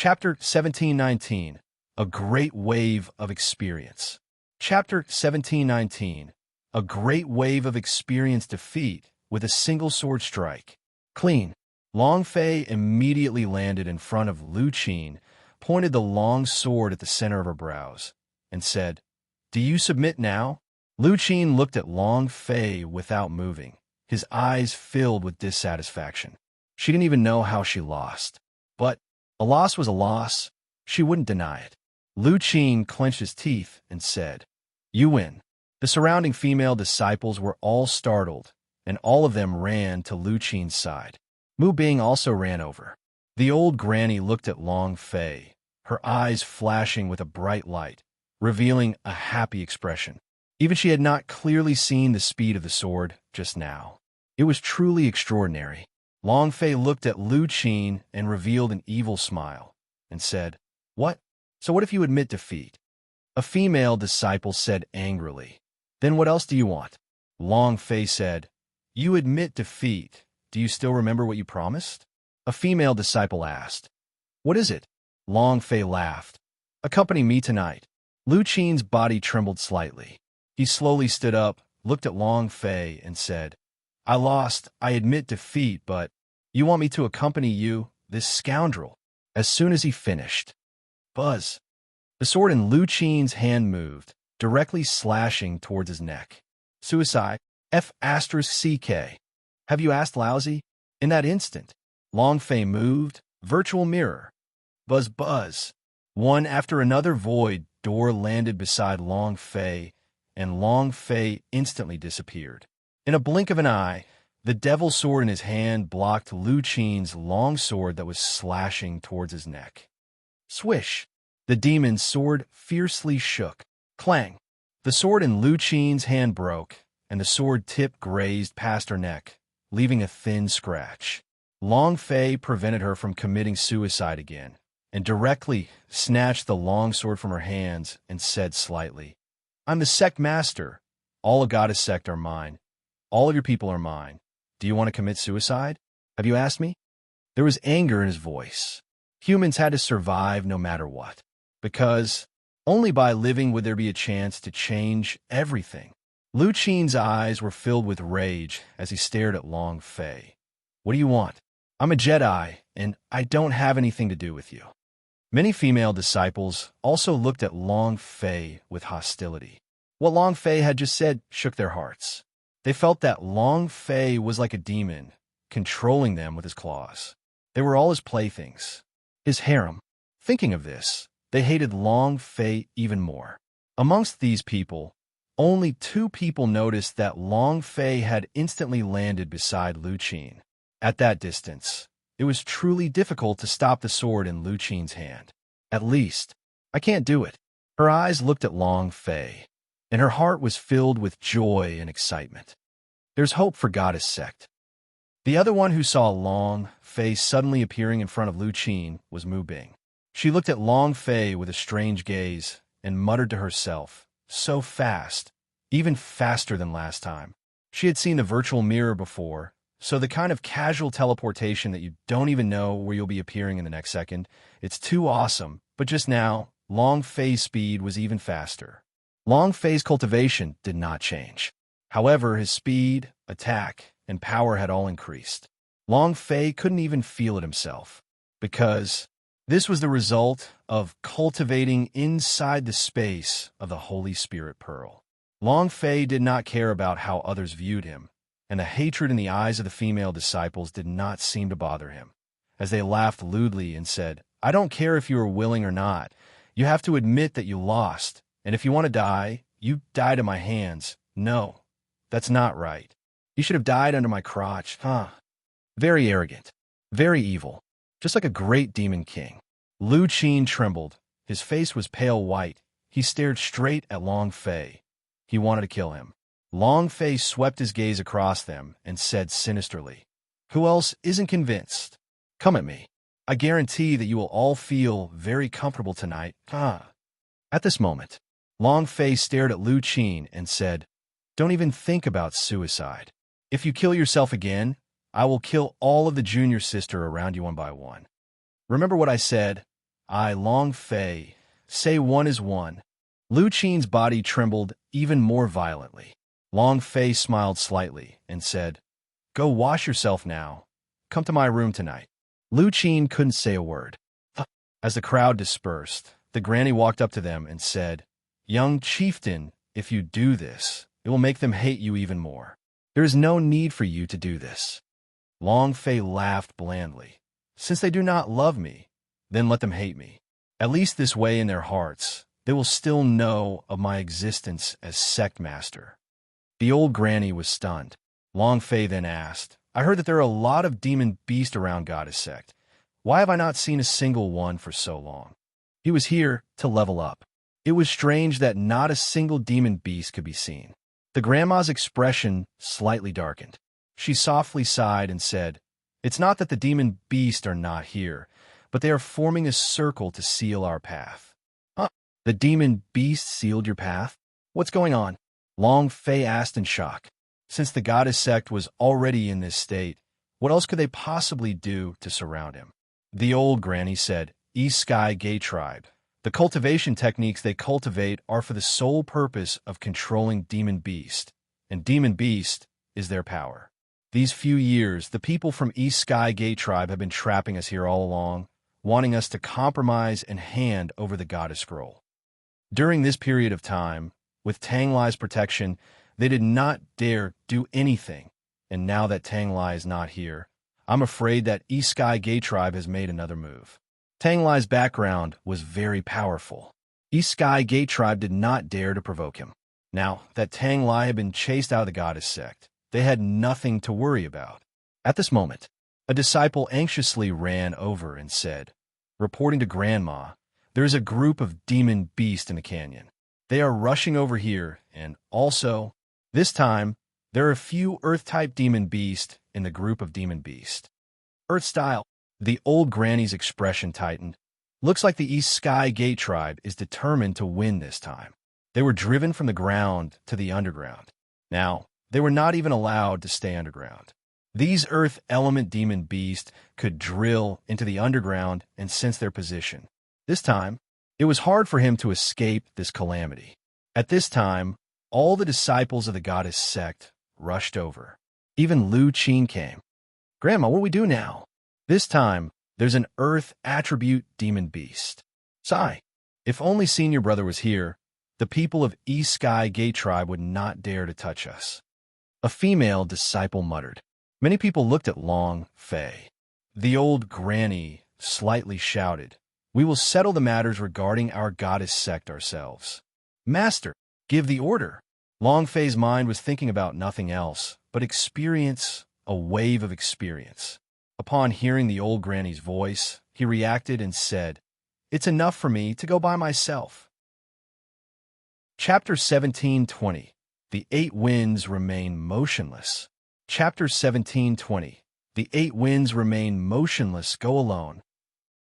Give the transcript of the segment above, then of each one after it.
Chapter 1719, A Great Wave of Experience. Chapter 1719, A Great Wave of Experience Defeat with a Single Sword Strike. Clean. Long Fei immediately landed in front of Lu Qin, pointed the long sword at the center of her brows, and said, "Do you submit now?" Lu Qin looked at Long Fei without moving, his eyes filled with dissatisfaction. She didn't even know how she lost. But a loss was a loss. She wouldn't deny it. Lu Qin clenched his teeth and said, "You win." The surrounding female disciples were all startled, and all of them ran to Lu Qin's side. Mu Bing also ran over. The old granny looked at Long Fei, her eyes flashing with a bright light, revealing a happy expression. Even she had not clearly seen the speed of the sword just now. It was truly extraordinary. Long Fei looked at Lu Qin and revealed an evil smile, and said, "What? So what if you admit defeat?" A female disciple said angrily, "Then what else do you want?" Long Fei said, "You admit defeat. Do you still remember what you promised?" A female disciple asked, "What is it?" Long Fei laughed. "Accompany me tonight." Lu Qin's body trembled slightly. He slowly stood up, looked at Long Fei, and said, "I lost, I admit defeat, but you want me to accompany you, this scoundrel?" As soon as he finished, buzz! The sword in Lu Qin's hand moved, directly slashing towards his neck. Suicide. F***CK. Have you asked Lousy? In that instant, Long Fei moved, virtual mirror. Buzz buzz. One after another void door landed beside Long Fei, and Long Fei instantly disappeared. In a blink of an eye, the devil sword in his hand blocked Lu Qin's long sword that was slashing towards his neck. Swish! The demon's sword fiercely shook. Clang! The sword in Lu Qin's hand broke, and the sword tip grazed past her neck, leaving a thin scratch. Long Fei prevented her from committing suicide again, and directly snatched the long sword from her hands and said slightly, "I'm the sect master. All of Goddess sect are mine. All of your people are mine. Do you want to commit suicide? Have you asked me?" There was anger in his voice. Humans had to survive no matter what, because only by living would there be a chance to change everything. Lu Qin's eyes were filled with rage as he stared at Long Fei. "What do you want? I'm a Jedi, and I don't have anything to do with you." Many female disciples also looked at Long Fei with hostility. What Long Fei had just said shook their hearts. They felt that Long Fei was like a demon, controlling them with his claws. They were all his playthings, his harem. Thinking of this, they hated Long Fei even more. Amongst these people, only 2 people noticed that Long Fei had instantly landed beside Lu Qin. At that distance, it was truly difficult to stop the sword in Lu Qin's hand. "At least, I can't do it." Her eyes looked at Long Fei, and her heart was filled with joy and excitement. There's hope for Goddess sect. The other one who saw Long Fei suddenly appearing in front of Lu Qin was Mu Bing. She looked at Long Fei with a strange gaze and muttered to herself, "So fast, even faster than last time." She had seen the virtual mirror before, so the kind of casual teleportation that you don't even know where you'll be appearing in the next second, it's too awesome. But just now, Long Fei's speed was even faster. Long Fei's cultivation did not change. However, his speed, attack, and power had all increased. Long Fei couldn't even feel it himself, because this was the result of cultivating inside the space of the Holy Spirit Pearl. Long Fei did not care about how others viewed him, and the hatred in the eyes of the female disciples did not seem to bother him, as they laughed lewdly and said, "I don't care if you are willing or not. You have to admit that you lost. And if you want to die, you die to my hands." "No, that's not right. You should have died under my crotch, huh?" Very arrogant, very evil, just like a great demon king. Lu Qin trembled. His face was pale white. He stared straight at Long Fei. He wanted to kill him. Long Fei swept his gaze across them and said sinisterly, "Who else isn't convinced? Come at me. I guarantee that you will all feel very comfortable tonight, huh?" At this moment, Long Fei stared at Lu Qin and said, "Don't even think about suicide. If you kill yourself again, I will kill all of the junior sister around you one by one. Remember what I said? I, Long Fei, say one is one. Lu Qin's body trembled even more violently. Long Fei smiled slightly and said, "Go wash yourself now. Come to my room tonight." Lu Qin couldn't say a word. As the crowd dispersed, the granny walked up to them and said, "Young chieftain, if you do this, it will make them hate you even more. There is no need for you to do this." Long Fei laughed blandly. "Since they do not love me, then let them hate me. At least this way in their hearts, they will still know of my existence as sect master." The old granny was stunned. Long Fei then asked, "I heard that there are a lot of demon beasts around Goddess Sect. Why have I not seen a single one for so long?" He was here to level up. It was strange that not a single demon beast could be seen. The grandma's expression slightly darkened. She softly sighed and said, "It's not that the demon beasts are not here, but they are forming a circle to seal our path." "Huh? The demon beast sealed your path? What's going on?" Long Fei asked in shock. Since the Goddess Sect was already in this state, what else could they possibly do to surround him? The old granny said, "East Sky Gay Tribe. The cultivation techniques they cultivate are for the sole purpose of controlling Demon Beast, and Demon Beast is their power. These few years, the people from East Sky Gay Tribe have been trapping us here all along, wanting us to compromise and hand over the Goddess Scroll. During this period of time, with Tang Lai's protection, they did not dare do anything, and now that Tang Lai is not here, I'm afraid that East Sky Gay Tribe has made another move." Tang Lai's background was very powerful. East Sky Gay Tribe did not dare to provoke him. Now that Tang Lai had been chased out of the Goddess Sect, they had nothing to worry about. At this moment, a disciple anxiously ran over and said, reporting to Grandma, "There is a group of demon beasts in the canyon. They are rushing over here, and also, this time, there are a few Earth-type demon beasts in the group of demon beasts." "Earth style." The old granny's expression tightened. "Looks like the East Sky Gate Tribe is determined to win this time. They were driven from the ground to the underground. Now, they were not even allowed to stay underground. These Earth element demon beasts could drill into the underground and sense their position. This time, it was hard for him to escape this calamity. At this time, all the disciples of the Goddess Sect rushed over. Even Lu Qin came. "Grandma, what do we do now?" This time, there's an Earth attribute demon beast. Sigh. If only Senior Brother was here, the people of East Sky Gate Tribe would not dare to touch us. A female disciple muttered. Many people looked at Long Fei. The old granny slightly shouted, "We will settle the matters regarding our Goddess Sect ourselves. Master, give the order." Long Fei's mind was thinking about nothing else but experience, a wave of experience. Upon hearing the old granny's voice, he reacted and said, "It's enough for me to go by myself." Chapter 17:20. The Eight Winds Remain Motionless. Chapter 17:20. The Eight Winds Remain Motionless. Go alone.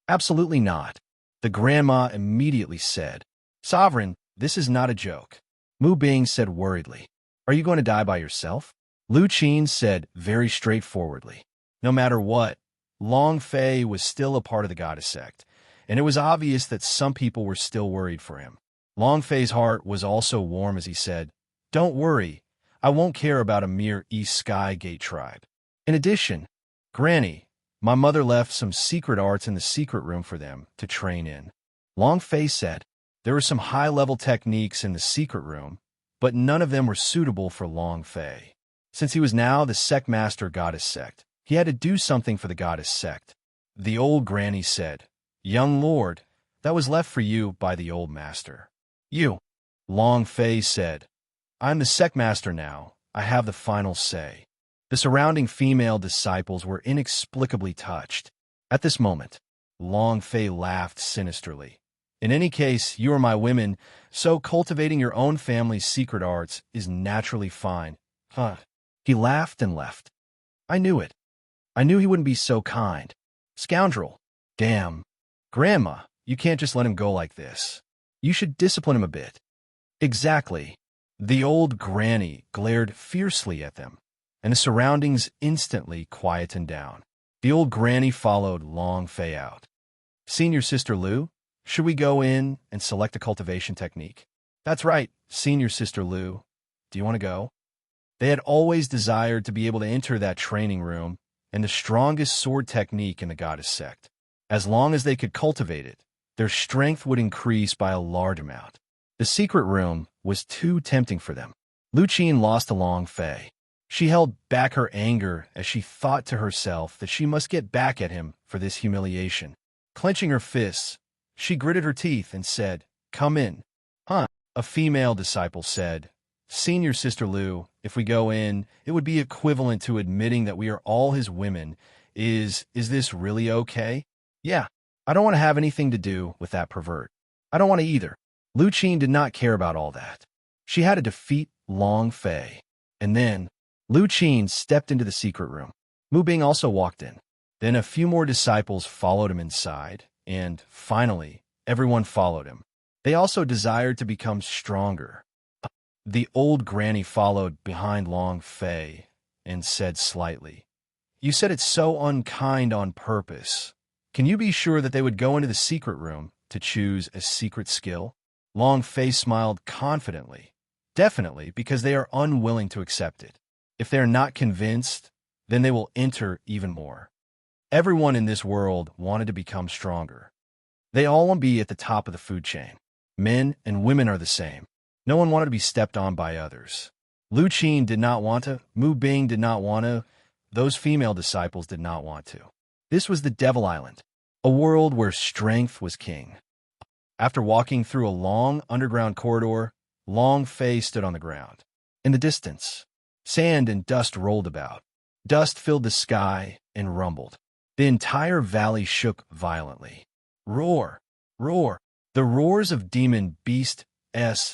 Absolutely not. The grandma immediately said, "Sovereign, this is not a joke." Mu Bing said worriedly, "Are you going to die by yourself?" Lu Qin said very straightforwardly, no matter what, Long Fei was still a part of the Goddess Sect, and it was obvious that some people were still worried for him. Long Fei's heart was also warm as he said, "Don't worry, I won't care about a mere East Sky Gate Tribe. In addition, Granny, my mother left some secret arts in the secret room for them to train in." Long Fei said, there were some high-level techniques in the secret room, but none of them were suitable for Long Fei. Since he was now the Sect Master Goddess Sect, he had to do something for the Goddess Sect. The old granny said, "Young lord, that was left for you by the old master." "You." Long Fei said, "I'm the Sect Master now. I have the final say." The surrounding female disciples were inexplicably touched. At this moment, Long Fei laughed sinisterly. "In any case, you are my women, so cultivating your own family's secret arts is naturally fine." Huh. He laughed and left. I knew it. I knew he wouldn't be so kind. Scoundrel. Damn. Grandma, you can't just let him go like this. You should discipline him a bit. Exactly. The old granny glared fiercely at them, and the surroundings instantly quietened down. The old granny followed Long Fei out. "Senior Sister Lu, Should we go in and select a cultivation technique? That's right, senior sister Lou. Do you want to go? They had always desired to be able to enter that training room and the strongest sword technique in the goddess sect. As long as they could cultivate it, their strength would increase by a large amount. The secret room was too tempting for them. Lu Qin lost to Long Fei. She held back her anger as she thought to herself that she must get back at him for this humiliation. Clenching her fists, she gritted her teeth and said, "Come in." "Huh," a female disciple said. "Senior Sister Lu, if we go in, it would be equivalent to admitting that we are all his women. Is this really okay?" "Yeah, I don't want to have anything to do with that pervert." "I don't want to either." Lu Qin did not care about all that. She had to defeat Long Fei. And then, Lu Qin stepped into the secret room. Mu Bing also walked in. Then a few more disciples followed him inside, and finally, everyone followed him. They also desired to become stronger. The old granny followed behind Long Fei and said slightly, "You said it's so unkind on purpose. Can you be sure that they would go into the secret room to choose a secret skill?" Long Fei smiled confidently. "Definitely, because they are unwilling to accept it. If they are not convinced, then they will enter even more." Everyone in this world wanted to become stronger. They all want to be at the top of the food chain. Men and women are the same. No one wanted to be stepped on by others. Lu Qin did not want to. Mu Bing did not want to. Those female disciples did not want to. This was the Devil Island, a world where strength was king. After walking through a long underground corridor, Long Fei stood on the ground. In the distance, sand and dust rolled about. Dust filled the sky and rumbled. The entire valley shook violently. Roar! Roar! The roars of demon beasts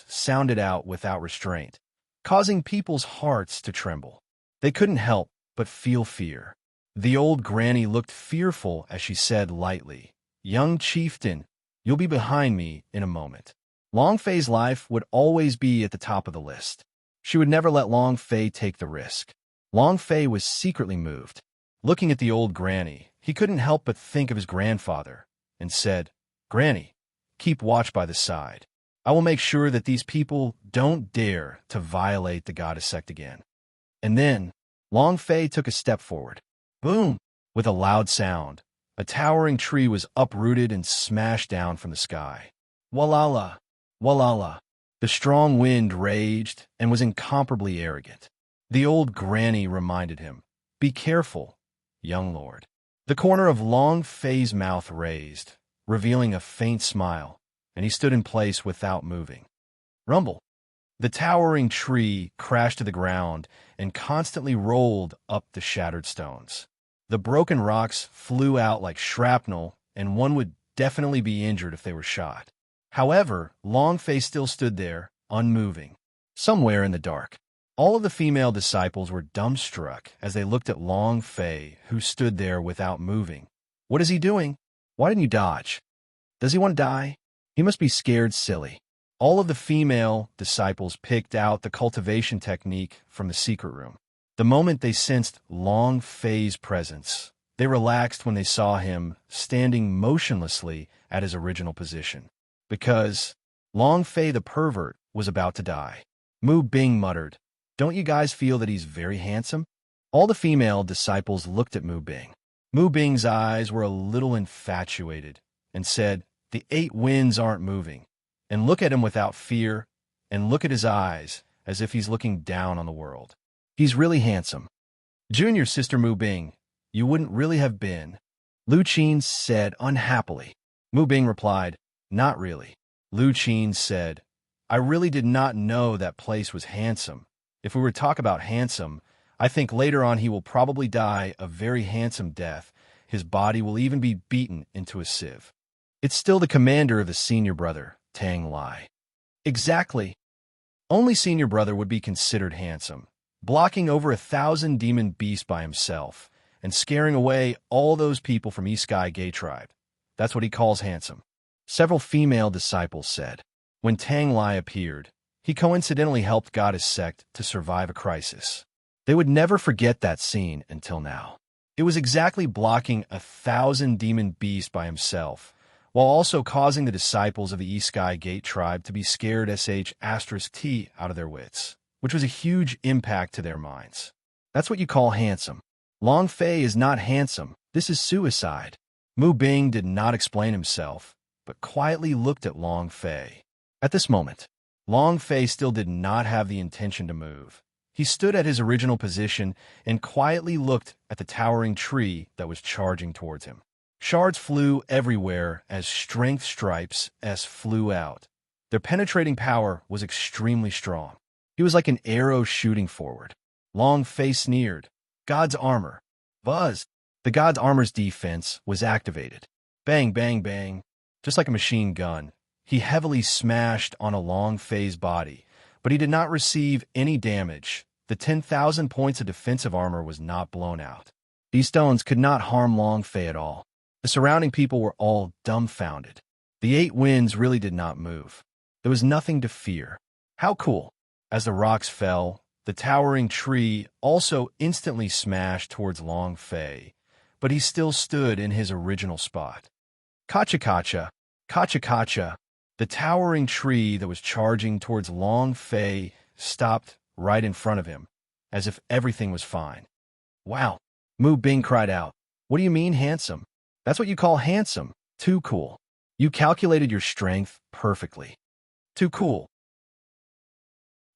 sounded out without restraint, causing people's hearts to tremble. They couldn't help but feel fear. The old granny looked fearful as she said lightly, "Young chieftain, you'll be behind me in a moment." Long Fei's life would always be at the top of the list. She would never let Long Fei take the risk. Long Fei was secretly moved. Looking at the old granny, he couldn't help but think of his grandfather, and said, "Granny, keep watch by the side. I will make sure that these people don't dare to violate the goddess sect again." And then, Long Fei took a step forward. Boom! With a loud sound, a towering tree was uprooted and smashed down from the sky. Walala! Walala! The strong wind raged and was incomparably arrogant. The old granny reminded him, "Be careful, young lord." The corner of Long Fei's mouth raised, revealing a faint smile, and he stood in place without moving. Rumble! The towering tree crashed to the ground and constantly rolled up the shattered stones. The broken rocks flew out like shrapnel, and one would definitely be injured if they were shot. However, Long Fei still stood there, unmoving, somewhere in the dark. All of the female disciples were dumbstruck as they looked at Long Fei, who stood there without moving. What is he doing? Why didn't you dodge? Does he want to die? He must be scared silly. All of the female disciples picked out the cultivation technique from the secret room. The moment they sensed Long Fei's presence, they relaxed when they saw him standing motionlessly at his original position. Because Long Fei the pervert was about to die. Mu Bing muttered, "Don't you guys feel that he's very handsome?" All the female disciples looked at Mu Bing. Mu Bing's eyes were a little infatuated and said, "The 8 winds aren't moving. And look at him without fear, and look at his eyes as if he's looking down on the world. He's really handsome." "Junior Sister Mu Bing, you wouldn't really have been," Lu Qin said unhappily. Mu Bing replied, "Not really." Lu Qin said, "I really did not know that place was handsome. If we were to talk about handsome, I think later on he will probably die a very handsome death. His body will even be beaten into a sieve." "It's still the commander of the senior brother, Tang Lai." "Exactly. Only senior brother would be considered handsome, blocking over 1,000 demon beasts by himself and scaring away all those people from East Sky Gay Tribe. That's what he calls handsome." Several female disciples said. When Tang Lai appeared, he coincidentally helped Goddess Sect to survive a crisis. They would never forget that scene until now. It was exactly blocking 1,000 demon beasts by himself, while also causing the disciples of the East Sky Gate tribe to be scared *T out of their wits, which was a huge impact to their minds. That's what you call handsome. Long Fei is not handsome. This is suicide. Mu Bing did not explain himself, but quietly looked at Long Fei. At this moment, Long Fei still did not have the intention to move. He stood at his original position and quietly looked at the towering tree that was charging towards him. Shards flew everywhere as strength stripes flew out. Their penetrating power was extremely strong. He was like an arrow shooting forward. Long Fei sneered. God's armor. Buzz! The God's armor's defense was activated. Bang, bang, bang. Just like a machine gun, he heavily smashed on a Long Fei's body, but he did not receive any damage. The 10,000 points of defensive armor was not blown out. These stones could not harm Long Fei at all. The surrounding people were all dumbfounded. The 8 winds really did not move. There was nothing to fear. How cool! As the rocks fell, the towering tree also instantly smashed towards Long Fei, but he still stood in his original spot. Kacha-kacha, kacha-kacha. The towering tree that was charging towards Long Fei stopped right in front of him, as if everything was fine. Wow! Mu Bing cried out. What do you mean, handsome? That's what you call handsome. Too cool. You calculated your strength perfectly. Too cool.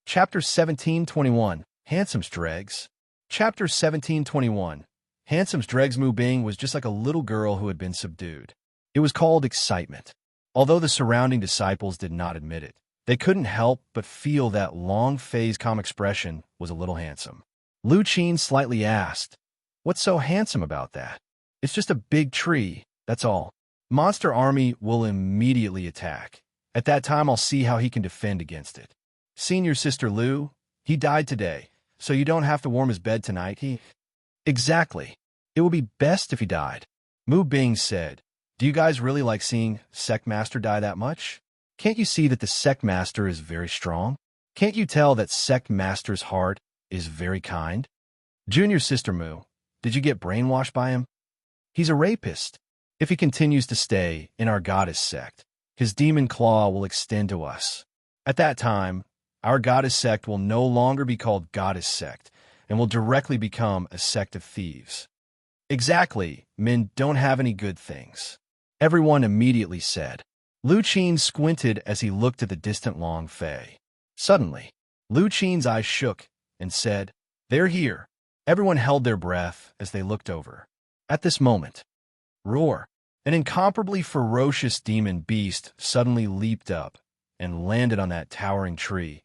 Chapter 1721, Handsome's Dregs. Chapter 1721, Handsome's Dregs. Mu Bing was just like a little girl who had been subdued. It was called excitement. Although the surrounding disciples did not admit it, they couldn't help but feel that Long Fei's calm expression was a little handsome. Lu Qin slightly asked, What's so handsome about that? It's just a big tree, that's all. Monster Army will immediately attack. At that time, I'll see how he can defend against it. Senior Sister Lu, he died today, so you don't have to warm his bed tonight. Exactly. It would be best if he died. Mu Bing said, Do you guys really like seeing Sect Master die that much? Can't you see that the Sect Master is very strong? Can't you tell that Sect Master's heart is very kind? Junior Sister Mu, did you get brainwashed by him? He's a rapist. If he continues to stay in our goddess sect, his demon claw will extend to us. At that time, our goddess sect will no longer be called goddess sect and will directly become a sect of thieves. Exactly, men don't have any good things. Everyone immediately said. Lu Qin squinted as he looked at the distant Long Fei. Suddenly, Lu Qin's eyes shook and said, They're here. Everyone held their breath as they looked over. At this moment, roar! An incomparably ferocious demon beast suddenly leaped up and landed on that towering tree,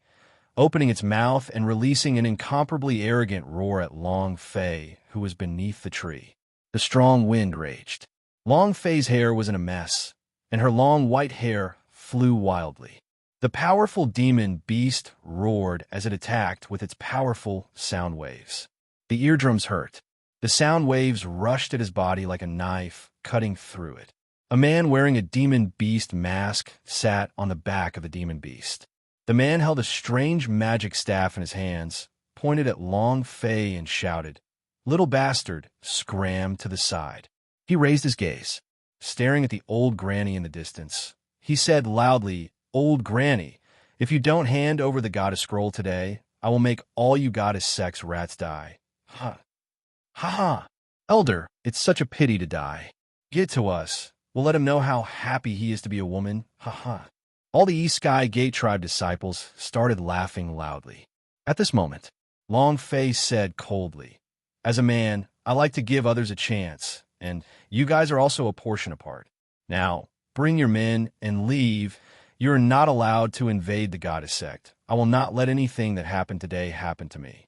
opening its mouth and releasing an incomparably arrogant roar at Long Fei, who was beneath the tree. The strong wind raged. Long Fei's hair was in a mess, and her long white hair flew wildly. The powerful demon beast roared as it attacked with its powerful sound waves. The eardrums hurt. The sound waves rushed at his body like a knife, cutting through it. A man wearing a demon beast mask sat on the back of the demon beast. The man held a strange magic staff in his hands, pointed at Long Fei and shouted, Little bastard, scram to the side. He raised his gaze, staring at the old granny in the distance. He said loudly, Old granny, if you don't hand over the goddess scroll today, I will make all you goddess sex rats die. Ha. Ha ha. Elder, it's such a pity to die. Get to us. We'll let him know how happy he is to be a woman. Ha ha. All the East Sky Gate tribe disciples started laughing loudly. At this moment, Long Fei said coldly, As a man, I like to give others a chance, and you guys are also a portion apart. Now, bring your men and leave. You are not allowed to invade the goddess sect. I will not let anything that happened today happen to me.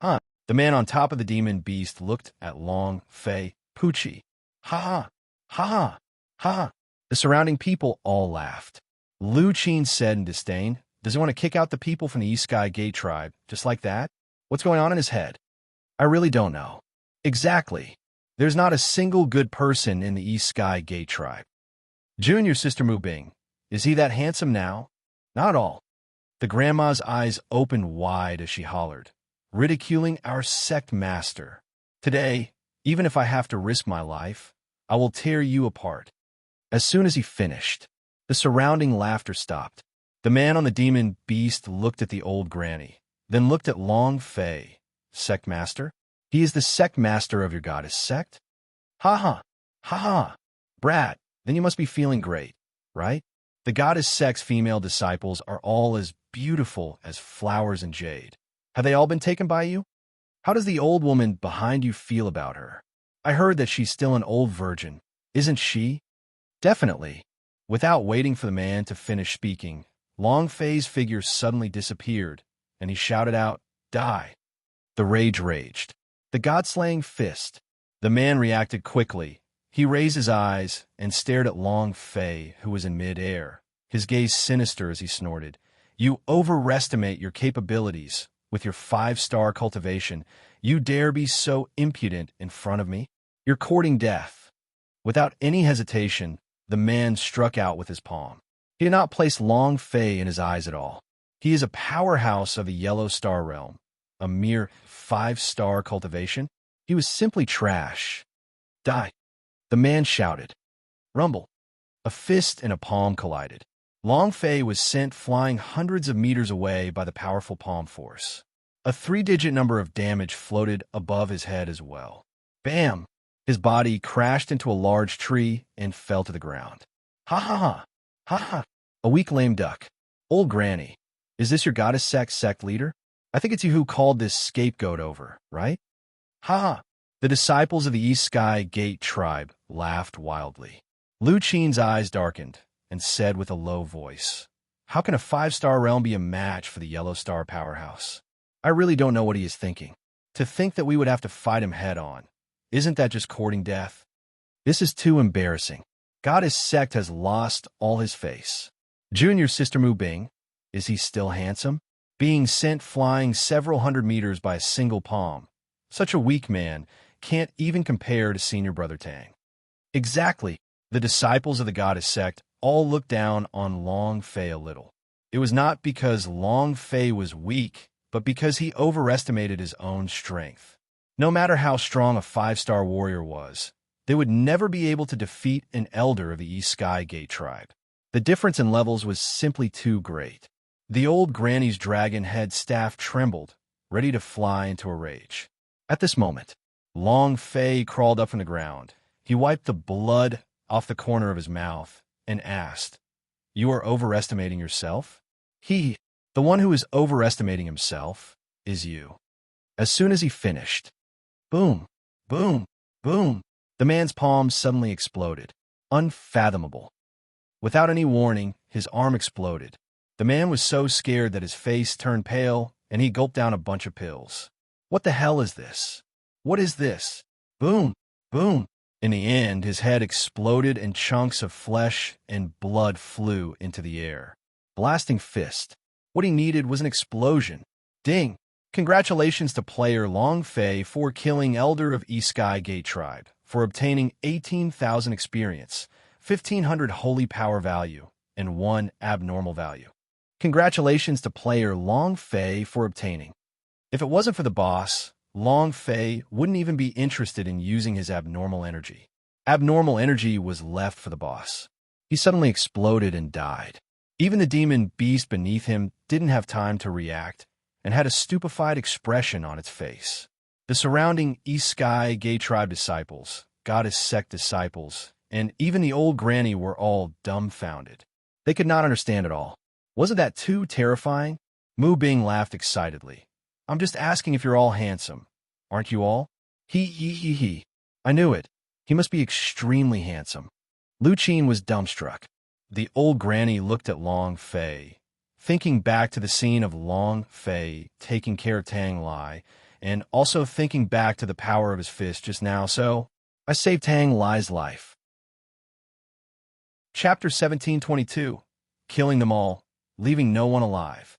Huh. The man on top of the demon beast looked at Long Fei. Poochie. Ha ha. Ha ha. Ha ha. The surrounding people all laughed. Lu Qin said in disdain, Does he want to kick out the people from the East Sky Gate tribe, just like that? What's going on in his head? I really don't know. Exactly. There's not a single good person in the East Sky Gate tribe. Junior Sister Mu Bing, is he that handsome now? Not at all. The grandma's eyes opened wide as she hollered, ridiculing our sect master. Today, even if I have to risk my life, I will tear you apart. As soon as he finished, the surrounding laughter stopped. The man on the demon beast looked at the old granny, then looked at Long Fei. Sect master? He is the sect master of your goddess sect? Ha ha, ha ha. Brat, then you must be feeling great, right? The goddess sect's female disciples are all as beautiful as flowers and jade. Have they all been taken by you? How does the old woman behind you feel about her? I heard that she's still an old virgin. Isn't she? Definitely. Without waiting for the man to finish speaking, Long Fei's figure suddenly disappeared, and he shouted out, "Die!" The rage raged. The god-slaying fist. The man reacted quickly. He raised his eyes and stared at Long Fei, who was in mid-air, his gaze sinister as he snorted. "You overestimate your capabilities with your 5-star cultivation. You dare be so impudent in front of me? You're courting death." Without any hesitation, the man struck out with his palm. He did not place Long Fei in his eyes at all. He is a powerhouse of the Yellow Star realm. A mere 5-star cultivation? He was simply trash. "Die!" The man shouted. Rumble. A fist and a palm collided. Long Fei was sent flying hundreds of meters away by the powerful palm force. A 3-digit number of damage floated above his head as well. Bam! His body crashed into a large tree and fell to the ground. Ha ha ha! Ha ha! A weak lame duck. Old granny. Is this your goddess sect leader? I think it's you who called this scapegoat over, right? Ha ha! The disciples of the East Sky Gate tribe laughed wildly. Lu Qin's eyes darkened and said with a low voice, "How can a 5-star realm be a match for the Yellow Star powerhouse? I really don't know what he is thinking. To think that we would have to fight him head-on. Isn't that just courting death? This is too embarrassing. Goddess sect has lost all his face. Junior Sister Mu Bing, is he still handsome? Being sent flying several hundred meters by a single palm. Such a weak man can't even compare to Senior Brother Tang." Exactly. The disciples of the goddess sect all looked down on Long Fei a little. It was not because Long Fei was weak, but because he overestimated his own strength. No matter how strong a 5-star warrior was, they would never be able to defeat an elder of the East Sky Gate tribe. The difference in levels was simply too great. The old granny's dragon head staff trembled, ready to fly into a rage. At this moment, Long Fei crawled up from the ground. He wiped the blood off the corner of his mouth and asked, "You are overestimating yourself?" The one who is overestimating himself is you. As soon as he finished, boom, boom, boom, the man's palms suddenly exploded. Unfathomable. Without any warning, his arm exploded. The man was so scared that his face turned pale and he gulped down a bunch of pills. What the hell is this? What is this? Boom, boom. In the end, his head exploded and chunks of flesh and blood flew into the air. Blasting fist. What he needed was an explosion. Ding! Congratulations to player Long Fei for killing Elder of East Sky Gate Tribe, for obtaining 18,000 experience, 1,500 holy power value, and 1 abnormal value. Congratulations to player Long Fei for obtaining. If it wasn't for the boss, Long Fei wouldn't even be interested in using his abnormal energy. Abnormal energy was left for the boss. He suddenly exploded and died. Even the demon beast beneath him didn't have time to react and had a stupefied expression on its face. The surrounding East Sky Gate Tribe disciples, goddess sect disciples, and even the old granny were all dumbfounded. They could not understand it all. Wasn't that too terrifying? Mu Bing laughed excitedly. "I'm just asking if you're all handsome. Aren't you all?" He. I knew it. He must be extremely handsome. Lu Qin was dumbstruck. The old granny looked at Long Fei, thinking back to the scene of Long Fei taking care of Tang Lai, and also thinking back to the power of his fist just now. "So, I saved Tang Lai's life." Chapter 1722. Killing them all, leaving no one alive.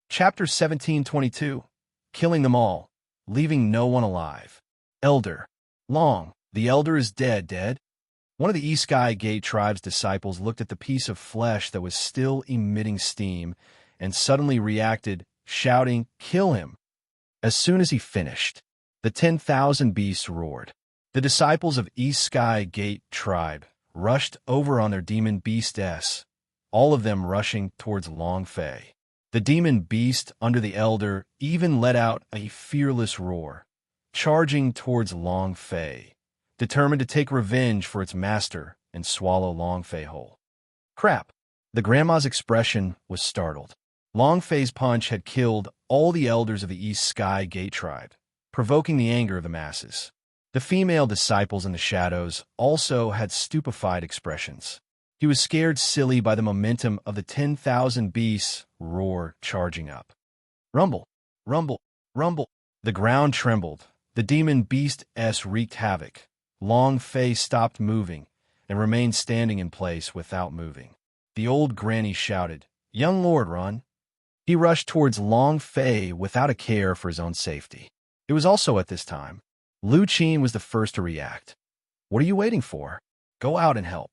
Chapter 1722. Killing them all, leaving no one alive. Elder. Long, the elder is dead. One of the East Sky Gate Tribe's disciples looked at the piece of flesh that was still emitting steam and suddenly reacted, shouting, "Kill him!" As soon as he finished, the 10,000 beasts roared. The disciples of East Sky Gate Tribe rushed over on their demon beastess, all of them rushing towards Long Fei. The demon beast under the elder even let out a fearless roar, charging towards Long Fei, determined to take revenge for its master and swallow Long Fei whole. Crap! The grandma's expression was startled. Long Fei's punch had killed all the elders of the East Sky Gate tribe, provoking the anger of the masses. The female disciples in the shadows also had stupefied expressions. He was scared silly by the momentum of the 10,000 beasts' roar charging up. Rumble, rumble, rumble. The ground trembled. The demon beast-s wreaked havoc. Long Fei stopped moving and remained standing in place without moving. The old granny shouted, "Young lord, run!" He rushed towards Long Fei without a care for his own safety. It was also at this time Lu Qin was the first to react. "What are you waiting for? Go out and help."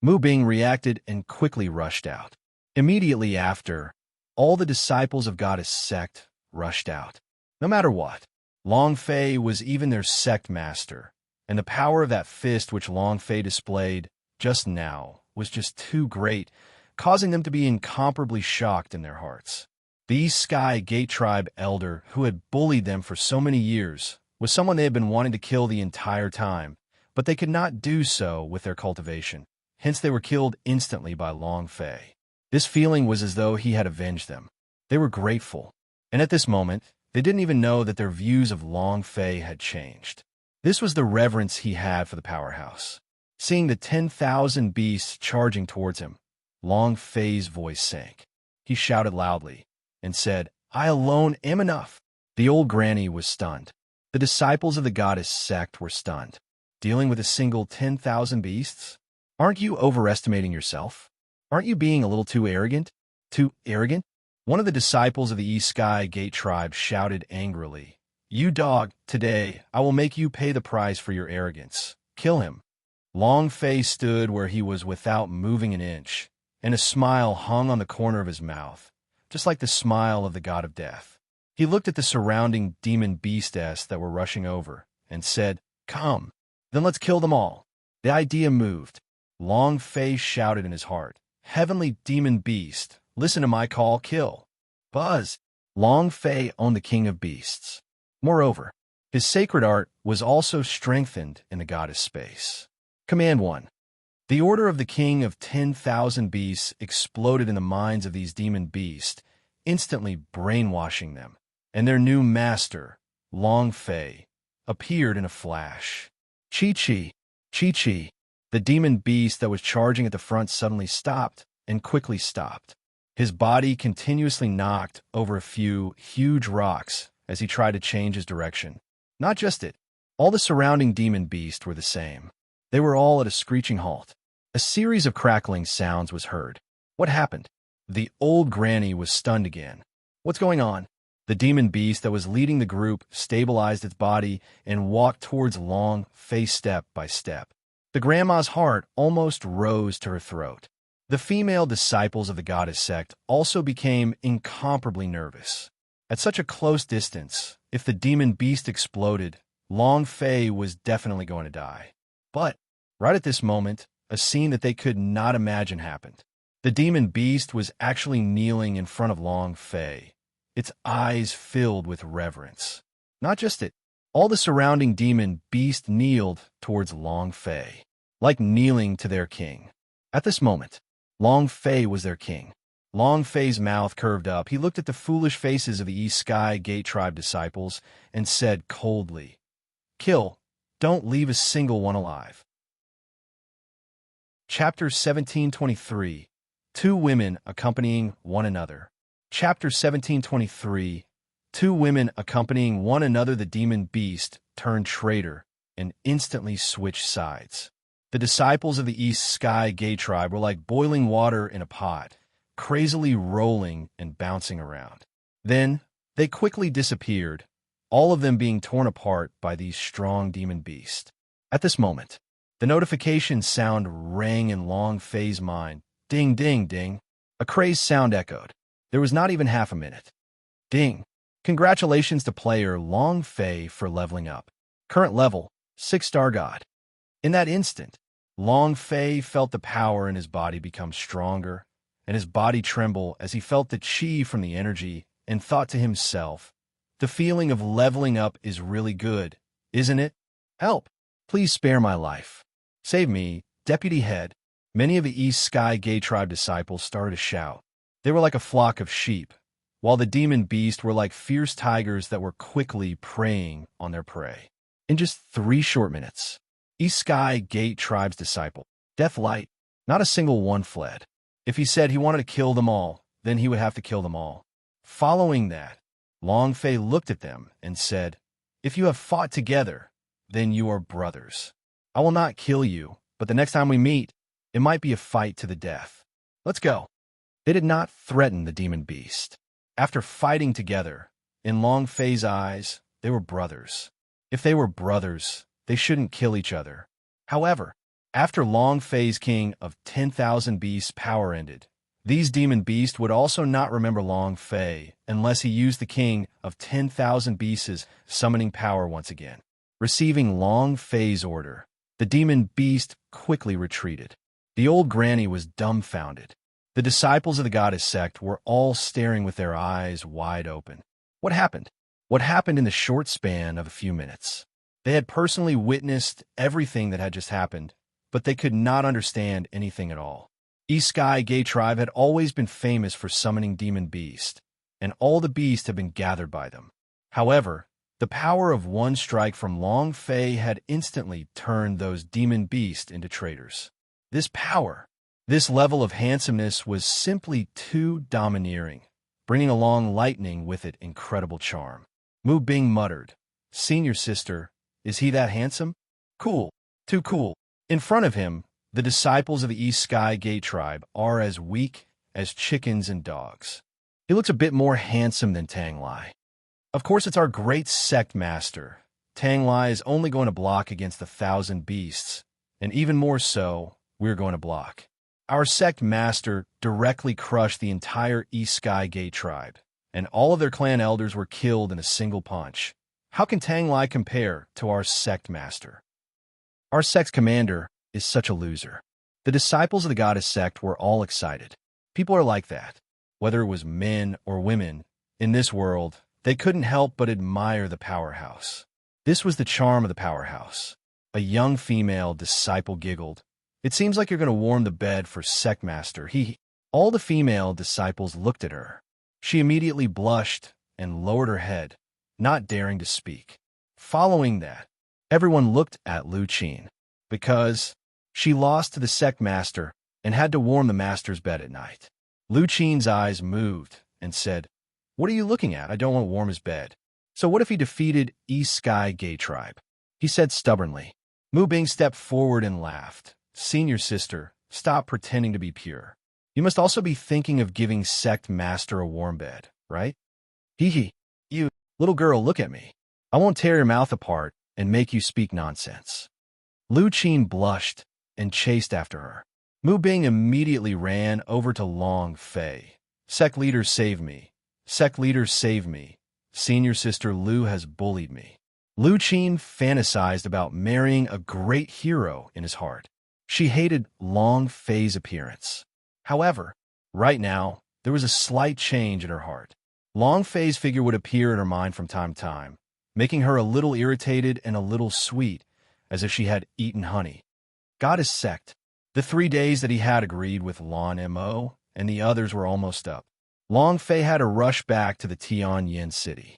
Mu Bing reacted and quickly rushed out. Immediately after, all the disciples of Goddess sect rushed out. No matter what, Long Fei was even their sect master, and the power of that fist which Long Fei displayed just now was just too great, causing them to be incomparably shocked in their hearts. The East Sky Gate tribe elder who had bullied them for so many years was someone they had been wanting to kill the entire time, but they could not do so with their cultivation. Hence they were killed instantly by Long Fei. This feeling was as though he had avenged them. They were grateful, and at this moment, they didn't even know that their views of Long Fei had changed. This was the reverence he had for the powerhouse. Seeing the 10,000 beasts charging towards him, Long Fei's voice sank. He shouted loudly and said, "I alone am enough." The old granny was stunned. The disciples of the goddess sect were stunned. Dealing with a single 10,000 beasts? Aren't you overestimating yourself? Aren't you being a little too arrogant? Too arrogant? One of the disciples of the East Sky Gate tribe shouted angrily, "You dog, today I will make you pay the price for your arrogance. Kill him." Long Fei stood where he was without moving an inch, and a smile hung on the corner of his mouth, just like the smile of the god of death. He looked at the surrounding demon beasts that were rushing over, and said, "Come, then let's kill them all." The idea moved. Long Fei shouted in his heart, "Heavenly demon beast, listen to my call, kill." Buzz! Long Fei owned the king of beasts. Moreover, his sacred art was also strengthened in the goddess space. Command 1. The order of the king of 10,000 beasts exploded in the minds of these demon beasts, instantly brainwashing them, and their new master, Long Fei, appeared in a flash. Chi-Chi, Chi-Chi. The demon beast that was charging at the front suddenly stopped and quickly stopped. His body continuously knocked over a few huge rocks as he tried to change his direction. Not just it, all the surrounding demon beasts were the same. They were all at a screeching halt. A series of crackling sounds was heard. What happened? The old granny was stunned again. What's going on? The demon beast that was leading the group stabilized its body and walked towards Long Fei step by step. The grandma's heart almost rose to her throat. The female disciples of the goddess sect also became incomparably nervous. At such a close distance, if the demon beast exploded, Long Fei was definitely going to die. But, right at this moment, a scene that they could not imagine happened. The demon beast was actually kneeling in front of Long Fei, its eyes filled with reverence. Not just it, all the surrounding demon beast kneeled towards Long Fei, like kneeling to their king. At this moment, Long Fei was their king. Long Fei's mouth curved up. He looked at the foolish faces of the East Sky Gate tribe disciples and said coldly, "Kill, don't leave a single one alive." Chapter 1723. Two Women Accompanying One Another. Chapter 1723. Two women accompanying one another. The demon beast turned traitor and instantly switched sides. The disciples of the East Sky Gate tribe were like boiling water in a pot, crazily rolling and bouncing around. Then they quickly disappeared, all of them being torn apart by these strong demon beasts. At this moment, the notification sound rang in Long Fei's mind. Ding, ding, ding. A crazed sound echoed. There was not even half a minute. Ding. Congratulations to player Long Fei for leveling up. Current level, 6-star god. In that instant, Long Fei felt the power in his body become stronger, and his body tremble as he felt the qi from the energy and thought to himself, the feeling of leveling up is really good, isn't it? Help! Please spare my life. Save me, Deputy Head. Many of the East Sky Gay Tribe disciples started to shout. They were like a flock of sheep, while the demon beasts were like fierce tigers that were quickly preying on their prey. In just 3 short minutes, East Sky Gate Tribe's disciple, Deathlight, not a single one fled. If he said he wanted to kill them all, then he would have to kill them all. Following that, Long Fei looked at them and said, "If you have fought together, then you are brothers. I will not kill you, but the next time we meet, it might be a fight to the death. Let's go." They did not threaten the demon beast. After fighting together, in Long Fei's eyes, they were brothers. If they were brothers, they shouldn't kill each other. However, after Long Fei's king of 10,000 beasts power ended, these demon beasts would also not remember Long Fei unless he used the king of 10,000 beasts' summoning power once again. Receiving Long Fei's order, the demon beast quickly retreated. The old granny was dumbfounded. The disciples of the goddess sect were all staring with their eyes wide open. What happened? What happened in the short span of a few minutes? They had personally witnessed everything that had just happened, but they could not understand anything at all. East Sky Gay Tribe had always been famous for summoning demon beasts, and all the beasts had been gathered by them. However, the power of one strike from Long Fei had instantly turned those demon beasts into traitors. This power, this level of handsomeness was simply too domineering, bringing along lightning with it incredible charm. Mu Bing muttered, "Senior sister, is he that handsome? Cool, too cool." In front of him, the disciples of the East Sky Gate Tribe are as weak as chickens and dogs. He looks a bit more handsome than Tang Lai. Of course, it's our great sect master. Tang Lai is only going to block against 1,000 beasts, and even more so, we're going to block. Our sect master directly crushed the entire East Sky Gate Tribe, and all of their clan elders were killed in a single punch. How can Tang Lai compare to our sect master? Our sect's commander is such a loser. The disciples of the goddess sect were all excited. People are like that. Whether it was men or women, in this world, they couldn't help but admire the powerhouse. This was the charm of the powerhouse. A young female disciple giggled. "It seems like you're going to warm the bed for sect master." All the female disciples looked at her. She immediately blushed and lowered her head, not daring to speak. Following that, everyone looked at Lu Qin, because she lost to the sect master and had to warm the master's bed at night. Lu Qin's eyes moved and said, "What are you looking at? I don't want to warm his bed." "So what if he defeated East Sky Gay Tribe?" he said stubbornly. Mu Bing stepped forward and laughed. "Senior sister, stop pretending to be pure. You must also be thinking of giving sect master a warm bed, right?" "Hee. You, little girl, look at me. I won't tear your mouth apart and make you speak nonsense." Lu Qin blushed and chased after her. Mu Bing immediately ran over to Long Fei. "Sect leader, save me. Sect leader, save me. Senior sister Lu has bullied me." Lu Qin fantasized about marrying a great hero in his heart. She hated Long Fei's appearance. However, right now, there was a slight change in her heart. Long Fei's figure would appear in her mind from time to time, making her a little irritated and a little sweet, as if she had eaten honey. Goddess sect. The 3 days that he had agreed with Lan Mo, and the others were almost up. Long Fei had to rush back to the Tianyin city.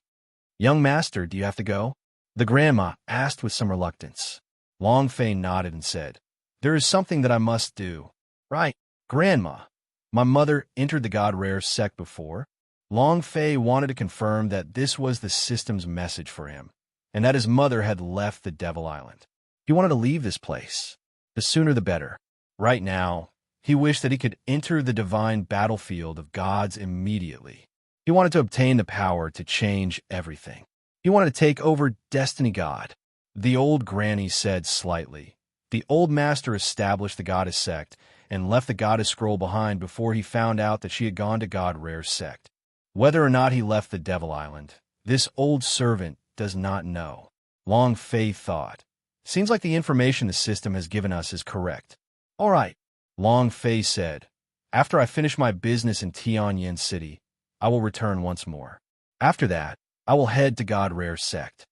"Young master, do you have to go?" the grandma asked with some reluctance. Long Fei nodded and said, "There is something that I must do." "Right, grandma. My mother entered the God Rare sect before." Long Fei wanted to confirm that this was the system's message for him, and that his mother had left the Devil Island. He wanted to leave this place. The sooner the better. Right now, he wished that he could enter the divine battlefield of gods immediately. He wanted to obtain the power to change everything. He wanted to take over Destiny God. The old granny said slightly. The old master established the goddess sect and left the goddess scroll behind before he found out that she had gone to God Rare's sect. Whether or not he left the Devil Island, this old servant does not know. Long Fei thought. Seems like the information the system has given us is correct. All right, Long Fei said. After I finish my business in Tianyin City, I will return once more. After that, I will head to God Rare's sect.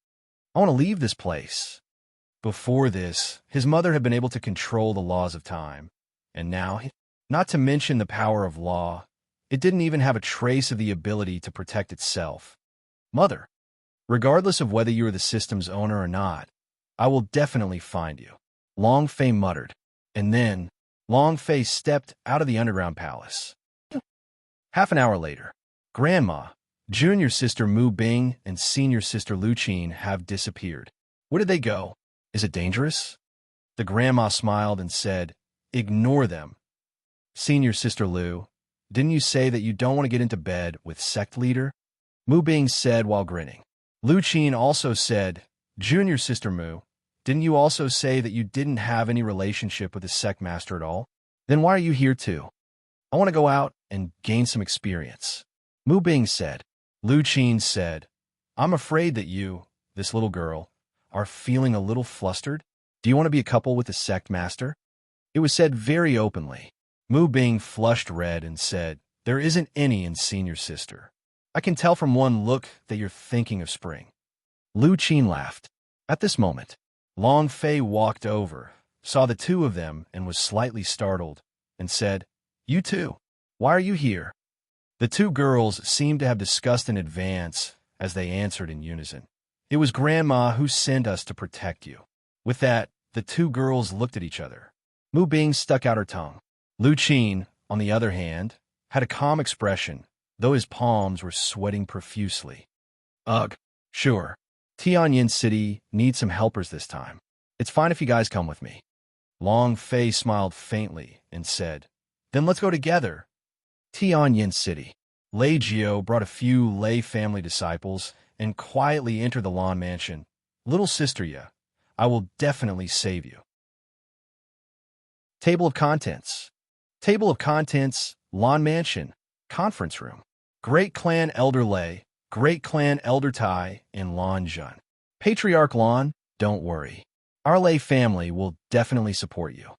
I want to leave this place. Before this, his mother had been able to control the laws of time, and now, not to mention the power of law, it didn't even have a trace of the ability to protect itself. Mother, regardless of whether you are the system's owner or not, I will definitely find you, Long Fei muttered, and then Long Fei stepped out of the underground palace. Half an hour later, Grandma, junior sister Mu Bing, and senior sister Lu Qin have disappeared. Where did they go? Is it dangerous? The grandma smiled and said, Ignore them. Senior sister Lu, didn't you say that you don't want to get into bed with sect leader? Mu Bing said while grinning. Lu Qin also said, Junior sister Mu, didn't you also say that you didn't have any relationship with the sect master at all? Then why are you here too? I want to go out and gain some experience. Mu Bing said. Lu Qin said, I'm afraid that you, this little girl, are feeling a little flustered. Do you want to be a couple with the sect master? It was said very openly. Mu Bing flushed red and said, There isn't any in senior sister. I can tell from one look that you're thinking of spring. Lu Qin laughed. At this moment, Long Fei walked over, saw the two of them, and was slightly startled, and said, You too. Why are you here? The two girls seemed to have discussed in advance as they answered in unison. It was Grandma who sent us to protect you. With that, the two girls looked at each other. Mu Bing stuck out her tongue. Lu Qin, on the other hand, had a calm expression, though his palms were sweating profusely. Ugh, sure. Tianyin City needs some helpers this time. It's fine if you guys come with me. Long Fei smiled faintly and said, Then let's go together. Tianyin City. Lei Jiao brought a few Lei family disciples and quietly entered the Lan mansion. Little sister Ya, I will definitely save you. Table of Contents. Table of Contents, Lan Mansion, Conference Room. Great Clan Elder Lei, Great Clan Elder Tai, and Lan Jun. Patriarch Lan, don't worry. Our Lei family will definitely support you.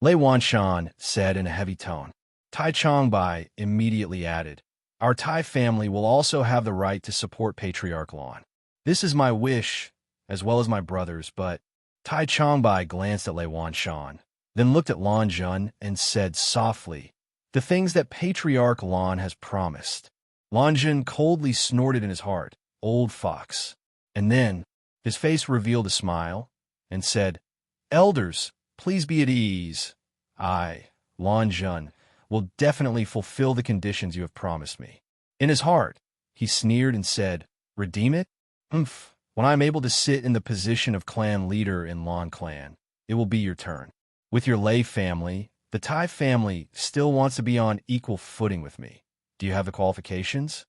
Lei Wanshan said in a heavy tone. Tai Changbai immediately added, Our Tai family will also have the right to support Patriarch Lan. This is my wish, as well as my brother's, but Tai Changbai glanced at Lei Wanshan, then looked at Lan Jun and said softly, The things that Patriarch Lan has promised. Lan Jun coldly snorted in his heart, Old fox. And then, his face revealed a smile, and said, Elders, please be at ease. I, Lan Jun, will definitely fulfill the conditions you have promised me. In his heart, he sneered and said, Redeem it? When I am able to sit in the position of clan leader in Lan clan, it will be your turn. With your Lei family, the Tai family still wants to be on equal footing with me. Do you have the qualifications?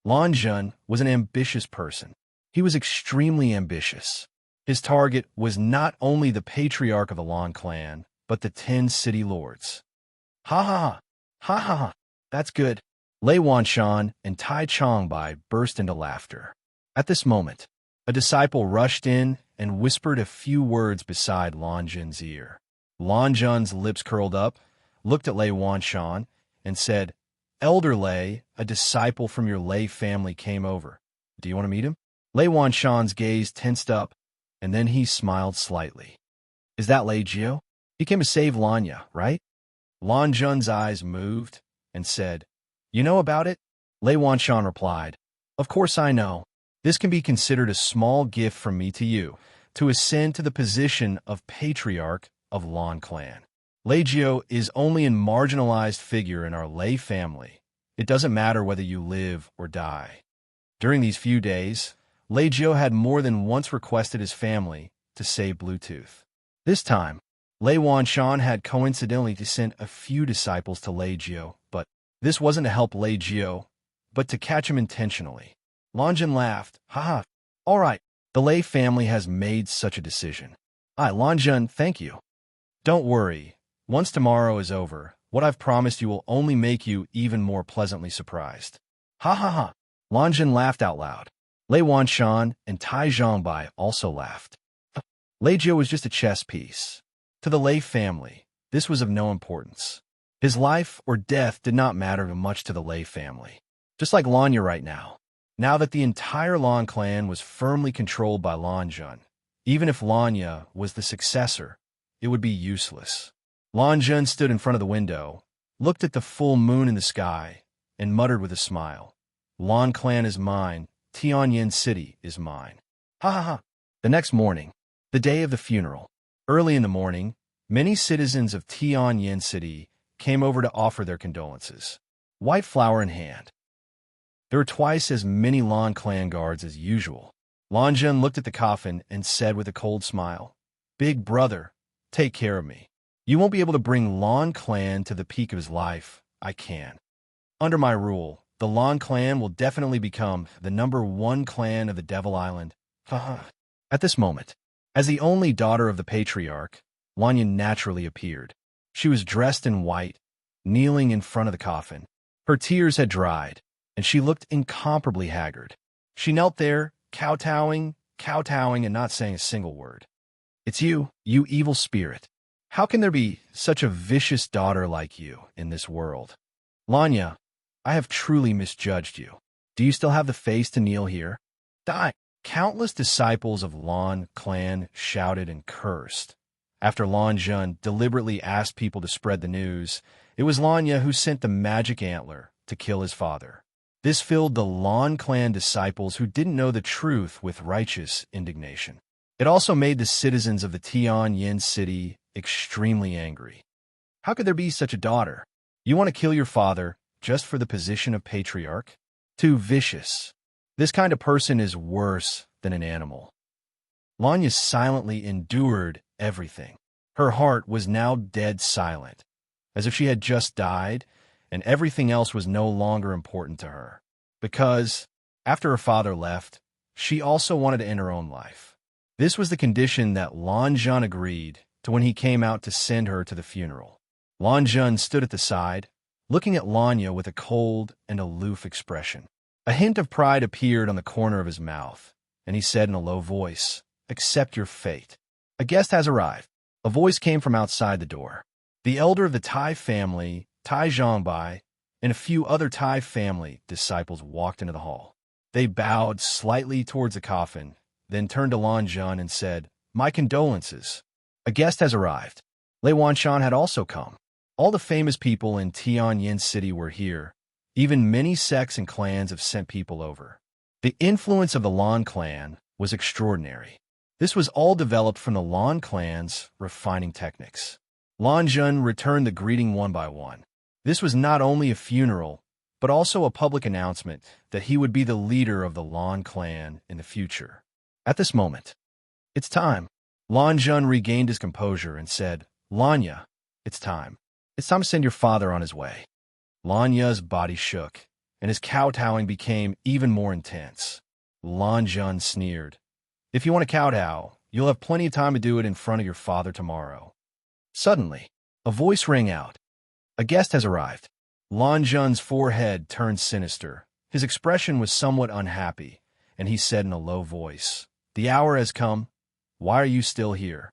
Lan Jun was an ambitious person. He was extremely ambitious. His target was not only the patriarch of the Lan clan, but the 10 city lords. Ha ha ha, ha ha ha, that's good. Lei Wanshan and Tai Changbai burst into laughter. At this moment, a disciple rushed in and whispered a few words beside Lan Jun's ear. Lan Jun's lips curled up, looked at Lei Wanshan, and said, Elder Lei, a disciple from your Lei family came over. Do you want to meet him? Lei Wanshan's gaze tensed up, and then he smiled slightly. Is that Lei Jiao? He came to save Lanya, right? Lan Jun's eyes moved and said, You know about it? Lei Wanshan replied, Of course I know. This can be considered a small gift from me to you, to ascend to the position of patriarch of Lan clan. Lei Jiao is only a marginalized figure in our Lei family. It doesn't matter whether you live or die. During these few days, Lei Jiao had more than once requested his family to save Bluetooth. This time, Lei Wanshan had coincidentally sent a few disciples to Lei Jiao, but this wasn't to help Lei Jiao, but to catch him intentionally. Lan Jun laughed. Haha, all right, the Lei family has made such a decision. Lan Jun, thank you. Don't worry, once tomorrow is over, what I've promised you will only make you even more pleasantly surprised. Ha ha ha. Lan Jun laughed out loud. Lei Wanshan and Tai Zhangbai also laughed. Lei Jiao was just a chess piece. To the Lei family, this was of no importance. His life or death did not matter much to the Lei family. Just like Lanya right now. Now that the entire Lan clan was firmly controlled by Lan Zhan, even if Lanya was the successor, it would be useless. Lan Zhan stood in front of the window, looked at the full moon in the sky, and muttered with a smile. Lan clan is mine, Tianyin City is mine. Ha ha ha. The next morning, the day of the funeral. Early in the morning, many citizens of Tianyin City came over to offer their condolences, white flower in hand. There were twice as many Lan clan guards as usual. Lan Zhan looked at the coffin and said with a cold smile, "Big brother, take care of me. You won't be able to bring Lan clan to the peak of his life. I can. Under my rule, the Lan clan will definitely become the #1 clan of the Devil Island." At this moment, as the only daughter of the patriarch, Lanya naturally appeared. She was dressed in white, kneeling in front of the coffin. Her tears had dried, and she looked incomparably haggard. She knelt there, kowtowing, and not saying a single word. "It's you, you evil spirit. How can there be such a vicious daughter like you in this world? Lanya, I have truly misjudged you. Do you still have the face to kneel here? Die!" Countless disciples of Lan clan shouted and cursed. After Lan Zhan deliberately asked people to spread the news, it was Lanya who sent the magic antler to kill his father. This filled the Lan clan disciples who didn't know the truth with righteous indignation. It also made the citizens of the Tianyin city extremely angry. How could there be such a daughter? You want to kill your father just for the position of patriarch? Too vicious. This kind of person is worse than an animal. Lanya silently endured everything. Her heart was now dead silent, as if she had just died, and everything else was no longer important to her. Because, after her father left, she also wanted to end her own life. This was the condition that Lan Zhan agreed to when he came out to send her to the funeral. Lan Zhan stood at the side, looking at Lanya with a cold and aloof expression. A hint of pride appeared on the corner of his mouth, and he said in a low voice, "Accept your fate. A guest has arrived." A voice came from outside the door. The elder of the Tai family, Tai Zhongbai, and a few other Tai family disciples walked into the hall. They bowed slightly towards the coffin, then turned to Lan Zhan and said, "My condolences. A guest has arrived." Lei Wanshan had also come. All the famous people in Tianyin City were here. Even many sects and clans have sent people over. The influence of the Lan clan was extraordinary. This was all developed from the Lan clan's refining techniques. Lan Zhan returned the greeting one by one. This was not only a funeral, but also a public announcement that he would be the leader of the Lan clan in the future. At this moment, "It's time." Lan Zhan regained his composure and said, "Lanya, it's time. It's time to send your father on his way." Lanya's body shook, and his kowtowing became even more intense. Lan Zhan sneered, "If you want to kowtow, you'll have plenty of time to do it in front of your father tomorrow." Suddenly, a voice rang out. "A guest has arrived." Lan Zhan's forehead turned sinister. His expression was somewhat unhappy, and he said in a low voice, "The hour has come. Why are you still here?"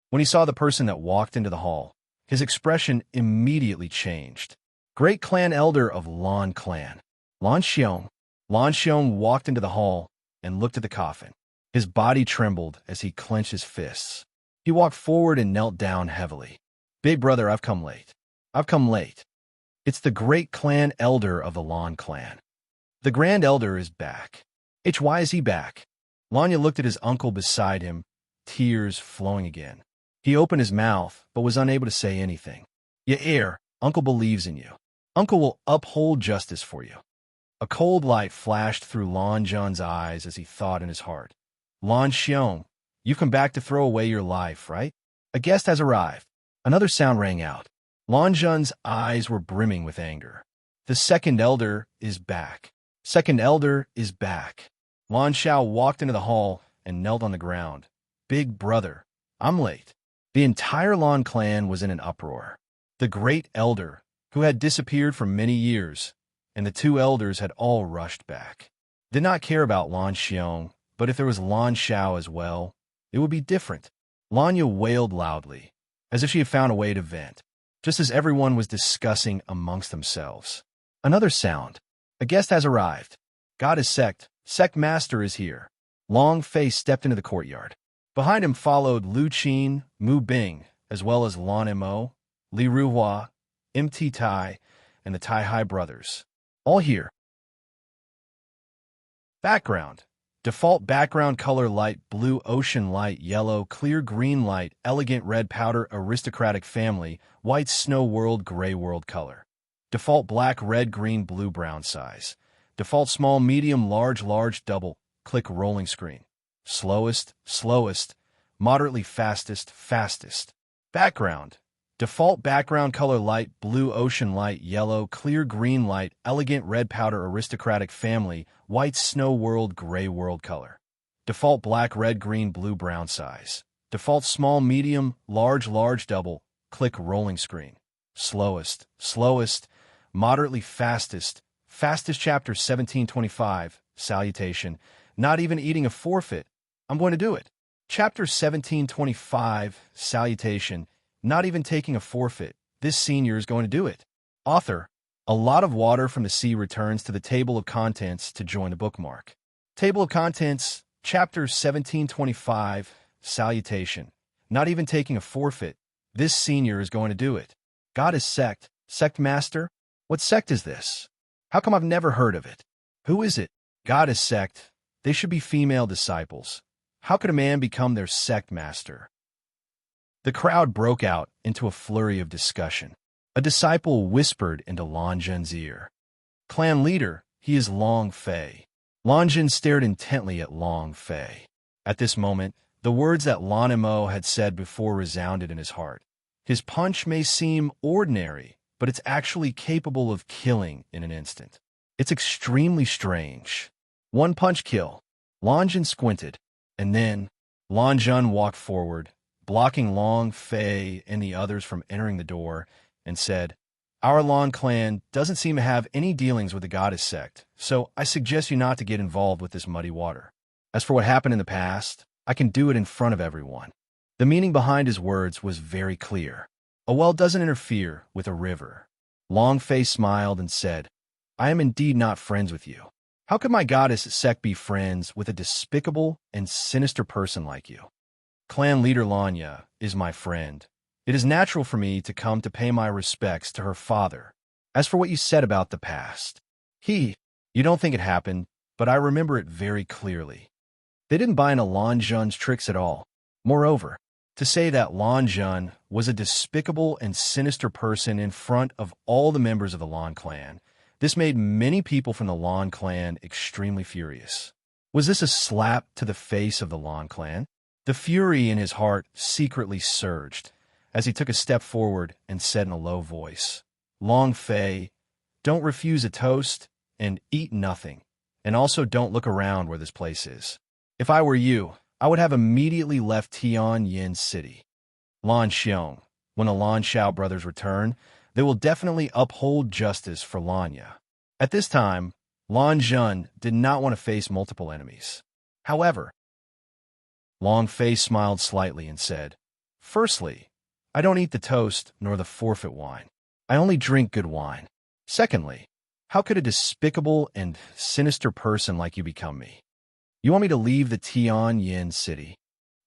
When he saw the person that walked into the hall, his expression immediately changed. Great clan elder of Lan clan, Lan Xiong. Lan Xiong walked into the hall and looked at the coffin. His body trembled as he clenched his fists. He walked forward and knelt down heavily. "Big brother, I've come late. I've come late. It's the great clan elder of the Lan clan. The grand elder is back." Why is he back? Lanya looked at his uncle beside him, tears flowing again. He opened his mouth, but was unable to say anything. "Yair, Uncle believes in you. Uncle will uphold justice for you." A cold light flashed through Lan Zhan's eyes as he thought in his heart. "Lan Xiong, you've come back to throw away your life, right? A guest has arrived." Another sound rang out. Lan Zhan's eyes were brimming with anger. "The second elder is back. Second elder is back." Lan Xiao walked into the hall and knelt on the ground. "Big brother, I'm late." The entire Lan clan was in an uproar. The great elder, who had disappeared for many years, and the two elders had all rushed back. Did not care about Lan Xiong, but if there was Lan Xiao as well, it would be different. Lanya wailed loudly. as if she had found a way to vent, just as everyone was discussing amongst themselves. Another sound. A guest has arrived. God is sect. Sect master is here. Long Fei stepped into the courtyard. Behind him followed Lu Qin, Mu Bing, as well as Lan Mo, Li Ruhua, Mt Tai, and the Tai Hai brothers. All here. Background. Default background color light blue, ocean light yellow, clear green light, elegant red powder, aristocratic family, white snow world, gray world color. Default black, red, green, blue, brown size. Default small, medium, large, double, click rolling screen. Slowest, moderately fastest. Background. Default background color light blue, ocean light yellow, clear green light, elegant red powder, aristocratic family, white snow world, gray world color. Default black, red, green, blue, brown size. Default small, medium, large, double, click rolling screen. Slowest, moderately fastest chapter 1725, salutation, not even eating a forfeit. I'm going to do it. Chapter 1725, salutation, not even taking a forfeit. This senior is going to do it. Author, a lot of water from the sea returns to the table of contents to join the bookmark. Table of contents, chapter 1725, salutation, not even taking a forfeit. This senior is going to do it. God is sect. Sect master? What sect is this? How come I've never heard of it? Who is it? God is sect. They should be female disciples. How could a man become their sect master? The crowd broke out into a flurry of discussion. A disciple whispered into Lan Zhen's ear. Clan leader, he is Long Fei. Lan Zhen stared intently at Long Fei. At this moment, the words that Lan Mo had said before resounded in his heart. His punch may seem ordinary, but it's actually capable of killing in an instant. It's extremely strange. One punch kill. Lan Zhen squinted, and then Lan Zhen walked forward, blocking Long Fei and the others from entering the door, and said, Our Lan clan doesn't seem to have any dealings with the goddess sect, so I suggest you not to get involved with this muddy water. As for what happened in the past, I can do it in front of everyone. The meaning behind his words was very clear. A well doesn't interfere with a river. Long Fei smiled and said, I am indeed not friends with you. How could my goddess sect be friends with a despicable and sinister person like you? Clan leader Lanya is my friend. It is natural for me to come to pay my respects to her father. As for what you said about the past, you don't think it happened, but I remember it very clearly. They didn't buy into Lan Zhen's tricks at all. Moreover, to say that Lan Zhen was a despicable and sinister person in front of all the members of the Lan clan, this made many people from the Lan clan extremely furious. Was this a slap to the face of the Lan clan? The fury in his heart secretly surged as he took a step forward and said in a low voice, Long Fei, don't refuse a toast and eat nothing, and also don't look around where this place is. If I were you, I would have immediately left Tianyin City. Lan Xiong, when the Lan Xiao brothers return, they will definitely uphold justice for Lanya. At this time, Lan Zhen did not want to face multiple enemies. However, Long Fei smiled slightly and said, Firstly, I don't eat the toast nor the forfeit wine. I only drink good wine. Secondly, how could a despicable and sinister person like you become me? You want me to leave the Tianyin city?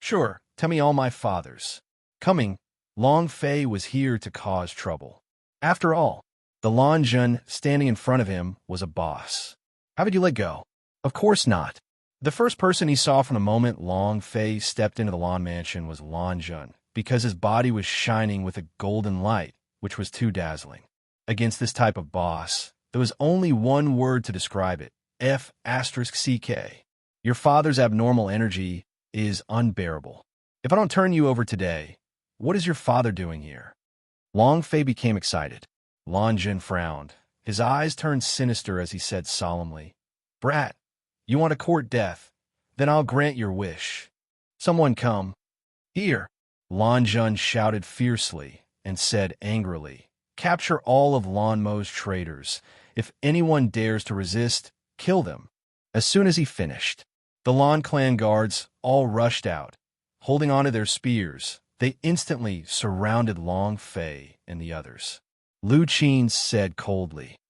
Sure, tell me all my fathers. Coming, Long Fei was here to cause trouble. After all, the Lan Zhen standing in front of him was a boss. How would you let go? Of course not. The first person he saw from the moment Long Fei stepped into the Lan mansion was Lan Zhen, because his body was shining with a golden light, which was too dazzling. Against this type of boss, there was only one word to describe it, F***CK. Your father's abnormal energy is unbearable. If I don't turn you over today, what is your father doing here? Long Fei became excited. Lan Zhen frowned. His eyes turned sinister as he said solemnly, Brat, you want to court death? Then I'll grant your wish. Someone come. Here. Lan Zhen shouted fiercely and said angrily, Capture all of Lan Mo's traitors. If anyone dares to resist, kill them. As soon as he finished, the Lan clan guards all rushed out, holding onto their spears, They instantly surrounded Long Fei and the others. Lu Qin said coldly,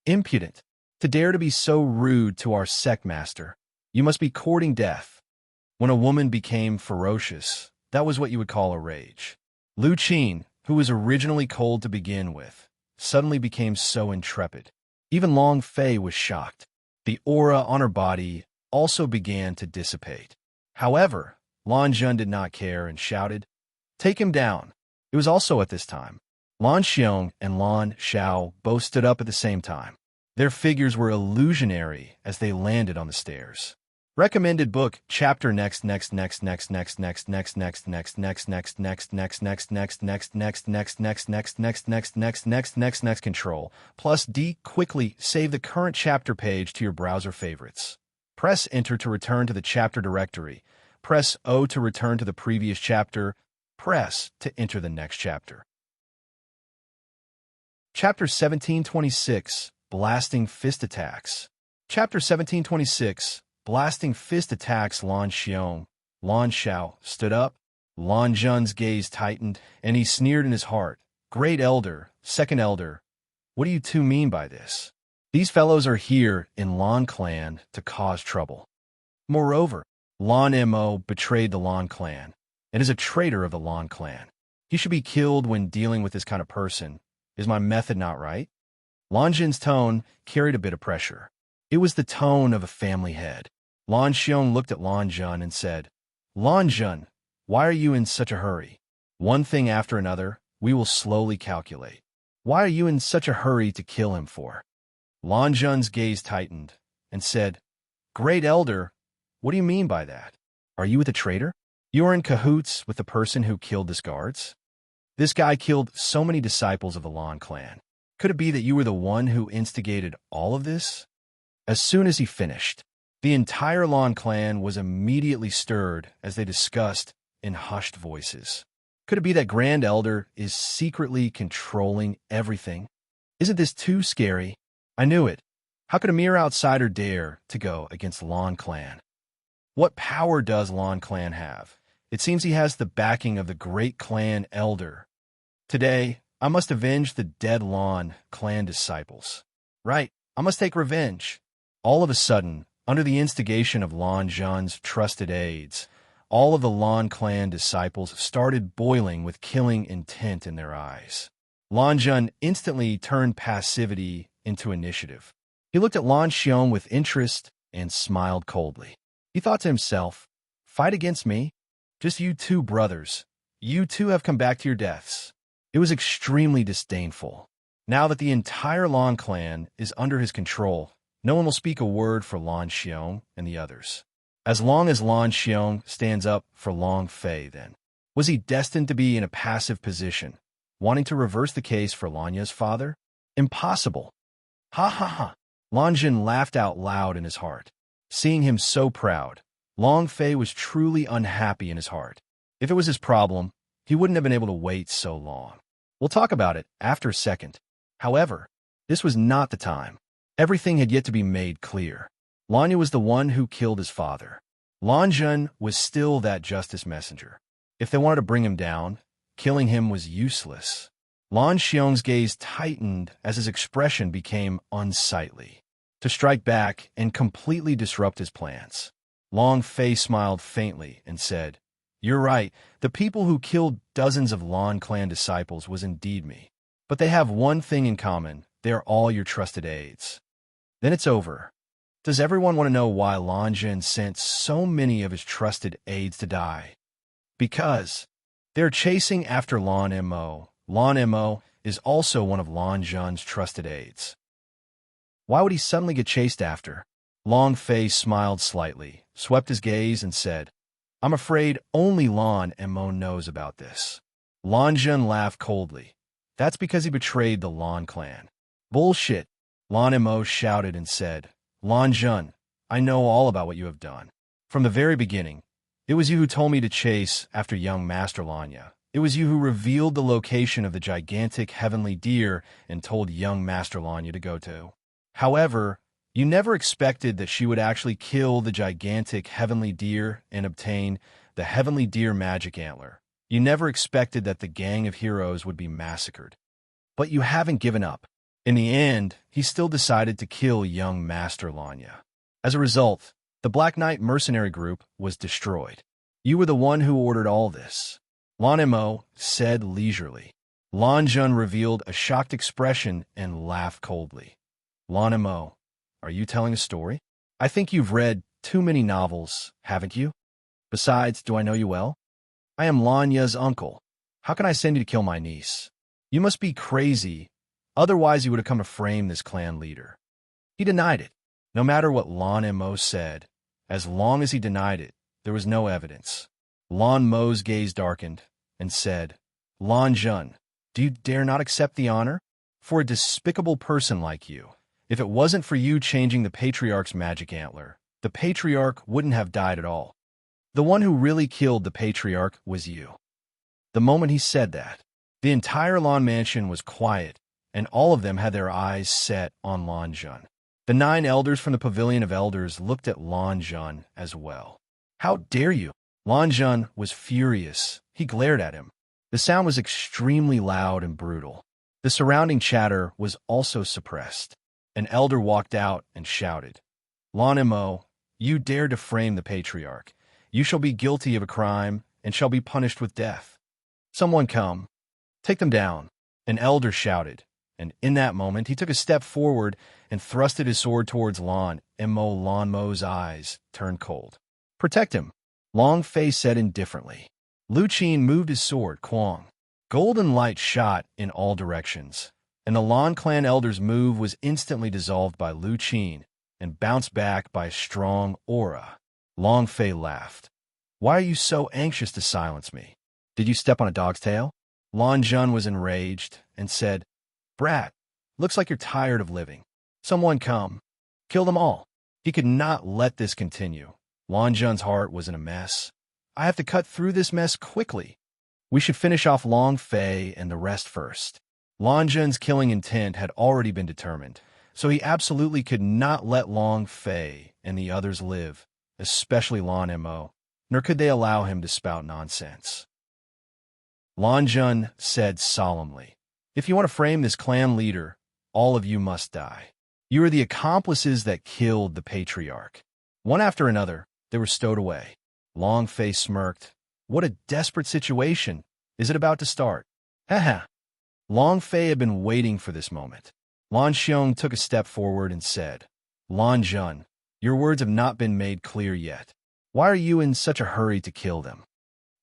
"Impudent! To dare to be so rude to our sect master. You must be courting death." When a woman became ferocious, that was what you would call a rage. Lu Qin, who was originally cold to begin with, suddenly became so intrepid. Even Long Fei was shocked. The aura on her body also began to dissipate. However, Lan Zhen did not care and shouted, "Take him down." It was also at this time. Lan Xiong and Lan Xiao both stood up at the same time. Their figures were illusionary as they landed on the stairs. Recommended book chapter next control plus D quickly save the current chapter page to your browser favorites. Press enter to return to the chapter directory. Press O to return to the previous chapter. Press to enter the next chapter. Chapter 1726 Blasting Fist Attacks. Chapter 1726 Blasting Fist Attacks. Lan Xiong, Lan Xiao stood up. Lan Zhen's gaze tightened, and he sneered in his heart. "Great Elder, Second Elder, what do you two mean by this? These fellows are here in Lan clan to cause trouble. Moreover, Lan Mo betrayed the Lan clan and is a traitor of the Lan clan. He should be killed when dealing with this kind of person. Is my method not right?" Lan Zhen's tone carried a bit of pressure. It was the tone of a family head. Lan Xiong looked at Lan Zhen and said, "Lan Zhen, why are you in such a hurry? One thing after another, we will slowly calculate. Why are you in such a hurry to kill him for?" Lan Zhen's gaze tightened and said, "Great Elder, what do you mean by that? Are you with a traitor? You are in cahoots with the person who killed this guards? This guy killed so many disciples of the Lan clan. Could it be that you were the one who instigated all of this?" As soon as he finished, the entire Lan clan was immediately stirred as they discussed in hushed voices. Could it be that Grand Elder is secretly controlling everything? Isn't this too scary? I knew it. How could a mere outsider dare to go against Lan clan? What power does Lan clan have? It seems he has the backing of the great clan elder. Today, I must avenge the dead Lan clan disciples. Right, I must take revenge. All of a sudden, under the instigation of Lan Zhen's trusted aides, all of the Lan clan disciples started boiling with killing intent in their eyes. Lan Zhen instantly turned passivity into initiative. He looked at Lan Xiong with interest and smiled coldly. He thought to himself, "Fight against me? Just you two brothers. You two have come back to your deaths." It was extremely disdainful. Now that the entire Lan clan is under his control, no one will speak a word for Lan Xiong and the others. As long as Lan Xiong stands up for Long Fei, then, was he destined to be in a passive position, wanting to reverse the case for Lanya's father? Impossible. Ha ha ha. Lan Zhen laughed out loud in his heart. Seeing him so proud, Long Fei was truly unhappy in his heart. If it was his problem, he wouldn't have been able to wait so long. We'll talk about it after a second. However, this was not the time. Everything had yet to be made clear. Lanya was the one who killed his father. Lan Zhen was still that justice messenger. If they wanted to bring him down, killing him was useless. Lan Xiong's gaze tightened as his expression became unsightly. To strike back and completely disrupt his plans. Long Fei smiled faintly and said, "You're right. The people who killed dozens of Lan clan disciples was indeed me. But they have one thing in common. They are all your trusted aides." Then it's over. Does everyone want to know why Lan Zhen sent so many of his trusted aides to die? Because they're chasing after Lan Mo. Lan Mo is also one of Lan Zhen's trusted aides. Why would he suddenly get chased after? Long Fei smiled slightly, swept his gaze, and said, "I'm afraid only Lan Mo knows about this." Lan Zhen laughed coldly. "That's because he betrayed the Lan clan." "Bullshit," Lan Mo shouted and said, "Lan Zhen, I know all about what you have done. From the very beginning, it was you who told me to chase after young Master Lanya. It was you who revealed the location of the gigantic heavenly deer and told young Master Lanya to go to. However, you never expected that she would actually kill the gigantic heavenly deer and obtain the heavenly deer magic antler. You never expected that the gang of heroes would be massacred. But you haven't given up. In the end, he still decided to kill young Master Lanya. As a result, the Black Knight mercenary group was destroyed. You were the one who ordered all this, Lan Mo said leisurely. Lan Jun revealed a shocked expression and laughed coldly. Lan Mo, are you telling a story? I think you've read too many novels, haven't you? Besides, do I know you well? I am Lanya's uncle. How can I send you to kill my niece? You must be crazy. Otherwise, you would have come to frame this clan leader. He denied it. No matter what Lan Mo said, as long as he denied it, there was no evidence. Lan Mo's gaze darkened and said, Lan Jun, do you dare not accept the honor? For a despicable person like you, if it wasn't for you changing the Patriarch's magic antler, the Patriarch wouldn't have died at all. The one who really killed the Patriarch was you. The moment he said that, the entire Lan mansion was quiet, and all of them had their eyes set on Lan Jun. The 9 elders from the Pavilion of Elders looked at Lan Jun as well. How dare you? Lan Jun was furious. He glared at him. The sound was extremely loud and brutal. The surrounding chatter was also suppressed. An elder walked out and shouted, Lan Mo, you dare defame the Patriarch. You shall be guilty of a crime and shall be punished with death. Someone come. Take them down. An elder shouted, and in that moment he took a step forward and thrusted his sword towards Lan Mo. Lan Mo's eyes turned cold. Protect him, Long Fei said indifferently. Lu Qin moved his sword, Quang. Golden light shot in all directions, and the Lan clan elder's move was instantly dissolved by Lu Qin and bounced back by a strong aura. Long Fei laughed. Why are you so anxious to silence me? Did you step on a dog's tail? Lan Jun was enraged and said, Brat, looks like you're tired of living. Someone come. Kill them all. He could not let this continue. Lan Jun's heart was in a mess. I have to cut through this mess quickly. We should finish off Long Fei and the rest first. Lan Jun's killing intent had already been determined, so he absolutely could not let Long Fei and the others live, especially Lan Mo, nor could they allow him to spout nonsense. Lan Jun said solemnly, If you want to frame this clan leader, all of you must die. You are the accomplices that killed the Patriarch. One after another, they were stowed away. Long Fei smirked. What a desperate situation. Is it about to start? Haha. Long Fei had been waiting for this moment. Lan Xiong took a step forward and said, Lan Jun, your words have not been made clear yet. Why are you in such a hurry to kill them?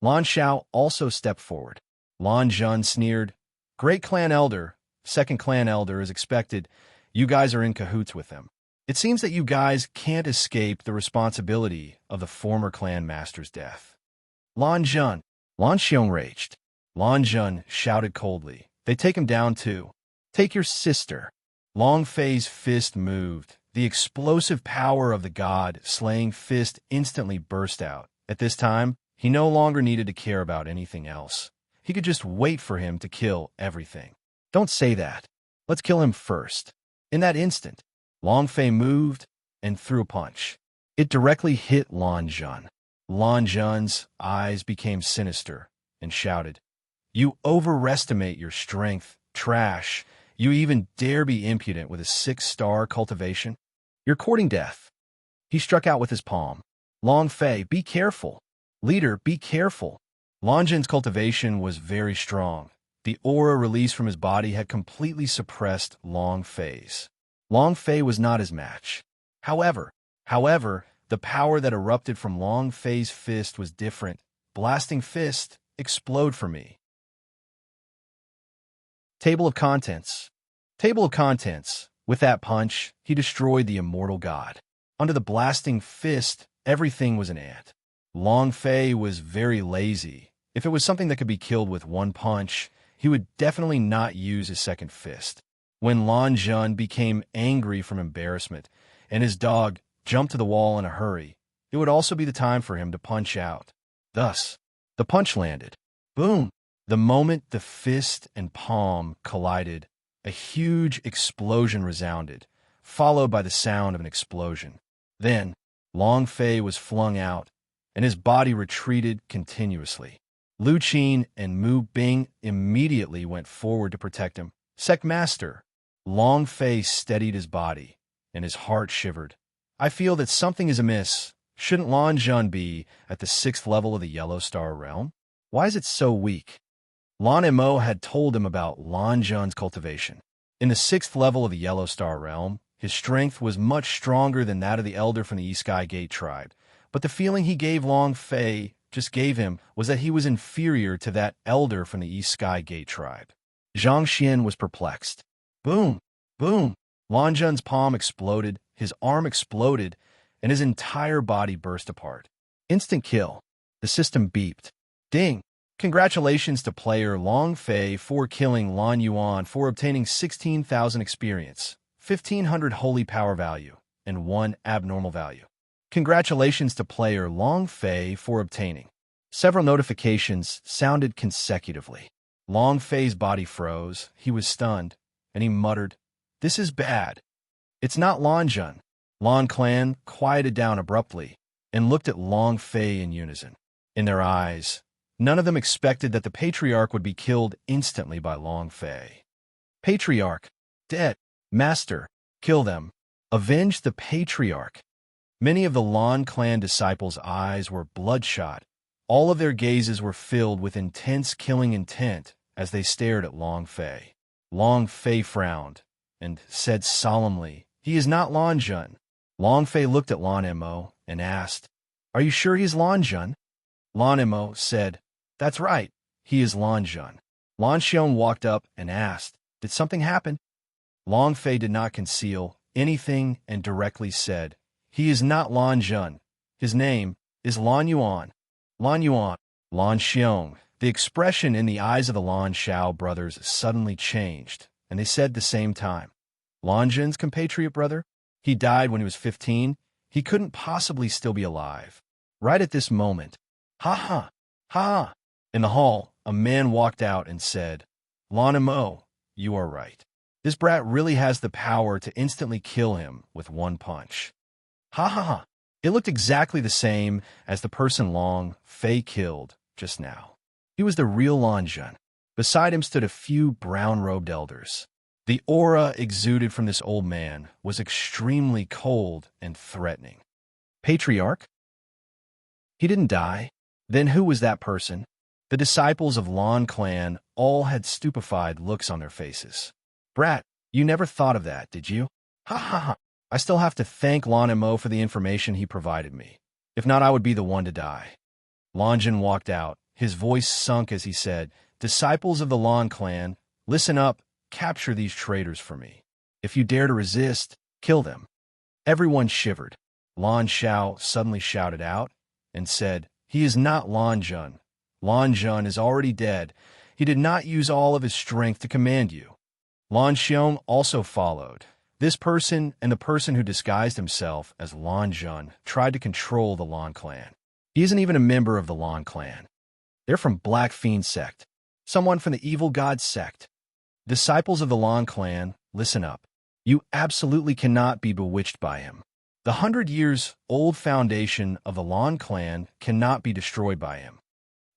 Lan Xiao also stepped forward. Lan Jun sneered, Great clan elder, second clan elder is expected. You guys are in cahoots with them. It seems that you guys can't escape the responsibility of the former clan master's death. Lan Jun, Lan Xiong raged. Lan Jun shouted coldly, They take him down too. Take your sister. Long Fei's fist moved. The explosive power of the god-slaying fist instantly burst out. At this time, he no longer needed to care about anything else. He could just wait for him to kill everything. Don't say that. Let's kill him first. In that instant, Long Fei moved and threw a punch. It directly hit Lan Jun. Lan Jun's eyes became sinister and shouted, You overestimate your strength, trash. You even dare be impudent with a 6-star cultivation? You're courting death. He struck out with his palm. Long Fei, be careful. Leader, be careful. Lan Jun's cultivation was very strong. The aura released from his body had completely suppressed Long Fei's. Long Fei was not his match. However, the power that erupted from Long Fei's fist was different. Blasting fist, explode for me. Table of Contents. Table of Contents. With that punch, he destroyed the immortal god. Under the blasting fist, everything was an ant. Long Fei was very lazy. If it was something that could be killed with one punch, he would definitely not use his second fist. When Lan Jun became angry from embarrassment, and his dog jumped to the wall in a hurry, it would also be the time for him to punch out. Thus, the punch landed. Boom! The moment the fist and palm collided, a huge explosion resounded, followed by the sound of an explosion. Then, Long Fei was flung out, and his body retreated continuously. Lu Qin and Mu Bing immediately went forward to protect him. Sect Master. Long Fei steadied his body, and his heart shivered. I feel that something is amiss. Shouldn't Lan Zhan be at the 6th level of the Yellow Star Realm? Why is it so weak? Lan Mo had told him about Lan Zhan's cultivation. In the 6th level of the Yellow Star Realm, his strength was much stronger than that of the elder from the East Sky Gate tribe, but the feeling he gave Long Fei just gave him was that he was inferior to that elder from the East Sky Gate tribe. Zhang Xian was perplexed. Boom! Boom! Lan Zhan's palm exploded, his arm exploded, and his entire body burst apart. Instant kill. The system beeped. Ding! Congratulations to player Long Fei for killing Lan Yuan for obtaining 16,000 experience, 1,500 holy power value, and 1 abnormal value. Congratulations to player Long Fei for obtaining. Several notifications sounded consecutively. Long Fei's body froze, he was stunned, and he muttered, "This is bad." It's not Lan Zhan. Lan Clan quieted down abruptly and looked at Long Fei in unison. In their eyes, none of them expected that the Patriarch would be killed instantly by Long Fei. Patriarch, dead. Master, kill them. Avenge the Patriarch. Many of the Lan Clan disciples' eyes were bloodshot. All of their gazes were filled with intense killing intent as they stared at Long Fei. Long Fei frowned and said solemnly, "He is not Lan Zhan." Long Fei looked at Lan Mo and asked, "Are you sure he's Lan Zhan?" Lan Mo said, "That's right, he is Lan Zhan." Lan Xiong walked up and asked, "Did something happen?" Long Fei did not conceal anything and directly said, "He is not Lan Zhan. His name is Lan Yuan." Lan Yuan. Lan Xiong. The expression in the eyes of the Lan Xiao brothers suddenly changed, and they said at the same time, "Lan Zhan's compatriot brother? He died when he was 15. He couldn't possibly still be alive." Right at this moment, "Ha ha! Ha!" In the hall, a man walked out and said, "Lan Mo, you are right. This brat really has the power to instantly kill him with one punch." Ha ha ha! It looked exactly the same as the person Long Fei killed just now. He was the real Lan Zhan. Beside him stood a few brown-robed elders. The aura exuded from this old man was extremely cold and threatening. Patriarch? He didn't die. Then who was that person? The disciples of Lan Clan all had stupefied looks on their faces. Brat, you never thought of that, did you? Ha ha ha! I still have to thank Lan Mo for the information he provided me. If not, I would be the one to die. Lan Zhan walked out. His voice sunk as he said, "Disciples of the Lan Clan, listen up, capture these traitors for me. If you dare to resist, kill them." Everyone shivered. Lan Xiao suddenly shouted out and said, "He is not Lan Zhan. Lan Zhan is already dead. He did not use all of his strength to command you." Lan Xiong also followed. This person and the person who disguised himself as Lan Zhan tried to control the Lan Clan. He isn't even a member of the Lan Clan. They're from Black Fiend sect. Someone from the Evil God sect. Disciples of the Lan Clan, listen up. You absolutely cannot be bewitched by him. The 100-years-old foundation of the Lan Clan cannot be destroyed by him.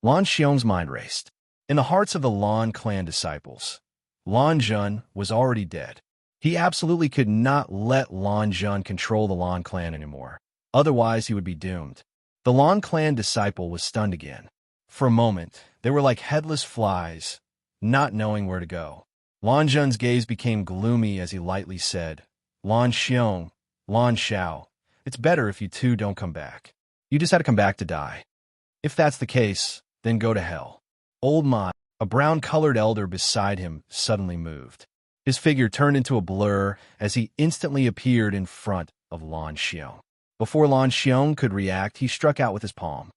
Lan Xiong's mind raced. In the hearts of the Lan Clan disciples, Lan Zhan was already dead. He absolutely could not let Lan Zhan control the Lan Clan anymore. Otherwise, he would be doomed. The Lan Clan disciple was stunned again. For a moment, they were like headless flies, not knowing where to go. Lan Zhan's gaze became gloomy as he lightly said, "Lan Xiong, Lan Xiao, it's better if you two don't come back. You just had to come back to die. If that's the case, then go to hell." Old Ma, a brown-colored elder beside him, suddenly moved. His figure turned into a blur as he instantly appeared in front of Lan Xiong. Before Lan Xiong could react, he struck out with his palm.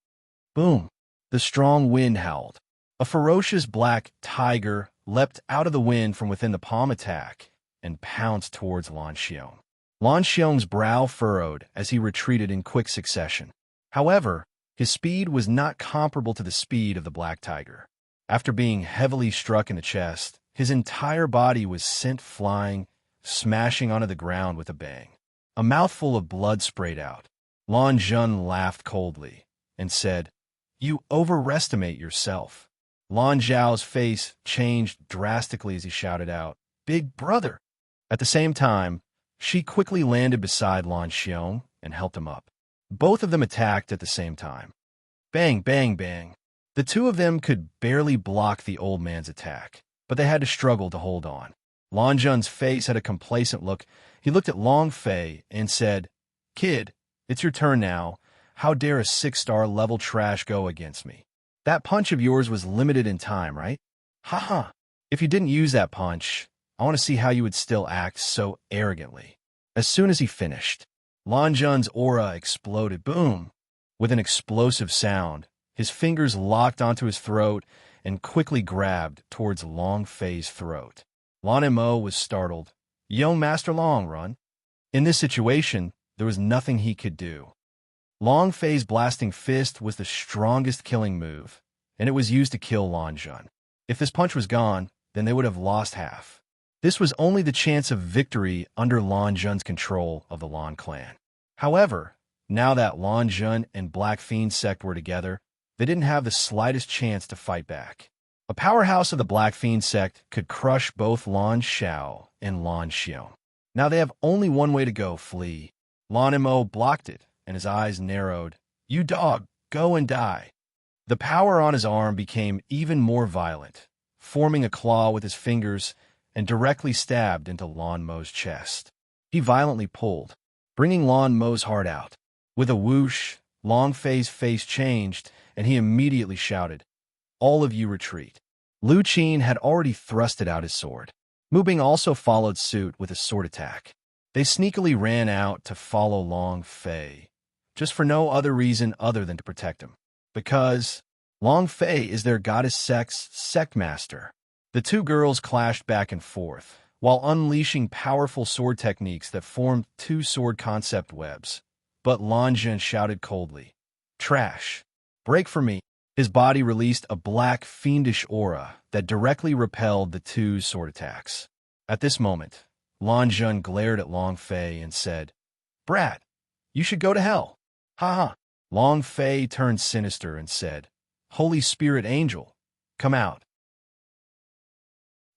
Boom! The strong wind howled. A ferocious black tiger leapt out of the wind from within the palm attack and pounced towards Lan Xiong. Lan Xiong's brow furrowed as he retreated in quick succession. However, his speed was not comparable to the speed of the black tiger. After being heavily struck in the chest, his entire body was sent flying, smashing onto the ground with a bang. A mouthful of blood sprayed out. Lan Zhan laughed coldly and said, You overestimate yourself. Lan Zhao's face changed drastically as he shouted out, "Big brother!" At the same time, she quickly landed beside Lan Xiong and helped him up. Both of them attacked at the same time. Bang, bang, bang. The two of them could barely block the old man's attack, but they had to struggle to hold on. Lan Zhun's face had a complacent look. He looked at Long Fei and said, "Kid, it's your turn now. How dare a 6-star level trash go against me? That punch of yours was limited in time, right? Haha. If you didn't use that punch, I want to see how you would still act so arrogantly." As soon as he finished, Lan Zhun's aura exploded. Boom! With an explosive sound, his fingers locked onto his throat and quickly grabbed towards Long Fei's throat. Lan Mo was startled. "Yo, Master Long, run." In this situation, there was nothing he could do. Long Fei's blasting fist was the strongest killing move, and it was used to kill Lan Zhun. If this punch was gone, then they would have lost half. This was only the chance of victory under Lan Zhun's control of the Lan clan. However, now that Lan Zhun and Black Fiend sect were together, they didn't have the slightest chance to fight back. A powerhouse of the Black Fiend sect could crush both Lan Xiao and Lan Xiong. Now they have only one way to go: flee. Lan Mo blocked it, and his eyes narrowed. "You dog, go and die." The power on his arm became even more violent, forming a claw with his fingers and directly stabbed into Lan Mo's chest. He violently pulled, bringing Lan Mo's heart out. With a whoosh, Long Fei's face changed, and he immediately shouted, "All of you retreat." Lu Qin had already thrusted out his sword. Mu Bing also followed suit with a sword attack. They sneakily ran out to follow Long Fei, just for no other reason other than to protect him. Because Long Fei is their goddess sect's sect master. The two girls clashed back and forth, while unleashing powerful sword techniques that formed two sword concept webs. But Lan Zhun shouted coldly, "Trash! Break for me!" His body released a black, fiendish aura that directly repelled the two sword attacks. At this moment, Lan Zhun glared at Long Fei and said, "Brat, you should go to hell." Ha. Long Fei turned sinister and said, "Holy Spirit Angel, come out."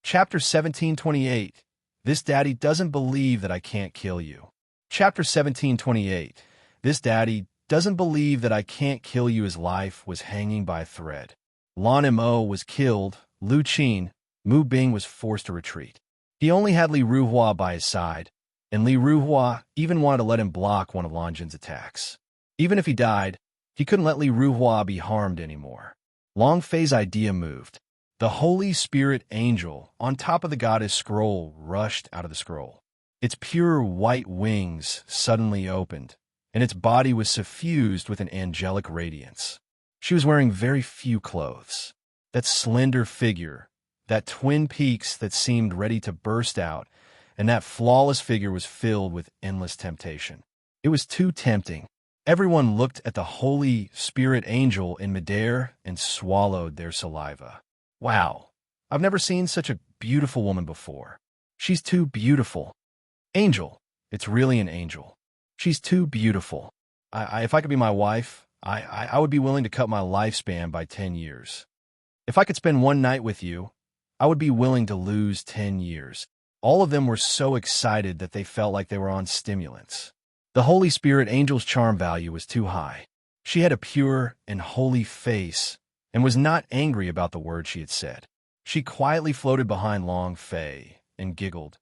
Chapter 1728. This daddy doesn't believe that I can't kill you. Chapter 1728. This daddy doesn't believe that I can't kill you. His life was hanging by a thread. Lan Mo was killed. Lu Qin, Mu Bing was forced to retreat. He only had Li Ruhua by his side, and Li Ruhua even wanted to let him block one of Lan Zhun's attacks. Even if he died, he couldn't let Li Ruhua be harmed anymore. Long Fei's idea moved. The Holy Spirit Angel on top of the goddess scroll rushed out of the scroll. Its pure white wings suddenly opened, and its body was suffused with an angelic radiance. She was wearing very few clothes. That slender figure, that twin peaks that seemed ready to burst out, and that flawless figure was filled with endless temptation. It was too tempting. Everyone looked at the Holy Spirit Angel in midair and swallowed their saliva. Wow, I've never seen such a beautiful woman before. She's too beautiful. Angel, it's really an angel. She's too beautiful. If I could be my wife, I would be willing to cut my lifespan by 10 years. If I could spend one night with you, I would be willing to lose 10 years. All of them were so excited that they felt like they were on stimulants. The Holy Spirit Angel's charm value was too high. She had a pure and holy face and was not angry about the words she had said. She quietly floated behind Long Fei and giggled.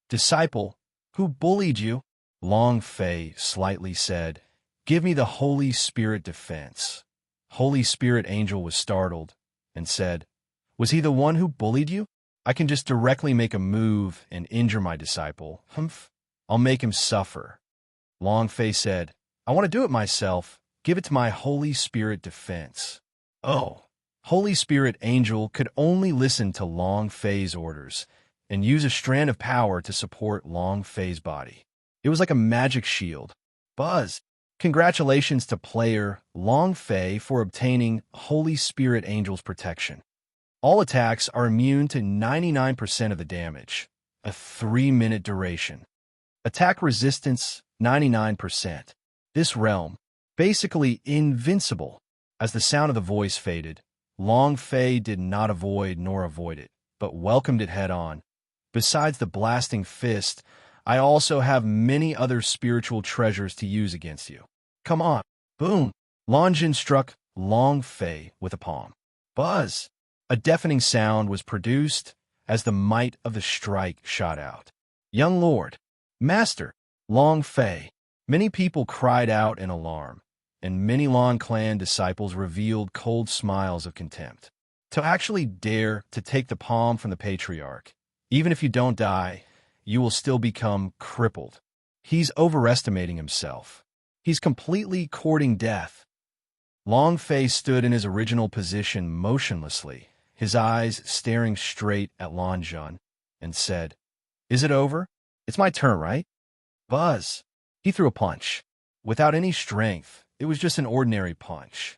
"Disciple, who bullied you?" Long Fei slightly said, "Give me the Holy Spirit defense." Holy Spirit Angel was startled and said, "Was he the one who bullied you? I can just directly make a move and injure my disciple. Humph, I'll make him suffer." Long Fei said, "I want to do it myself. Give it to my Holy Spirit defense." Oh, Holy Spirit Angel could only listen to Long Fei's orders and use a strand of power to support Long Fei's body. It was like a magic shield. Buzz! Congratulations to player Long Fei for obtaining Holy Spirit Angel's protection. All attacks are immune to 99% of the damage. A 3-minute duration. Attack resistance, 99%. This realm, basically invincible. As the sound of the voice faded, Long Fei did not avoid nor avoid it, but welcomed it head-on. Besides the blasting fist, I also have many other spiritual treasures to use against you. Come on. Boom. Lan Zhan struck Long Fei with a palm. Buzz! A deafening sound was produced as the might of the strike shot out. Young Lord, Master, Long Fei. Many people cried out in alarm, and many Lan clan disciples revealed cold smiles of contempt. To actually dare to take the palm from the patriarch, even if you don't die, you will still become crippled. He's overestimating himself. He's completely courting death. Long Fei stood in his original position motionlessly, his eyes staring straight at Lan Zhan, and said, "Is it over? It's my turn, right?" Buzz! He threw a punch. Without any strength, it was just an ordinary punch.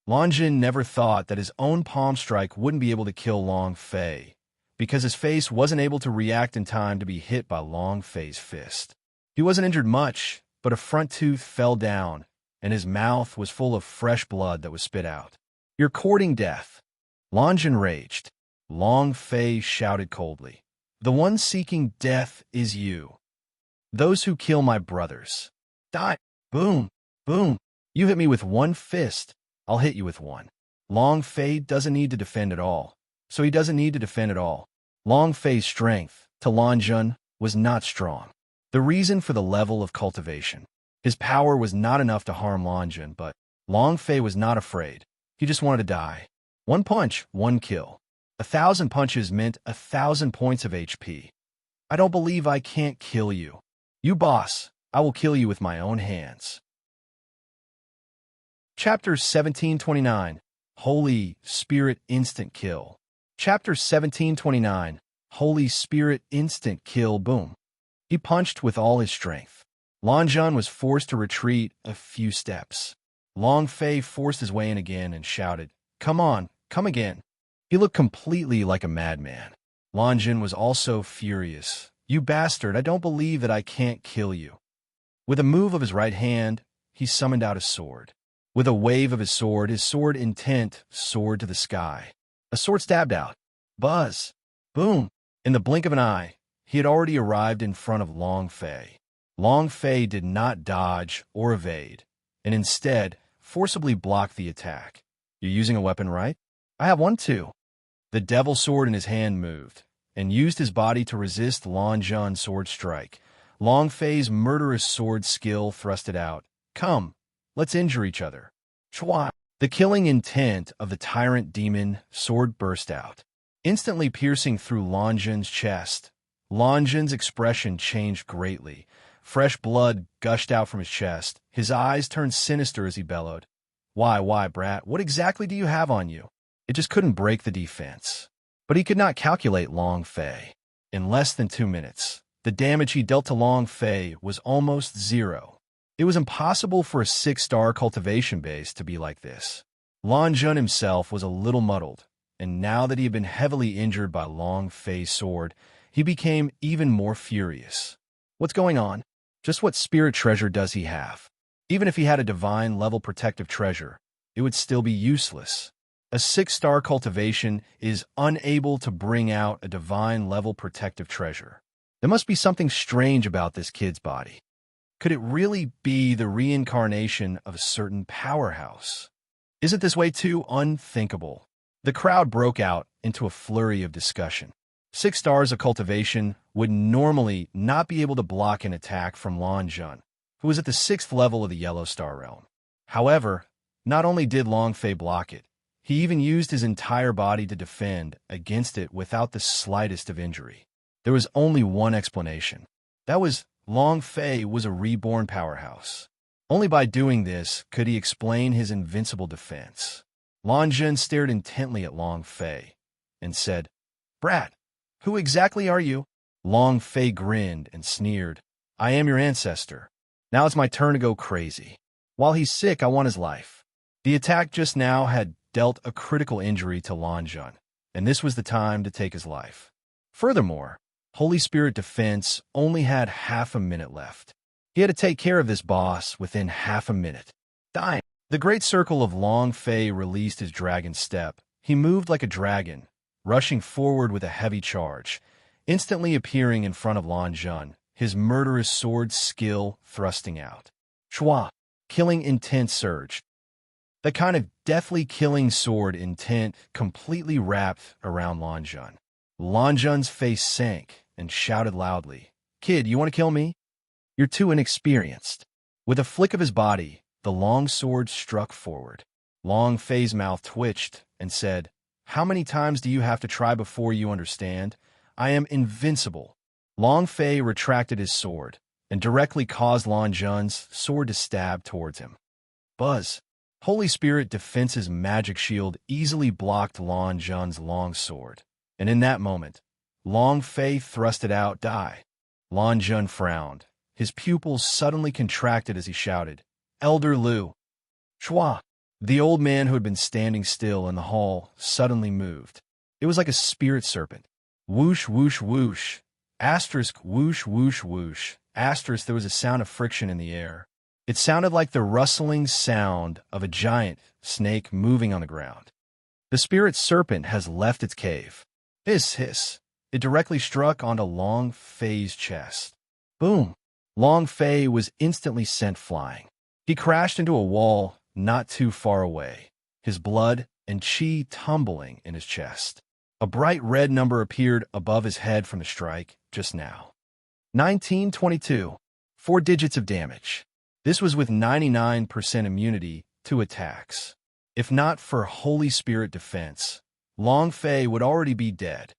Lan Zhan never thought that his own palm strike wouldn't be able to kill Long Fei, because his face wasn't able to react in time to be hit by Long Fei's fist. He wasn't injured much, but a front tooth fell down, and his mouth was full of fresh blood that was spit out. "You're courting death." Lan Zhan raged. Long Fei shouted coldly, "The one seeking death is you. Those who kill my brothers. Die!" Boom! Boom! You hit me with one fist, I'll hit you with one. Long Fei doesn't need to defend at all, so he doesn't need to defend at all. Long Fei's strength, to Lan Zhan, was not strong. The reason for the level of cultivation. His power was not enough to harm Lan Zhan, but Long Fei was not afraid. He just wanted to die. One punch, one kill. 1,000 punches meant 1,000 points of HP. I don't believe I can't kill you. You boss, I will kill you with my own hands. Chapter 1729, Holy Spirit Instant Kill. Chapter 1729, Holy Spirit Instant Kill. Boom. He punched with all his strength. Lan Zhan was forced to retreat a few steps. Long Fei forced his way in again and shouted, "Come on, come again." He looked completely like a madman. Lan Zhan was also furious. "You bastard, I don't believe that I can't kill you." With a move of his right hand, he summoned out his sword. With a wave of his sword intent soared to the sky. A sword stabbed out. Buzz! Boom! In the blink of an eye, he had already arrived in front of Long Fei. Long Fei did not dodge or evade, and instead forcibly blocked the attack. "You're using a weapon, right?" "I have one too." The devil sword in his hand moved, and used his body to resist Lan Zhan's sword strike. Long Fei's murderous sword skill thrust it out. "Come, let's injure each other." Chua! The killing intent of the tyrant demon sword burst out, instantly piercing through Lan Zhan's chest. Lan Zhan's expression changed greatly. Fresh blood gushed out from his chest. His eyes turned sinister as he bellowed, Why, brat, what exactly do you have on you?" It just couldn't break the defense. But he could not calculate Long Fei. In less than 2 minutes, the damage he dealt to Long Fei was almost zero. It was impossible for a 6-star cultivation base to be like this. Lan Zhan himself was a little muddled, and now that he had been heavily injured by Long Fei's sword, he became even more furious. What's going on? Just what spirit treasure does he have? Even if he had a divine-level protective treasure, it would still be useless. A 6-star cultivation is unable to bring out a divine-level protective treasure. There must be something strange about this kid's body. Could it really be the reincarnation of a certain powerhouse? Isn't this way too unthinkable? The crowd broke out into a flurry of discussion. 6 stars of cultivation would normally not be able to block an attack from Lan Zhan, who was at the 6th level of the Yellow Star realm. However, not only did Long Fei block it, he even used his entire body to defend against it without the slightest of injury. There was only one explanation. That was Long Fei was a reborn powerhouse. Only by doing this could he explain his invincible defense. Lan Zhan stared intently at Long Fei and said, "Brat, who exactly are you?" Long Fei grinned and sneered, "I am your ancestor. Now it's my turn to go crazy. While he's sick, I want his life." The attack just now had dealt a critical injury to Lan Zhan, and this was the time to take his life. Furthermore, Holy Spirit Defense only had half a minute left. He had to take care of this boss within half a minute. Die! The great circle of Long Fei released his dragon step. He moved like a dragon, rushing forward with a heavy charge, instantly appearing in front of Lan Zhan, his murderous sword skill thrusting out. Chua! Killing intent surged. The kind of deathly killing sword intent completely wrapped around Lan Zhan. Lan Zhan's face sank and shouted loudly, "Kid, you want to kill me? You're too inexperienced." With a flick of his body, the long sword struck forward. Long Fei's mouth twitched and said, "How many times do you have to try before you understand? I am invincible." Long Fei retracted his sword and directly caused Lan Zhan's sword to stab towards him. Buzz! Holy Spirit Defense's magic shield easily blocked Lan Zhan's long sword, and in that moment, Long Fei thrust it out, "Die." Lan Zhan frowned. His pupils suddenly contracted as he shouted, "Elder Lu!" Chua! The old man who had been standing still in the hall suddenly moved. It was like a spirit serpent. Whoosh, whoosh, whoosh. Asterisk, whoosh, whoosh, whoosh. Asterisk, there was a sound of friction in the air. It sounded like the rustling sound of a giant snake moving on the ground. The spirit serpent has left its cave. Hiss, hiss. It directly struck onto Long Fei's chest. Boom! Long Fei was instantly sent flying. He crashed into a wall not too far away, his blood and chi tumbling in his chest. A bright red number appeared above his head from the strike just now. 1922. 4 digits of damage. This was with 99% immunity to attacks. If not for Holy Spirit Defense, Long Fei would already be dead.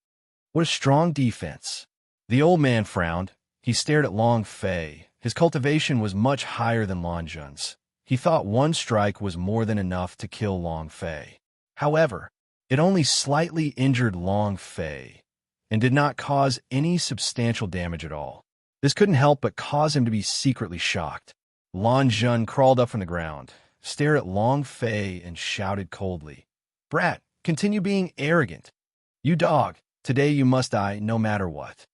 What a strong defense. The old man frowned. He stared at Long Fei. His cultivation was much higher than Lan Zhan's. He thought one strike was more than enough to kill Long Fei. However, it only slightly injured Long Fei and did not cause any substantial damage at all. This couldn't help but cause him to be secretly shocked. Lan Zhan crawled up from the ground, stared at Long Fei, and shouted coldly, "Brat, continue being arrogant. You dog, today you must die no matter what."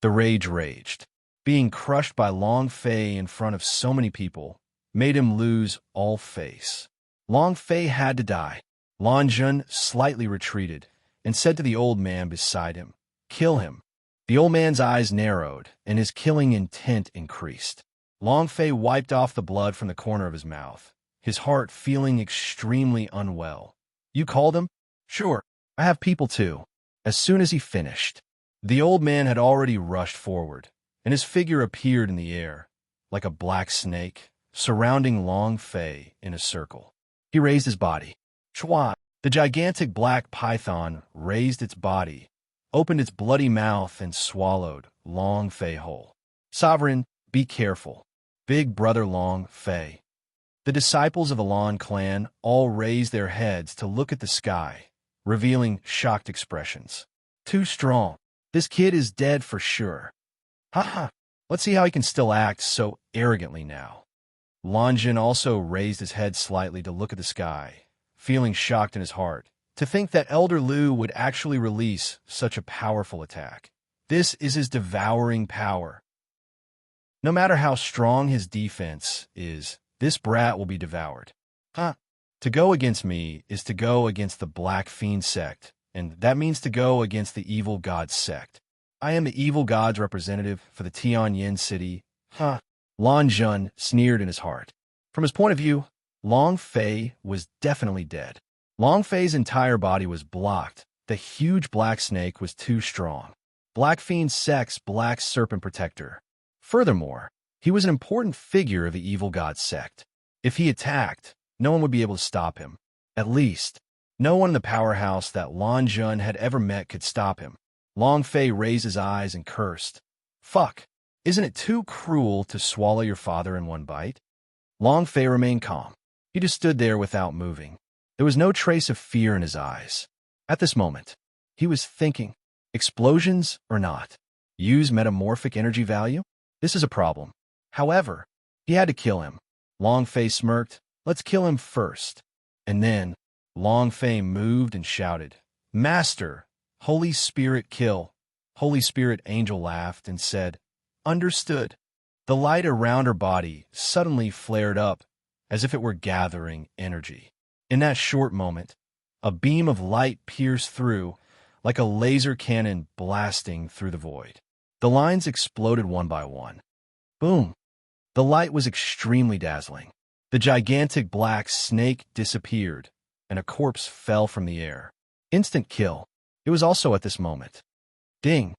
The rage raged. Being crushed by Long Fei in front of so many people made him lose all face. Long Fei had to die. Lan Zhan slightly retreated and said to the old man beside him, "Kill him." The old man's eyes narrowed and his killing intent increased. Long Fei wiped off the blood from the corner of his mouth, his heart feeling extremely unwell. "You called him?" "Sure, I have people too." As soon as he finished, the old man had already rushed forward, and his figure appeared in the air, like a black snake, surrounding Long Fei in a circle. He raised his body. Chua! The gigantic black python raised its body, opened its bloody mouth, and swallowed Long Fei whole. "Sovereign, be careful. Big brother Long Fei." The disciples of the Lan clan all raised their heads to look at the sky, revealing shocked expressions. "Too strong. This kid is dead for sure. Ha! Let's see how he can still act so arrogantly now." Lan Zhan also raised his head slightly to look at the sky, feeling shocked in his heart. To think that Elder Lu would actually release such a powerful attack. This is his devouring power. No matter how strong his defense is, this brat will be devoured. To go against me is to go against the Black Fiend sect, and that means to go against the Evil God sect. I am the Evil God's representative for the Tianyin city. Lan Zhan sneered in his heart. From his point of view, Long Fei was definitely dead. Long Fei's entire body was blocked. The huge black snake was too strong. Black Fiend sect's black serpent protector. Furthermore, he was an important figure of the Evil God sect. If he attacked, no one would be able to stop him. At least, no one in the powerhouse that Lan Zhan had ever met could stop him. Long Fei raised his eyes and cursed. "Fuck, isn't it too cruel to swallow your father in one bite?" Long Fei remained calm. He just stood there without moving. There was no trace of fear in his eyes. At this moment, he was thinking, explosions or not? Use metamorphic energy value? This is a problem. However, he had to kill him. Long Fei smirked. "Let's kill him first." And then, Long Fei moved and shouted, "Master, Holy Spirit kill." Holy Spirit Angel laughed and said, "Understood." The light around her body suddenly flared up, as if it were gathering energy. In that short moment, a beam of light pierced through, like a laser cannon blasting through the void. The lines exploded one by one. Boom! The light was extremely dazzling. The gigantic black snake disappeared, and a corpse fell from the air. Instant kill. It was also at this moment. Ding!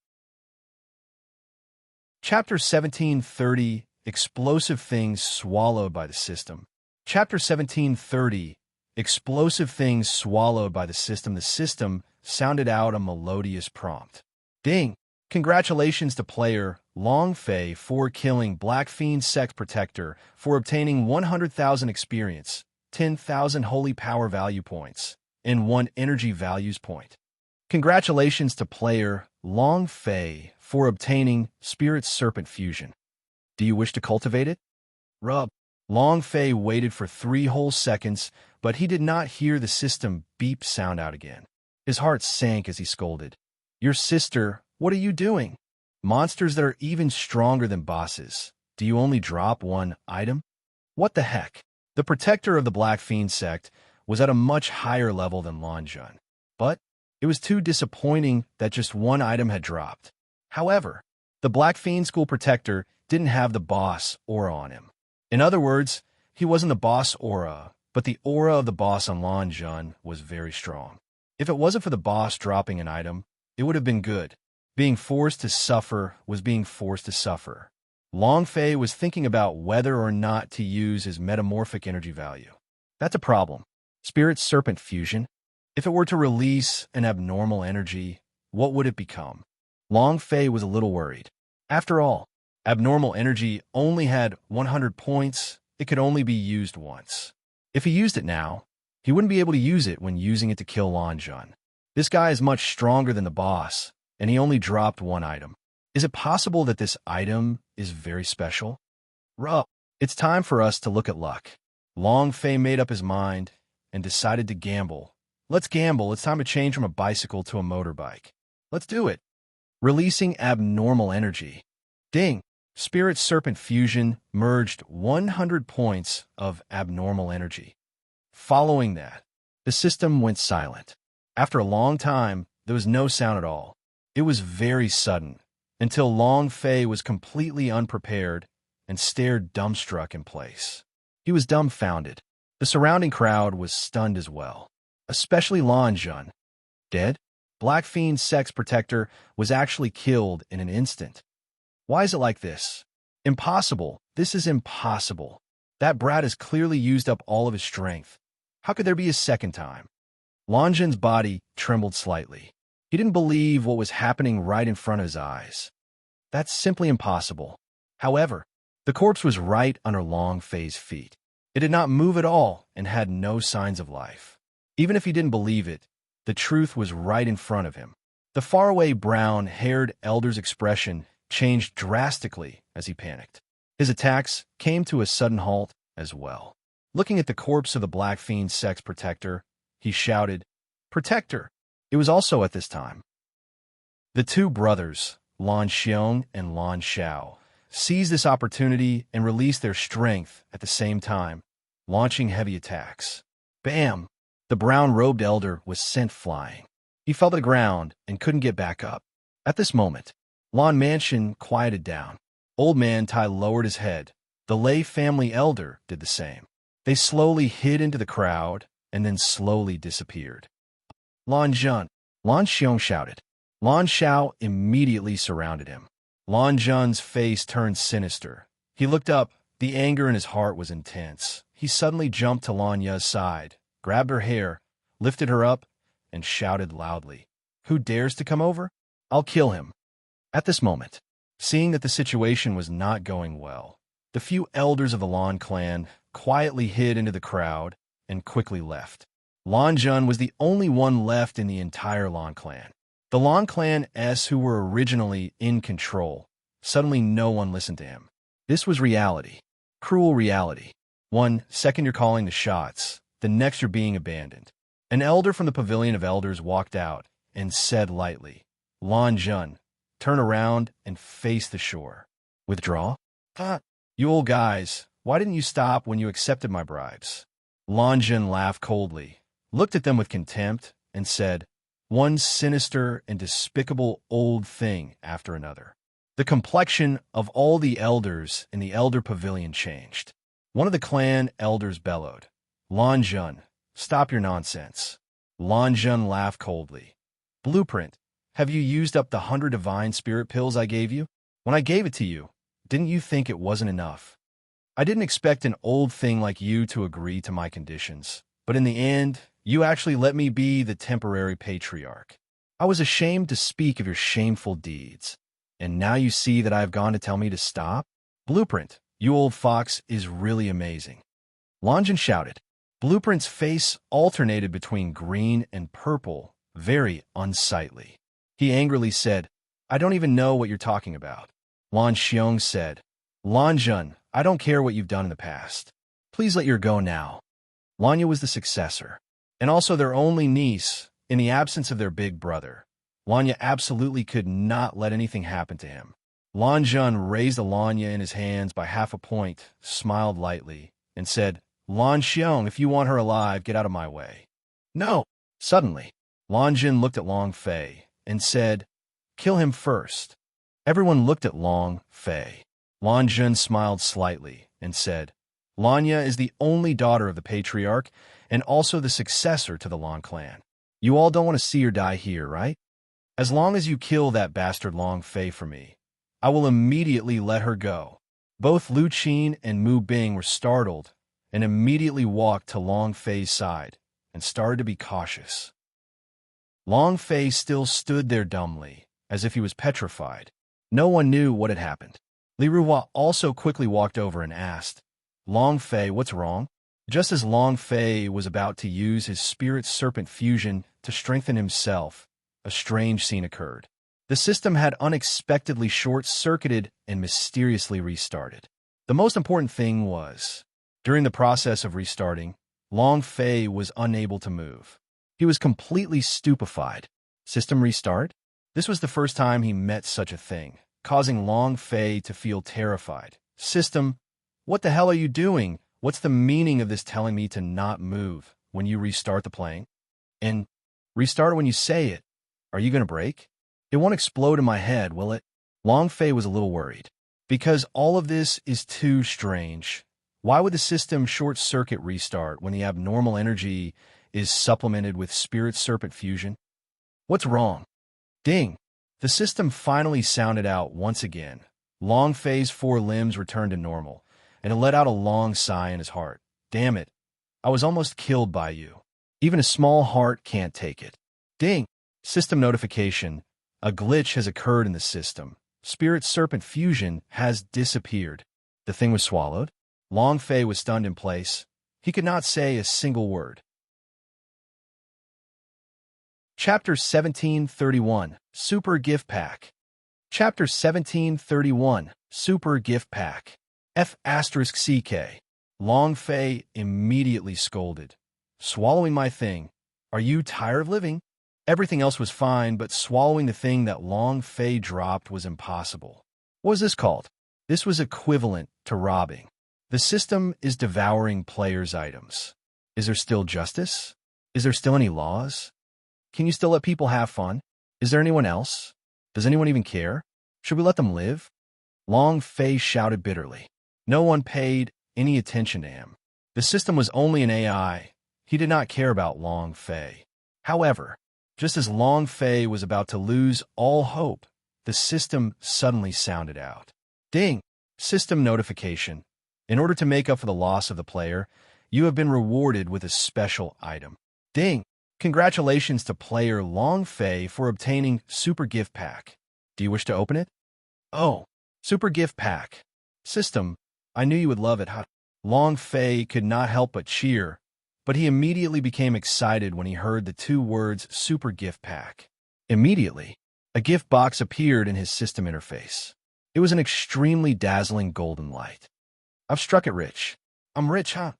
Chapter 1730, Explosive Things Swallowed by the System. Chapter 1730, Explosive Things Swallowed by the System. The system sounded out a melodious prompt. Ding! Congratulations to player Long Fei for killing Black Fiend Sect Protector for obtaining 100,000 experience, 10,000 holy power value points, and 1 energy values point. Congratulations to player Long Fei for obtaining Spirit Serpent Fusion. Do you wish to cultivate it? Rub. Long Fei waited for 3 whole seconds, but he did not hear the system beep sound out again. His heart sank as he scolded. Your sister, what are you doing? Monsters that are even stronger than bosses. Do you only drop 1 item? What the heck? The protector of the Black Fiend sect was at a much higher level than Lan Zhan. But it was too disappointing that just 1 item had dropped. However, the Black Fiend School Protector didn't have the boss aura on him. In other words, he wasn't the boss aura, but the aura of the boss on Lan Zhan was very strong. If it wasn't for the boss dropping an item, it would have been good. Being forced to suffer was being forced to suffer. Long Fei was thinking about whether or not to use his metamorphic energy value. That's a problem. Spirit Serpent Fusion. If it were to release an abnormal energy, what would it become? Long Fei was a little worried. After all, abnormal energy only had 100 points. It could only be used once. If he used it now, he wouldn't be able to use it when using it to kill Lan Zhan. This guy is much stronger than the boss, and he only dropped 1 item. Is it possible that this item is very special? Ruh! It's time for us to look at luck. Long Fei made up his mind and decided to gamble. Let's gamble. It's time to change from a bicycle to a motorbike. Let's do it. Releasing abnormal energy. Ding! Spirit Serpent Fusion merged 100 points of abnormal energy. Following that, the system went silent. After a long time, there was no sound at all. It was very sudden, until Long Fei was completely unprepared and stared dumbstruck in place. He was dumbfounded. The surrounding crowd was stunned as well, especially Lan Zhan. Dead? Black Fiend Sex Protector was actually killed in an instant. Why is it like this? Impossible. This is impossible. That brat has clearly used up all of his strength. How could there be a second time? Lan Zhan's body trembled slightly. He didn't believe what was happening right in front of his eyes. That's simply impossible. However, the corpse was right under Long Fei's feet. It did not move at all and had no signs of life. Even if he didn't believe it, the truth was right in front of him. The faraway brown-haired elder's expression changed drastically as he panicked. His attacks came to a sudden halt as well. Looking at the corpse of the Black Fiend Sex Protector, he shouted, "Protector!" It was also at this time. The 2 brothers, Lan Xiong and Lan Xiao, seized this opportunity and released their strength at the same time, launching heavy attacks. Bam! The brown-robed elder was sent flying. He fell to the ground and couldn't get back up. At this moment, Lan Mansion quieted down. Old Man Tai lowered his head. The Lei family elder did the same. They slowly hid into the crowd and then slowly disappeared. Lan Zhan, Lan Xiong shouted. Lan Xiao immediately surrounded him. Lan Zhan's face turned sinister. He looked up. The anger in his heart was intense. He suddenly jumped to Lan Ye's side, grabbed her hair, lifted her up, and shouted loudly, "Who dares to come over? I'll kill him." At this moment, seeing that the situation was not going well, the few elders of the Lan clan quietly hid into the crowd and quickly left. Lan Zhan was the only one left in the entire Lan clan. The Lan clan S who were originally in control. Suddenly no one listened to him. This was reality. Cruel reality. 1 second you're calling the shots, the next you're being abandoned. An elder from the Pavilion of Elders walked out and said lightly, "Lan Zhan, turn around and face the shore." Withdraw? You old guys, Why didn't you stop when you accepted my bribes? Lan Zhen laughed coldly, looked at them with contempt, and said, one sinister and despicable old thing after another. The complexion of all the elders in the elder pavilion changed. One of the clan elders bellowed, Lan Zhen, stop your nonsense. Lan Zhen laughed coldly. Blueprint, have you used up the 100 divine spirit pills I gave you? When I gave it to you, didn't you think it wasn't enough? I didn't expect an old thing like you to agree to my conditions, but in the end, you actually let me be the temporary patriarch. I was ashamed to speak of your shameful deeds, and now you see that I have gone to tell me to stop? Blueprint, you old fox, is really amazing. Lan Zhen shouted. Blueprint's face alternated between green and purple, very unsightly. He angrily said, I don't even know what you're talking about. Lan Xiong said, Lan Zhen, I don't care what you've done in the past. Please let your go now. Lanya was the successor, and also their only niece, in the absence of their big brother. Lanya absolutely could not let anything happen to him. Lan Zhen raised Alanya in his hands by half a point, smiled lightly, and said, Lan Xiong, if you want her alive, get out of my way. No. Suddenly, Lan Zhen looked at Long Fei and said, kill him first. Everyone looked at Long Fei. Lan Zhen smiled slightly and said, Lanya is the only daughter of the patriarch and also the successor to the Long clan. You all don't want to see her die here, right? As long as you kill that bastard Long Fei for me, I will immediately let her go. Both Lu Qin and Mu Bing were startled and immediately walked to Long Fei's side and started to be cautious. Long Fei still stood there dumbly, as if he was petrified. No one knew what had happened. Li Ruhua also quickly walked over and asked, Long Fei, what's wrong? Just as Long Fei was about to use his spirit serpent fusion to strengthen himself, a strange scene occurred. The system had unexpectedly short-circuited and mysteriously restarted. The most important thing was, during the process of restarting, Long Fei was unable to move. He was completely stupefied. System restart? This was the first time he met such a thing, causing Long Fei to feel terrified. System, what the hell are you doing? What's the meaning of this telling me to not move when you restart the playing? And restart when you say it. Are you going to break? It won't explode in my head, will it? Long Fei was a little worried. Because all of this is too strange. Why would the system short-circuit restart when the abnormal energy is supplemented with spirit serpent fusion? What's wrong? Ding! The system finally sounded out once again. Long Fei's 4 limbs returned to normal, and it let out a long sigh in his heart. Damn it. I was almost killed by you. Even a small heart can't take it. Ding! System notification. A glitch has occurred in the system. Spirit serpent fusion has disappeared. The thing was swallowed. Long Fei was stunned in place. He could not say a single word. Chapter 1731, Super Gift Pack. Chapter 1731, Super Gift Pack. F***CK. Long Fei immediately scolded. Swallowing my thing. Are you tired of living? Everything else was fine, but swallowing the thing that Long Fei dropped was impossible. What was this called? This was equivalent to robbing. The system is devouring players' items. Is there still justice? Is there still any laws? Can you still let people have fun? Is there anyone else? Does anyone even care? Should we let them live? Long Fei shouted bitterly. No one paid any attention to him. The system was only an AI. He did not care about Long Fei. However, just as Long Fei was about to lose all hope, the system suddenly sounded out. Ding! System notification. In order to make up for the loss of the player, you have been rewarded with a special item. Ding! Congratulations to player Long Fei for obtaining Super Gift Pack. Do you wish to open it? Oh, Super Gift Pack. System, I knew you would love it. Long Fei could not help but cheer, but he immediately became excited when he heard the 2 words Super Gift Pack. Immediately, a gift box appeared in his system interface. It was an extremely dazzling golden light. I've struck it rich. I'm rich, huh?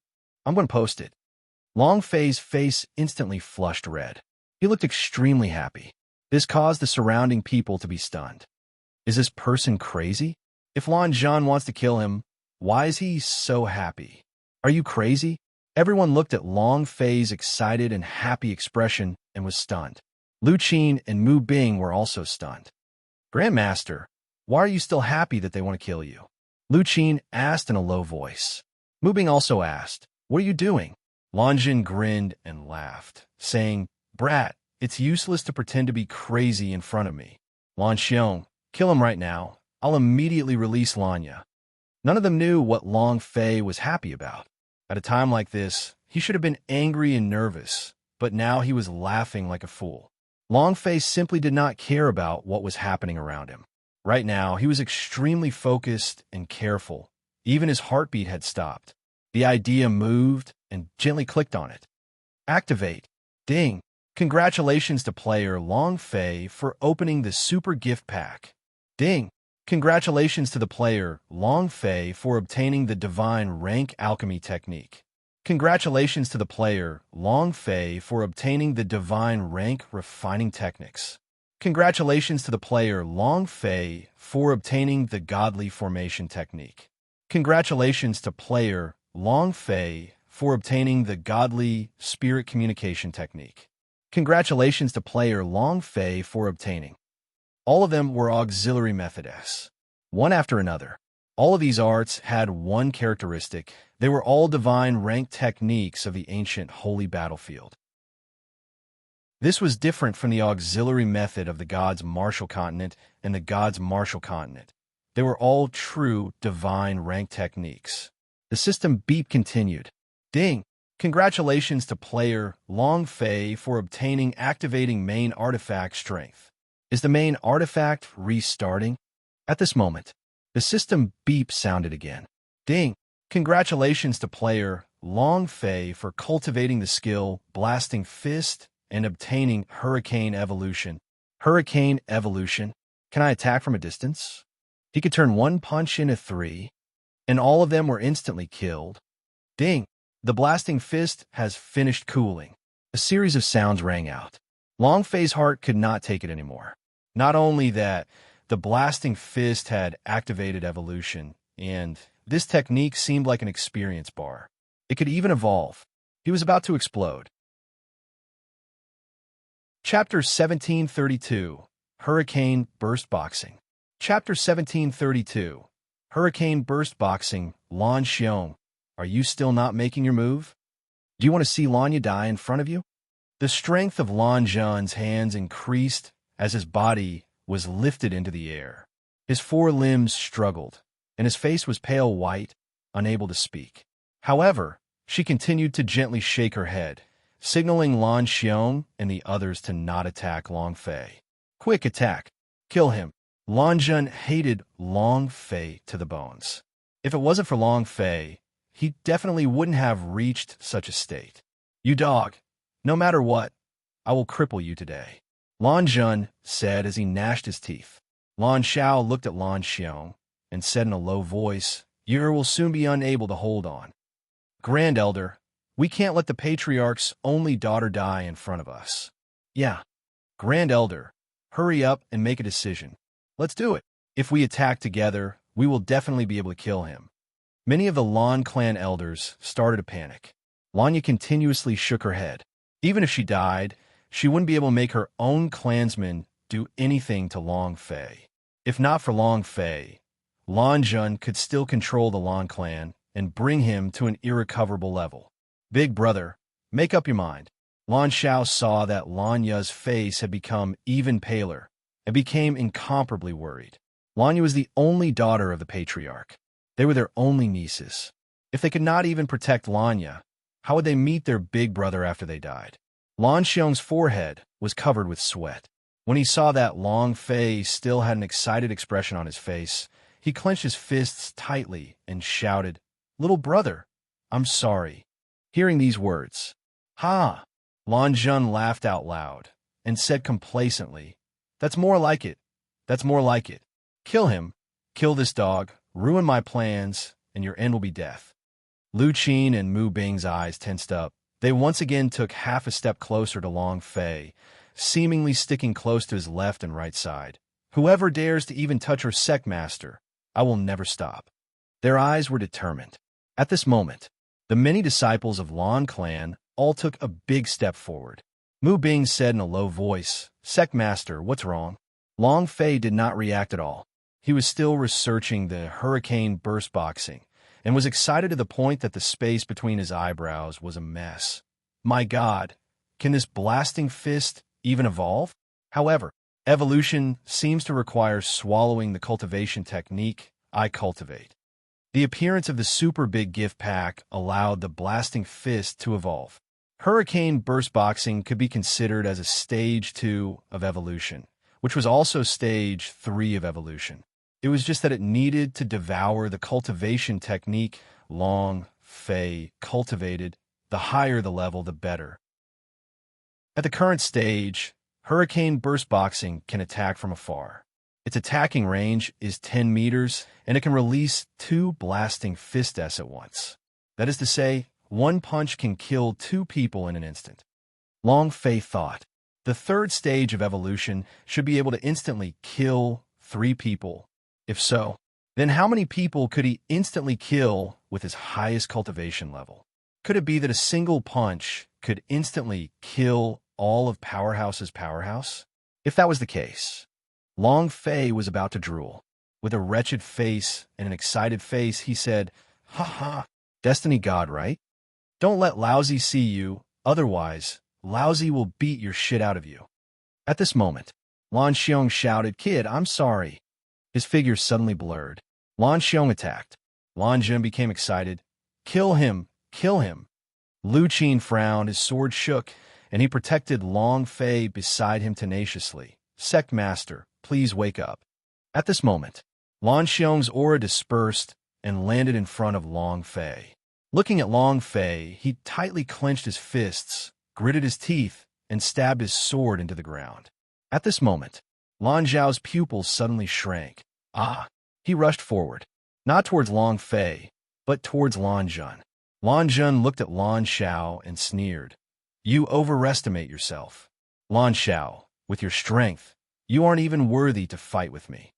I'm going to post it. Long Fei's face instantly flushed red. He looked extremely happy. This caused the surrounding people to be stunned. Is this person crazy? If Lan Zhan wants to kill him, Why is he so happy? Are you crazy? Everyone looked at Long Fei's excited and happy expression and was stunned. Lu Qin and Mu Bing were also stunned. Grandmaster, why are you still happy that they want to kill you? Lu Qin asked in a low voice. Mu Bing also asked, what are you doing? Lan Zhan grinned and laughed, saying, Brat, it's useless to pretend to be crazy in front of me. Lan Xiong, kill him right now. I'll immediately release Lanya. None of them knew what Long Fei was happy about. At a time like this, he should have been angry and nervous, but now he was laughing like a fool. Long Fei simply did not care about what was happening around him. Right now, he was extremely focused and careful. Even his heartbeat had stopped. The idea moved and gently clicked on it. Activate. Ding. Congratulations to player Long Fei for opening the Super Gift Pack. Ding. Congratulations to the player Long Fei for obtaining the Divine Rank Alchemy Technique. Congratulations to the player Long Fei for obtaining the Divine Rank Refining Techniques. Congratulations to the player Long Fei for obtaining the Godly Formation Technique. Congratulations to player Long Fei for obtaining the Godly Spirit Communication Technique. Congratulations to player Long Fei for obtaining. All of them were auxiliary methods, one after another. All of these arts had one characteristic. They were all divine rank techniques of the ancient holy battlefield. This was different from the auxiliary method of the gods' martial continent and the gods' martial continent. They were all true divine rank techniques. The system beep continued. Ding! Congratulations to player Long Fei for obtaining activating main artifact strength. Is the main artifact restarting? At this moment, the system beep sounded again. Ding! Congratulations to player Long Fei for cultivating the skill Blasting Fist and obtaining Hurricane Evolution. Hurricane Evolution? Can I attack from a distance? He could turn one punch into 3, and all of them were instantly killed. Ding! The Blasting Fist has finished cooling. A series of sounds rang out. Long Fei's heart could not take it anymore. Not only that, the Blasting Fist had activated evolution, and this technique seemed like an experience bar. It could even evolve. He was about to explode. Chapter 1732, Hurricane Burst Boxing. Chapter 1732, Hurricane Burst Boxing. Lan Xiong, are you still not making your move? Do you want to see Lanya die in front of you? The strength of Lan Zhan's hands increased as his body was lifted into the air. His 4 limbs struggled, and his face was pale white, unable to speak. However, she continued to gently shake her head, signaling Lan Xiong and the others to not attack Long Fei. Quick attack! Kill him! Lan Zhan hated Long Fei to the bones. If it wasn't for Long Fei, he definitely wouldn't have reached such a state. You dog! No matter what, I will cripple you today, Lan Zhan said as he gnashed his teeth. Lan Xiao looked at Lan Xiong and said in a low voice, You will soon be unable to hold on. Grand Elder, we can't let the Patriarch's only daughter die in front of us. Yeah. Grand Elder, hurry up and make a decision. Let's do it. If we attack together, we will definitely be able to kill him. Many of the Lan clan elders started to panic. Lanya continuously shook her head. Even if she died, she wouldn't be able to make her own clansmen do anything to Long Fei. If not for Long Fei, Lan Zhan could still control the Lan clan and bring him to an irrecoverable level. Big brother, make up your mind. Lan Xiao saw that Lanya's face had become even paler and became incomparably worried. Lanya was the only daughter of the Patriarch. They were their only nieces. If they could not even protect Lanya, how would they meet their big brother after they died? Lan Xiong's forehead was covered with sweat. When he saw that Long Fei still had an excited expression on his face, he clenched his fists tightly and shouted, Little brother, I'm sorry. Hearing these words, Ha! Lan Zhan laughed out loud and said complacently, That's more like it. That's more like it. Kill him. Kill this dog. Ruin my plans, and your end will be death. Lu Qin and Mu Bing's eyes tensed up. They once again took half a step closer to Long Fei, seemingly sticking close to his left and right side. Whoever dares to even touch her sect master, I will never stop. Their eyes were determined. At this moment, the many disciples of Lan clan all took a big step forward. Mu Bing said in a low voice, "Sect Master, what's wrong?" Long Fei did not react at all. He was still researching the hurricane burst boxing and was excited to the point that the space between his eyebrows was a mess. My God, can this blasting fist even evolve? However, evolution seems to require swallowing the cultivation technique I cultivate. The appearance of the super big gift pack allowed the blasting fist to evolve. Hurricane burst boxing could be considered as a stage 2 of evolution, which was also stage 3 of evolution. It was just that it needed to devour the cultivation technique Long Fei cultivated. The higher the level, the better. At the current stage, Hurricane burst boxing can attack from afar. Its attacking range is 10 meters, and it can release 2 blasting fists at once. That is to say, one punch can kill 2 people in an instant. Long Fei thought, the third stage of evolution should be able to instantly kill 3 people. If so, then how many people could he instantly kill with his highest cultivation level? Could it be that a single punch could instantly kill all of Powerhouse's powerhouse? If that was the case, Long Fei was about to drool. With a wretched face and an excited face, he said, "Ha ha, Destiny God, right? Don't let Lousy see you, otherwise, Lousy will beat your shit out of you." At this moment, Lan Xiong shouted, "Kid, I'm sorry." His figure suddenly blurred. Lan Xiong attacked. Lan Zhen became excited. "Kill him! Kill him!" Lu Qin frowned, his sword shook, and he protected Long Fei beside him tenaciously. "Sect Master, please wake up." At this moment, Lan Xiong's aura dispersed and landed in front of Long Fei. Looking at Long Fei, he tightly clenched his fists, gritted his teeth, and stabbed his sword into the ground. At this moment, Lan Zhao's pupils suddenly shrank. He rushed forward, not towards Long Fei, but towards Lan Zhen. Lan Zhen looked at Lan Xiao and sneered. "You overestimate yourself. Lan Xiao, with your strength, you aren't even worthy to fight with me."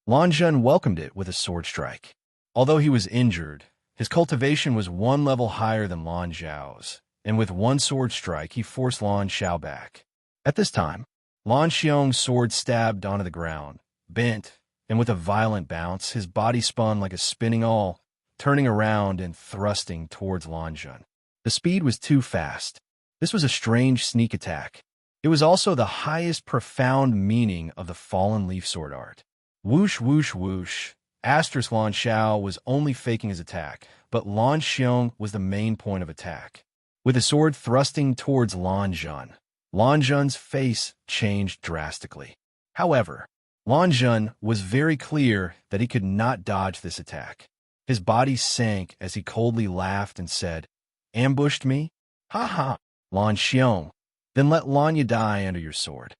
Lan Zhen welcomed it with a sword strike. Although he was injured, his cultivation was 1 level higher than Lan Zhao's, and with 1 sword strike he forced Lan Xiao back. At this time, Lan Xiong's sword stabbed onto the ground, bent, and with a violent bounce, his body spun like a spinning awl, turning around and thrusting towards Lan Zhen. The speed was too fast. This was a strange sneak attack. It was also the highest profound meaning of the Fallen Leaf Sword art. Whoosh, whoosh, whoosh. Asterisk Lan Xiao was only faking his attack, but Lan Xiong was the main point of attack. With the sword thrusting towards Lan Zhen's face changed drastically. However, Lan Zhen was very clear that he could not dodge this attack. His body sank as he coldly laughed and said, "Ambushed me? Ha ha, Lan Xiong. Then let Lanya die under your sword."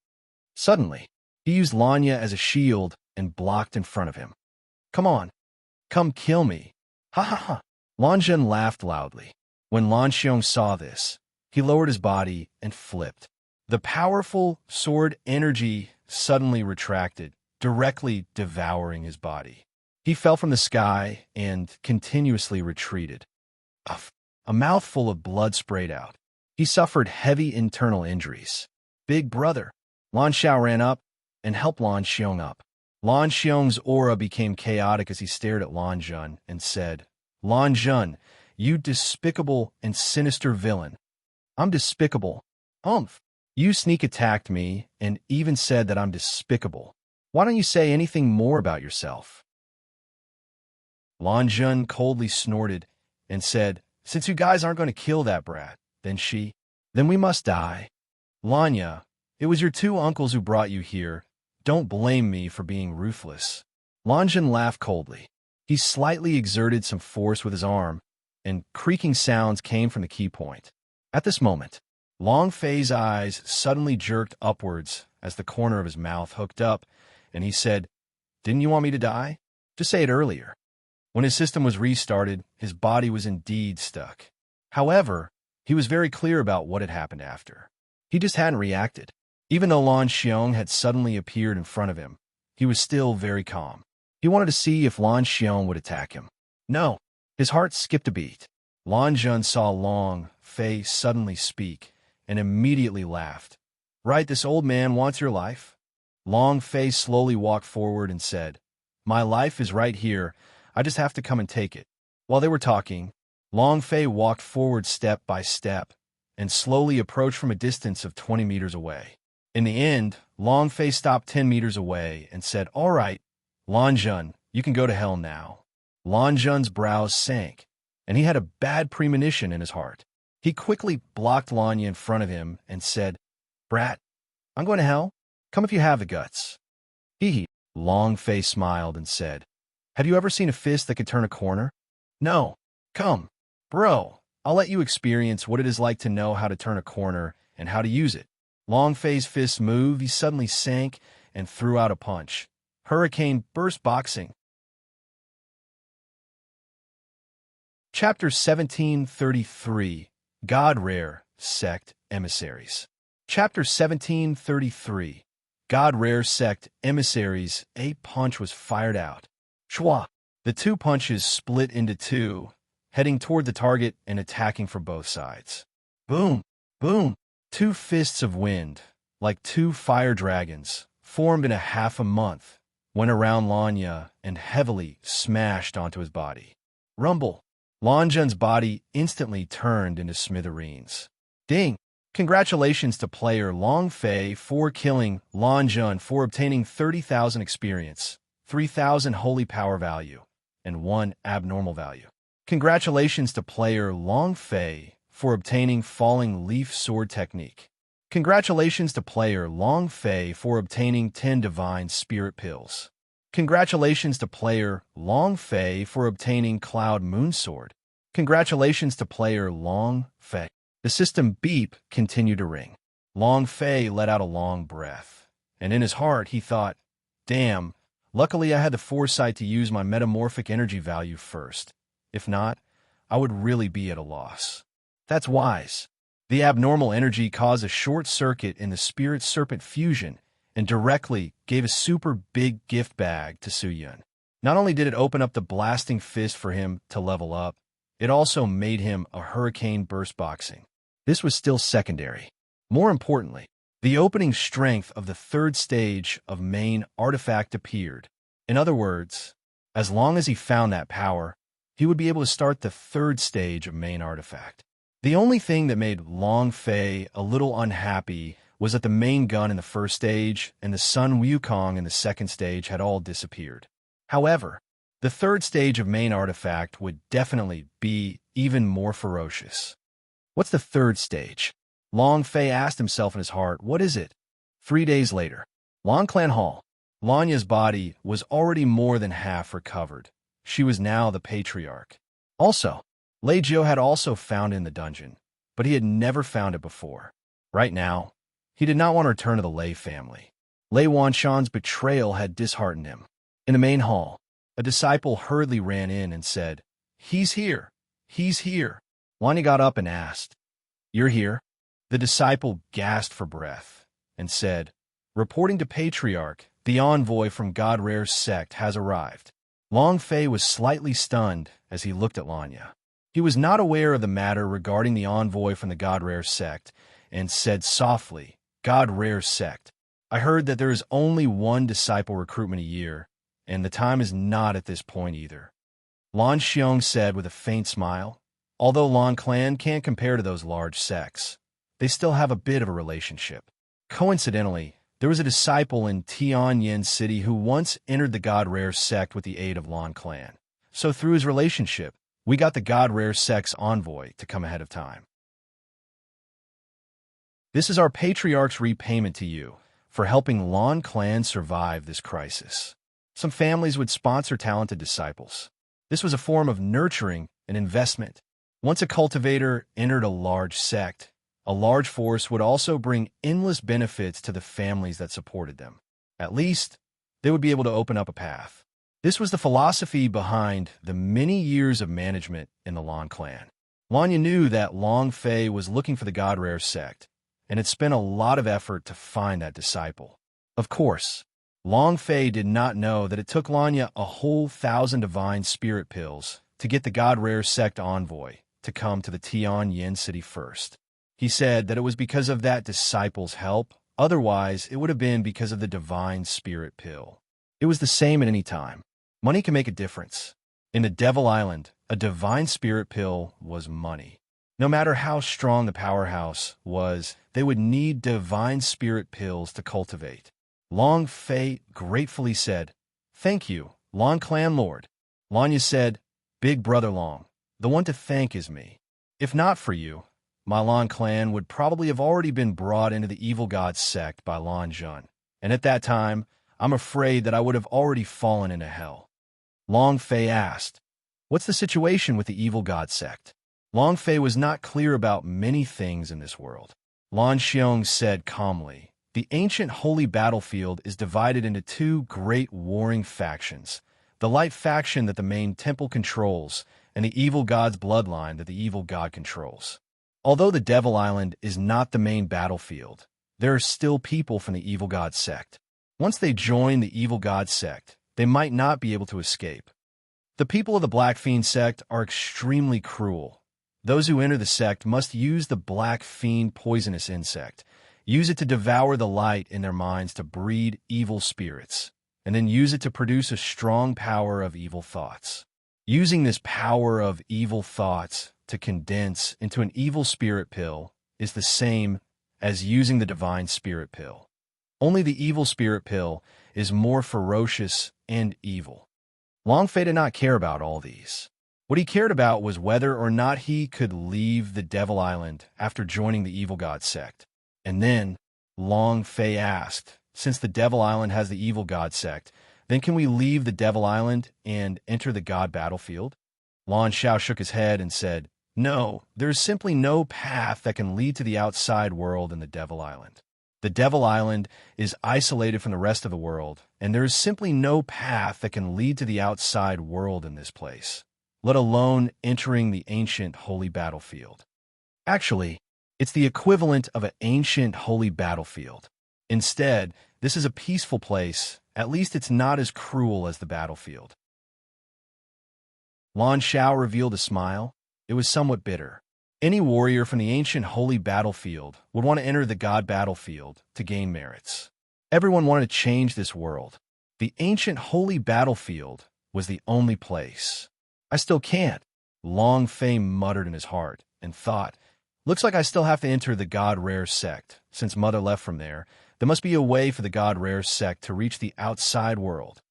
Suddenly, he used Lanya as a shield and blocked in front of him. "Come on, come kill me. Ha ha ha." Lan Zhen laughed loudly. When Lan Xiong saw this, he lowered his body and flipped. The powerful sword energy suddenly retracted, directly devouring his body. He fell from the sky and continuously retreated. A mouthful of blood sprayed out. He suffered heavy internal injuries. "Big brother." Lan Xiao ran up and helped Lan Xiong up. Lan Xiong's aura became chaotic as he stared at Lan Zhen and said, "Lan Zhen, you despicable and sinister villain." "I'm despicable. You sneak attacked me and even said that I'm despicable. Why don't you say anything more about yourself?" Lan Zhen coldly snorted and said, "Since you guys aren't going to kill that brat, then we must die. Lanya, it was your 2 uncles who brought you here. Don't blame me for being ruthless." Lan Zhen laughed coldly. He slightly exerted some force with his arm, and creaking sounds came from the key point. At this moment, Long Fei's eyes suddenly jerked upwards as the corner of his mouth hooked up, and he said, "Didn't you want me to die? Just say it earlier." When his system was restarted, his body was indeed stuck. However, he was very clear about what had happened after. He just hadn't reacted. Even though Lan Xiong had suddenly appeared in front of him, he was still very calm. He wanted to see if Lan Xiong would attack him. No. His heart skipped a beat. Lan Zhan saw Long Fei suddenly speak and immediately laughed. Right, this old man wants your life? Long Fei slowly walked forward and said, My life is right here. I just have to come and take it. While they were talking, Long Fei walked forward step by step and slowly approached from a distance of 20 meters away. In the end, Long Fei stopped 10 meters away and said, All right, Lan Zhan, you can go to hell now. Lan Zhan's brows sank, and he had a bad premonition in his heart. He quickly blocked Lanya in front of him and said, Brat, I'm going to hell. Come if you have the guts. Hee. Long Fei smiled and said, Have you ever seen a fist that could turn a corner? No. Come. Bro, I'll let you experience what it is like to know how to turn a corner and how to use it. Long Fei's fist moved, he suddenly sank and threw out a punch. Hurricane burst boxing. Chapter 1733, God Rare, Sect, Emissaries. Chapter 1733, God Rare, Sect, Emissaries. A punch was fired out. Chua! The two punches split into two, heading toward the target and attacking from both sides. Boom! Boom! Two fists of wind, like two fire dragons, formed in a half a month, went around Lanya and heavily smashed onto his body. Rumble! Lan Zhan's body instantly turned into smithereens. Ding! Congratulations to player Long Fei for killing Lan Zhan for obtaining 30,000 experience, 3,000 holy power value, and 1 abnormal value. Congratulations to player Long Fei for obtaining Falling Leaf Sword Technique. Congratulations to player Long Fei for obtaining 10 Divine Spirit Pills. Congratulations to player Long Fei for obtaining Cloud Moon Sword. Congratulations to player Long Fei. The system beep continued to ring. Long Fei let out a long breath, and in his heart he thought, Damn, luckily I had the foresight to use my metamorphic energy value first. If not, I would really be at a loss. That's wise. The abnormal energy caused a short circuit in the Spirit Serpent fusion and directly gave a super big gift bag to Su Yun. Not only did it open up the blasting fist for him to level up, it also made him a hurricane burst boxing. This was still secondary. More importantly, the opening strength of the third stage of main artifact appeared. In other words, as long as he found that power, he would be able to start the third stage of main artifact. The only thing that made Long Fei a little unhappy was that the main gun in the first stage and the Sun Wukong in the second stage had all disappeared. However, the third stage of main artifact would definitely be even more ferocious. What's the third stage? Long Fei asked himself in his heart, what is it? 3 days later, Long Clan Hall. Lanya's body was already more than half recovered. She was now the patriarch. Also, Lei Jiu had also found it in the dungeon, but he had never found it before. Right now, he did not want to return to the Lei family. Lei Wanshan's betrayal had disheartened him. In the main hall, a disciple hurriedly ran in and said, He's here! He's here! Lanya got up and asked, You're here? The disciple gasped for breath and said, Reporting to Patriarch, the envoy from God Rare's sect has arrived. Long Fei was slightly stunned as he looked at Lanya. He was not aware of the matter regarding the envoy from the God Rare sect and said softly, God Rare sect. I heard that there is only one disciple recruitment a year, and the time is not at this point either. Lan Xiong said with a faint smile, Although Lan Clan can't compare to those large sects, they still have a bit of a relationship. Coincidentally, there was a disciple in Tianyin City who once entered the God Rare sect with the aid of Lan Clan. So through his relationship, we got the God Rare sect's envoy to come ahead of time. This is our patriarch's repayment to you for helping Lan Clan survive this crisis. Some families would sponsor talented disciples. This was a form of nurturing and investment. Once a cultivator entered a large sect, a large force would also bring endless benefits to the families that supported them. At least, they would be able to open up a path. This was the philosophy behind the many years of management in the Lan Clan. Lanya knew that Long Fei was looking for the God Rare sect, and had spent a lot of effort to find that disciple. Of course, Long Fei did not know that it took Lanya a whole 1,000 divine spirit pills to get the God Rare sect envoy to come to the Tian city first. He said that it was because of that disciple's help, otherwise it would have been because of the divine spirit pill. It was the same at any time. Money can make a difference. In the Devil Island, a divine spirit pill was money. No matter how strong the powerhouse was, they would need divine spirit pills to cultivate. Long Fei gratefully said, "Thank you, Long Clan Lord." Lanya said, "Big Brother Long, the one to thank is me. If not for you, my Long clan would probably have already been brought into the evil god sect by Lan Zhun, and at that time, I'm afraid that I would have already fallen into hell." Long Fei asked, "What's the situation with the evil god sect?" Long Fei was not clear about many things in this world. Lan Xiong said calmly, "The ancient holy battlefield is divided into two great warring factions, the light faction that the main temple controls, and the evil god's bloodline that the evil god controls. Although the Devil Island is not the main battlefield, there are still people from the evil god sect. Once they join the evil god sect, they might not be able to escape. The people of the Black Fiend sect are extremely cruel. Those who enter the sect must use the Black Fiend poisonous insect, use it to devour the light in their minds to breed evil spirits, and then use it to produce a strong power of evil thoughts. Using this power of evil thoughts to condense into an evil spirit pill is the same as using the divine spirit pill. Only the evil spirit pill is more ferocious and evil. Long Fei did not care about all these. What he cared about was whether or not he could leave the Devil Island after joining the evil god sect. And then, Long Fei asked, "Since the Devil Island has the evil god sect, then can we leave the Devil Island and enter the god battlefield?" Lan Xiao shook his head and said, "No, there is simply no path that can lead to the outside world in the Devil Island. The Devil Island is isolated from the rest of the world, and there is simply no path that can lead to the outside world in this place, let alone entering the ancient holy battlefield. Actually, it's the equivalent of an ancient holy battlefield. Instead, this is a peaceful place. At least it's not as cruel as the battlefield." Lan Xiao revealed a smile. It was somewhat bitter. Any warrior from the ancient holy battlefield would want to enter the god battlefield to gain merits. Everyone wanted to change this world. The ancient holy battlefield was the only place. "I still can't," Long Fei muttered in his heart, and thought, "Looks like I still have to enter the God Rare sect. Since Mother left from there must be a way for the God Rare sect to reach the outside world."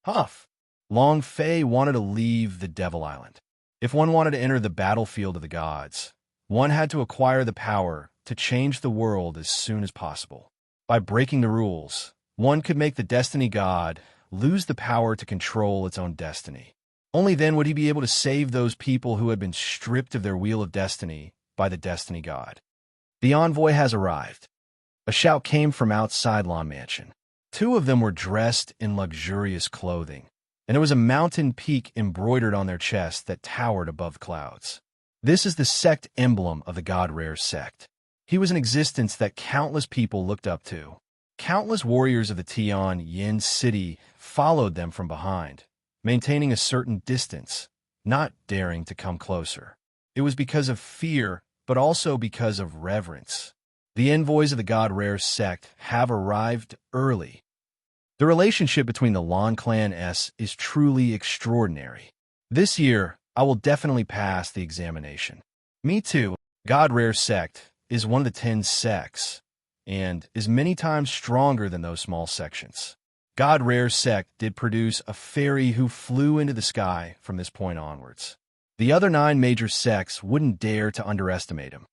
Huff! Long Fei wanted to leave the Devil Island. If one wanted to enter the battlefield of the gods, one had to acquire the power to change the world as soon as possible. By breaking the rules, one could make the Destiny God lose the power to control its own destiny. Only then would he be able to save those people who had been stripped of their wheel of destiny by the Destiny God. "The envoy has arrived." A shout came from outside Lan Mansion. Two of them were dressed in luxurious clothing, and there was a mountain peak embroidered on their chest that towered above clouds. This is the sect emblem of the God Rare sect. He was an existence that countless people looked up to. Countless warriors of the Tian city followed them from behind, maintaining a certain distance, not daring to come closer. It was because of fear, but also because of reverence. The envoys of the God Rare sect have arrived early. The relationship between the Lan Clan S is truly extraordinary. This year, I will definitely pass the examination. Me too. God Rare sect is one of the 10 sects, and is many times stronger than those small sections. God Rare sect did produce a fairy who flew into the sky from this point onwards. The other 9 major sects wouldn't dare to underestimate him.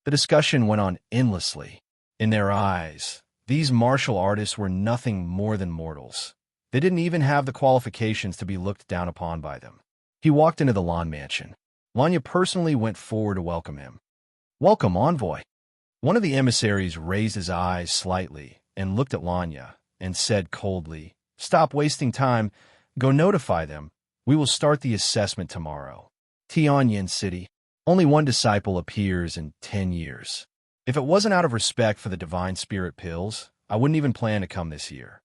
The discussion went on endlessly. In their eyes, these martial artists were nothing more than mortals. They didn't even have the qualifications to be looked down upon by them. He walked into the Lan Mansion. Lanya personally went forward to welcome him. "Welcome, envoy." One of the emissaries raised his eyes slightly and looked at Lanya and said coldly, "Stop wasting time. Go notify them. We will start the assessment tomorrow." Tianyin City. Only one disciple appears in 10 years. If it wasn't out of respect for the divine spirit pills, I wouldn't even plan to come this year.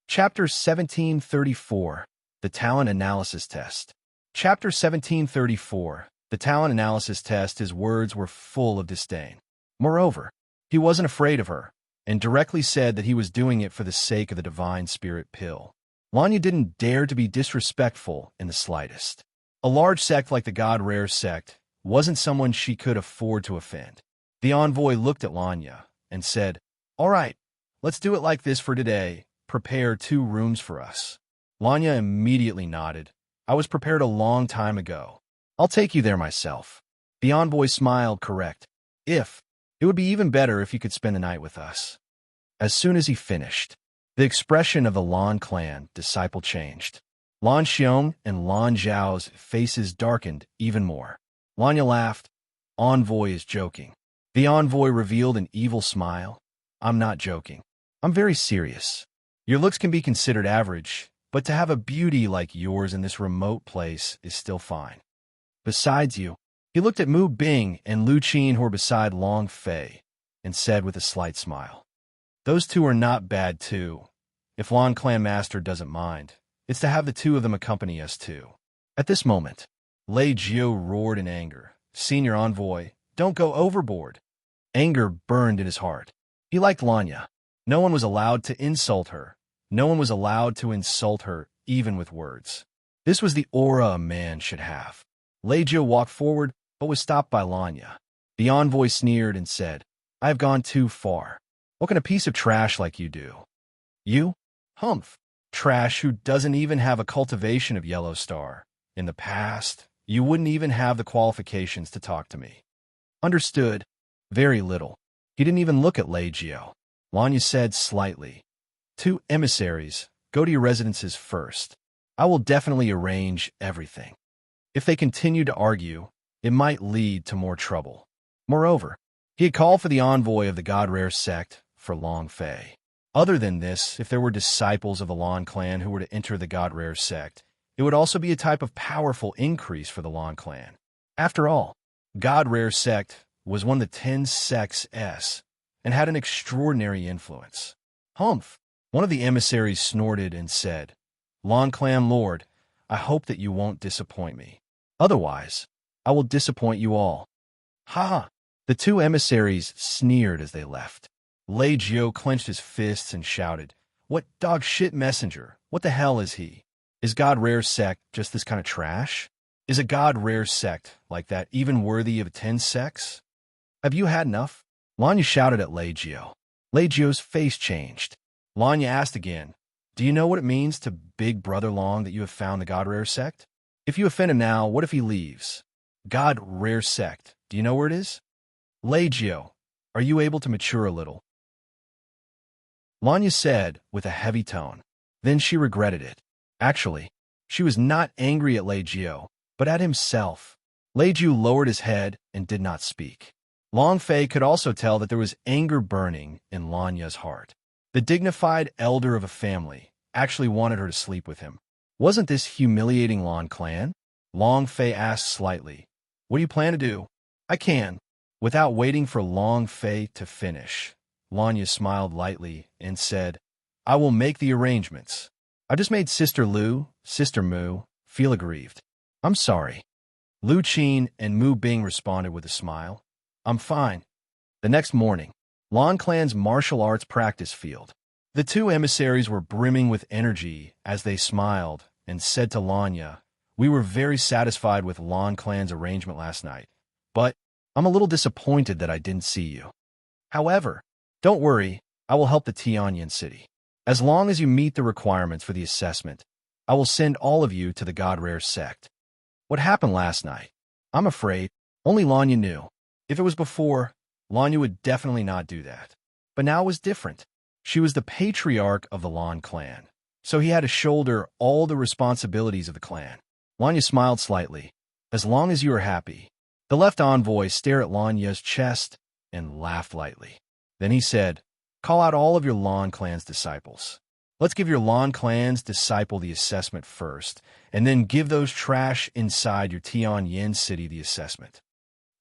Chapter 1734, The Talent Analysis Test. Chapter 1734, The Talent Analysis Test. His words were full of disdain. Moreover, he wasn't afraid of her, and directly said that he was doing it for the sake of the divine spirit pill. Lanya didn't dare to be disrespectful in the slightest. A large sect like the God Rare sect wasn't someone she could afford to offend. The envoy looked at Lanya and said, "All right, let's do it like this for today. Prepare 2 rooms for us." Lanya immediately nodded. "I was prepared a long time ago. I'll take you there myself." The envoy smiled, correct. It would be even better if you could spend the night with us." As soon as he finished, the expression of the Lan clan disciple changed. Lan Xiong and Lan Zhao's faces darkened even more. Lanya laughed. "Envoy is joking." The envoy revealed an evil smile. "I'm not joking. I'm very serious. Your looks can be considered average, but to have a beauty like yours in this remote place is still fine. Besides you," he looked at Mu Bing and Lu Qin, who were beside Long Fei, and said with a slight smile, "Those 2 are not bad too. If Lan Clan Master doesn't mind, it's to have the 2 of them accompany us too." At this moment, Lei Jiu roared in anger. "Senior envoy, don't go overboard." Anger burned in his heart. He liked Lanya. No one was allowed to insult her. No one was allowed to insult her, even with words. This was the aura a man should have. Lei Jiu walked forward, but was stopped by Lanya. The envoy sneered and said, "I have gone too far. What can a piece of trash like you do?" "You? Humph. Trash who doesn't even have a cultivation of Yellow Star. In the past, you wouldn't even have the qualifications to talk to me." "Understood. Very little." He didn't even look at Lei Jiu. Lanya said slightly, "2 emissaries, go to your residences first. I will definitely arrange everything." If they continued to argue, it might lead to more trouble. Moreover, he had called for the envoy of the God Rare sect for Long Fei. Other than this, if there were disciples of the Lan clan who were to enter the God Rare sect, it would also be a type of powerful increase for the Lan clan. After all, God Rare sect was one of the 10 sects and had an extraordinary influence. "Humph." One of the emissaries snorted and said, "Lan clan lord, I hope that you won't disappoint me. Otherwise, I will disappoint you all." "Ha ha." The 2 emissaries sneered as they left. Lei Jiu clenched his fists and shouted, "What dog shit messenger? What the hell is he? Is God Rare sect just this kind of trash? Is a God Rare sect like that even worthy of 10 sects? Have you had enough?" Lanya shouted at Lei Jiu. Lei Jiu's face changed. Lanya asked again, "Do you know what it means to Big Brother Long that you have found the God Rare sect? If you offend him now, what if he leaves? God Rare sect, do you know where it is?" "Lei Jiu, are you able to mature a little?" Lanya said with a heavy tone. Then she regretted it. Actually, she was not angry at Lei Jiu, but at himself. Lei Jiu lowered his head and did not speak. Long Fei could also tell that there was anger burning in Lanya's heart. The dignified elder of a family actually wanted her to sleep with him. Wasn't this humiliating Lan clan? Long Fei asked slightly, "What do you plan to do?" "I can." Without waiting for Long Fei to finish, Lanya smiled lightly and said, "I will make the arrangements. I just made Sister Lu, Sister Mu, feel aggrieved." "I'm sorry." Lu Qin and Mu Bing responded with a smile. "I'm fine." The next morning, Lan clan's martial arts practice field. The 2 emissaries were brimming with energy as they smiled and said to Lanya, "We were very satisfied with Lan clan's arrangement last night, but I'm a little disappointed that I didn't see you. However, don't worry, I will help the Tianyin city. As long as you meet the requirements for the assessment, I will send all of you to the God Rare sect." What happened last night? I'm afraid only Lanya knew. If it was before, Lanya would definitely not do that. But now it was different. She was the patriarch of the Lan clan, so he had to shoulder all the responsibilities of the clan. Lanya smiled slightly. "As long as you are happy." The left envoy stared at Lanya's chest and laughed lightly. Then he said, "Call out all of your Lan clan's disciples. Let's give your Lan clan's disciple the assessment first, and then give those trash inside your Tianyin city the assessment."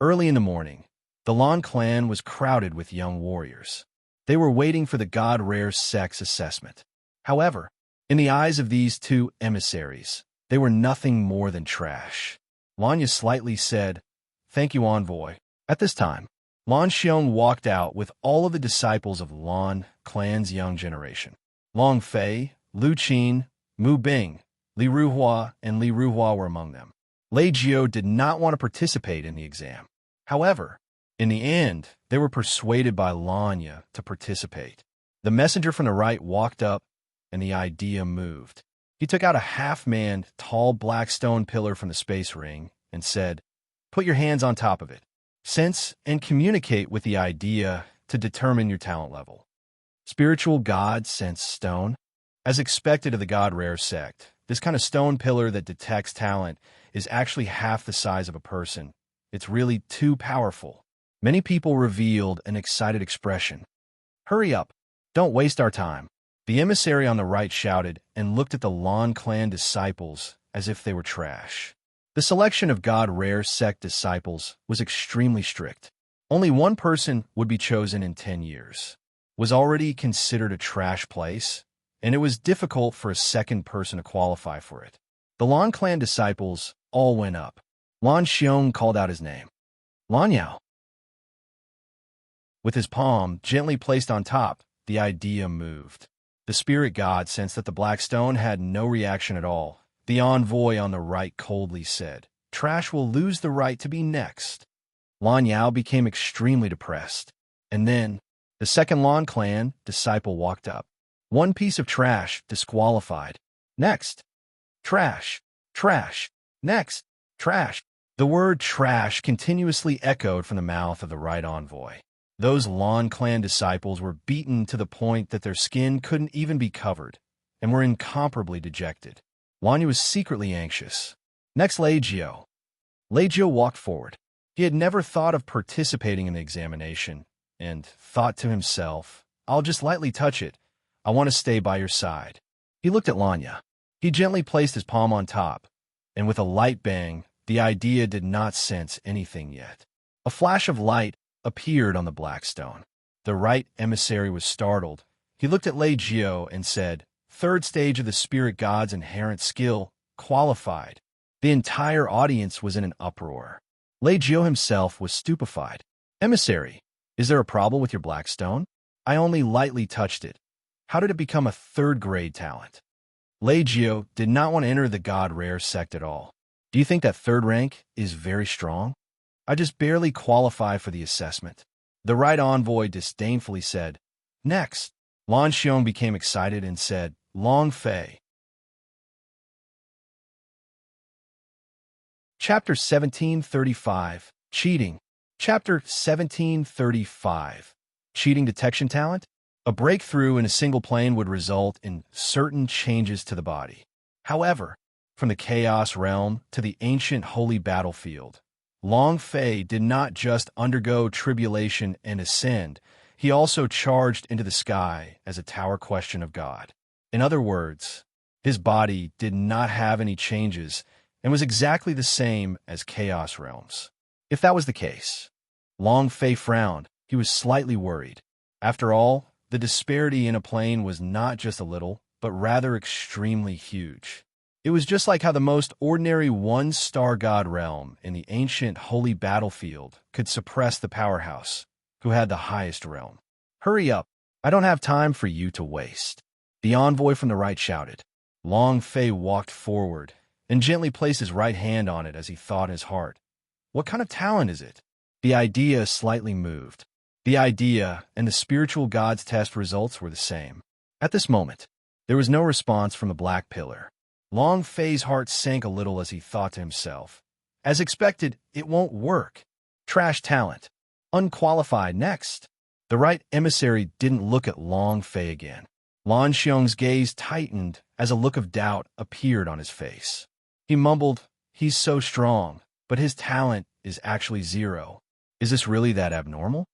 Early in the morning, the Lan clan was crowded with young warriors. They were waiting for the God Rare sect's assessment. However, In the eyes of these two emissaries, they were nothing more than trash. Lanya slightly said, "Thank you, envoy." At this time, Lan Xiong walked out with all of the disciples of Lan clan's young generation. Long Fei, Lu Qin, Mu Bing, Li Ruhua, and Li Ruhua were among them. Lei Jiao did not want to participate in the exam. However, in the end, they were persuaded by Lanya to participate. The messenger from the right walked up, and the idea moved. He took out a half-manned, tall black stone pillar from the space ring and said, "Put your hands on top of it. Sense and communicate with the idea to determine your talent level." Spiritual God sense stone. As expected of the God Rare sect, this kind of stone pillar that detects talent is actually half the size of a person. It's really too powerful. Many people revealed an excited expression. "Hurry up. Don't waste our time." The emissary on the right shouted and looked at the Lan clan disciples as if they were trash. The selection of God Rare sect disciples was extremely strict. Only one person would be chosen in 10 years. Was already considered a trash place, and it was difficult for a second person to qualify for it. The Lan clan disciples all went up. Lan Xiong called out his name. "Lan Yao." With his palm gently placed on top, the idea moved. The spirit god sensed that the black stone had no reaction at all. The envoy on the right coldly said, "Trash will lose the right to be next." Lan Yao became extremely depressed. And then, the second Lan clan disciple walked up. "One piece of trash disqualified. Next. Trash. Trash. Next. Trash." The word trash continuously echoed from the mouth of the right envoy. Those Lan clan disciples were beaten to the point that their skin couldn't even be covered, and were incomparably dejected. Lanya was secretly anxious. Next, Lei Jiao. Lei Jiao walked forward. He had never thought of participating in the examination, and thought to himself, "I'll just lightly touch it. I want to stay by your side." He looked at Lanya. He gently placed his palm on top, and with a light bang, the idea did not sense anything yet. A flash of light appeared on the black stone. The right emissary was startled. He looked at Lei Jiao and said, "Third stage of the spirit god's inherent skill, qualified." The entire audience was in an uproar. Lei Jiao himself was stupefied. "Emissary, is there a problem with your black stone? I only lightly touched it. How did it become a third-grade talent?" Lei Jiao did not want to enter the God Rare sect at all. "Do you think that third rank is very strong? I just barely qualify for the assessment." The right envoy disdainfully said, "Next." Lan Xiong became excited and said, "Long Fei." Chapter 1735, Cheating. Chapter 1735, Cheating Detection Talent. A breakthrough in a single plane would result in certain changes to the body. However, from the chaos realm to the ancient holy battlefield, Long Fei did not just undergo tribulation and ascend, he also charged into the sky as a tower question of God. In other words, his body did not have any changes and was exactly the same as chaos realms. If that was the case, Long Fei frowned. He was slightly worried. After all, the disparity in a plane was not just a little, but rather extremely huge. It was just like how the most ordinary one-star god realm in the ancient holy battlefield could suppress the powerhouse, who had the highest realm. "Hurry up. I don't have time for you to waste." The envoy from the right shouted. Long Fei walked forward and gently placed his right hand on it as he thought in his heart, "What kind of talent is it?" The idea slightly moved. The idea and the spiritual god's test results were the same. At this moment, there was no response from the black pillar. Long Fei's heart sank a little as he thought to himself, "As expected, it won't work. Trash talent. Unqualified next." The right emissary didn't look at Long Fei again. Lan Xiong's gaze tightened as a look of doubt appeared on his face. He mumbled, "He's so strong, but his talent is actually 0. Is this really that abnormal?"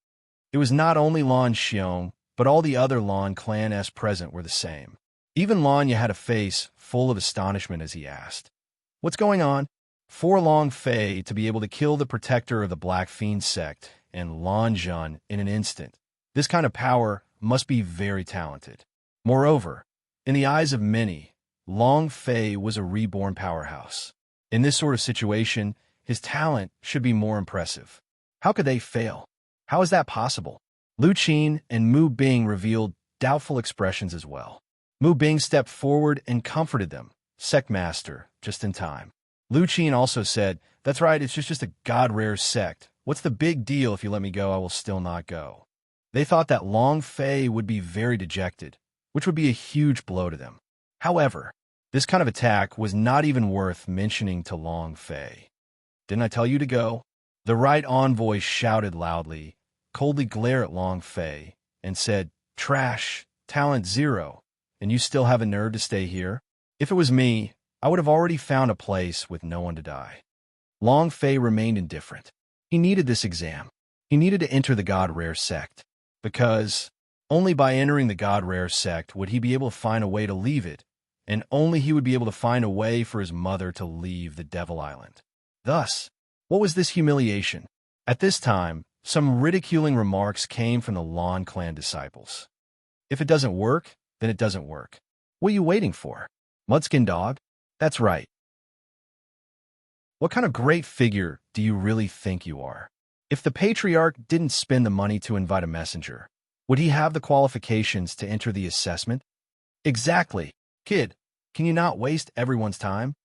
It was not only Lan Xiong, but all the other Lan clan present were the same. Even Lanya had a face full of astonishment as he asked, "What's going on?" For Long Fei to be able to kill the protector of the Black Fiend sect and Lan Zhan in an instant, this kind of power must be very talented. Moreover, in the eyes of many, Long Fei was a reborn powerhouse. In this sort of situation, his talent should be more impressive. How could they fail? How is that possible? Lu Qin and Mu Bing revealed doubtful expressions as well. Mu Bing stepped forward and comforted them. Sect Master, just in time. Lu Qin also said, "That's right, it's just a god-rare sect. What's the big deal? If you let me go, I will still not go." They thought that Long Fei would be very dejected, which would be a huge blow to them. However, this kind of attack was not even worth mentioning to Long Fei. "Didn't I tell you to go?" The right envoy shouted loudly, coldly glared at Long Fei, and said, "Trash, talent 0, and you still have a nerve to stay here? If it was me, I would have already found a place with no one to die." Long Fei remained indifferent. He needed this exam. He needed to enter the God-Rare sect, because only by entering the God-Rare sect would he be able to find a way to leave it, and only he would be able to find a way for his mother to leave the Devil Island. Thus, what was this humiliation? At this time, some ridiculing remarks came from the Lan clan disciples. "If it doesn't work, then it doesn't work. What are you waiting for? Mudskin dog? That's right. What kind of great figure do you really think you are? If the patriarch didn't spend the money to invite a messenger, would he have the qualifications to enter the assessment?" "Exactly. Kid, can you not waste everyone's time?"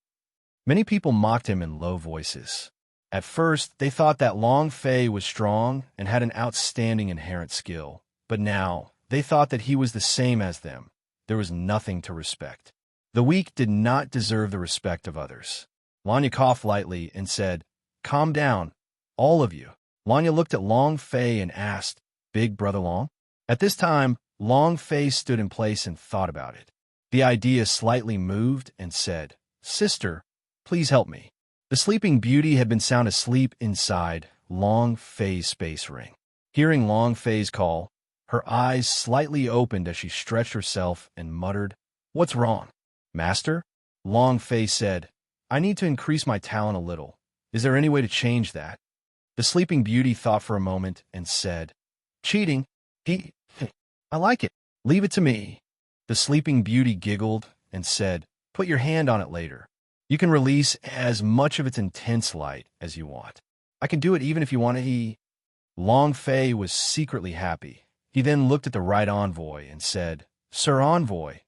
Many people mocked him in low voices. At first, they thought that Long Fei was strong and had an outstanding inherent skill, but now they thought that he was the same as them. There was nothing to respect. The weak did not deserve the respect of others. Lanya coughed lightly and said, "Calm down, all of you." Lanya looked at Long Fei and asked, "Big Brother Long?" At this time, Long Fei stood in place and thought about it. The idea slightly moved and said, "Sister, please help me." The Sleeping Beauty had been sound asleep inside Long Fei's space ring. Hearing Long Fei's call, her eyes slightly opened as she stretched herself and muttered, "What's wrong?" "Master?" Long Fei said, "I need to increase my talent a little. Is there any way to change that?" The Sleeping Beauty thought for a moment and said, "Cheating? I like it. Leave it to me." The Sleeping Beauty giggled and said, "Put your hand on it later. You can release as much of its intense light as you want. I can do it even if you want to." Long Fei was secretly happy. He then looked at the right envoy and said, "Sir Envoy,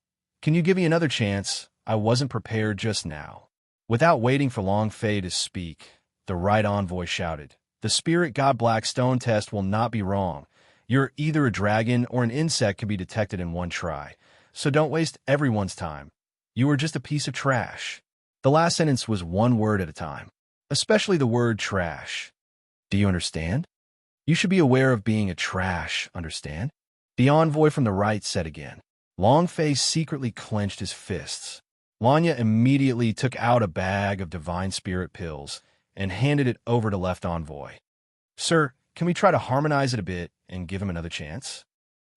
can you give me another chance? I wasn't prepared just now." Without waiting for Long Fei to speak, the right envoy shouted, "The Spirit God Blackstone test will not be wrong. You're either a dragon or an insect can be detected in one try, so don't waste everyone's time. You are just a piece of trash." The last sentence was one word at a time, especially the word trash. "Do you understand? You should be aware of being a trash, understand?" The envoy from the right said again. Long Fei secretly clenched his fists. Lanya immediately took out a bag of divine spirit pills and handed it over to left envoy. "Sir, can we try to harmonize it a bit and give him another chance?"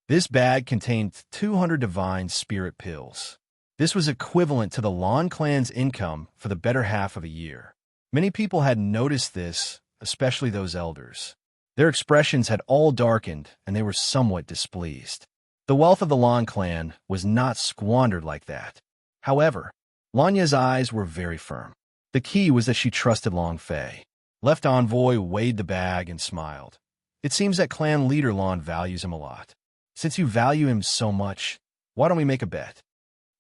This bag contained 200 divine spirit pills. This was equivalent to the Lan clan's income for the better half of a year. Many people had noticed this, especially those elders. Their expressions had all darkened, and they were somewhat displeased. The wealth of the Lan clan was not squandered like that. However, Lanya's eyes were very firm. The key was that she trusted Long Fei. Left envoy weighed the bag and smiled. "It seems that clan leader Lan values him a lot. Since you value him so much, why don't we make a bet?"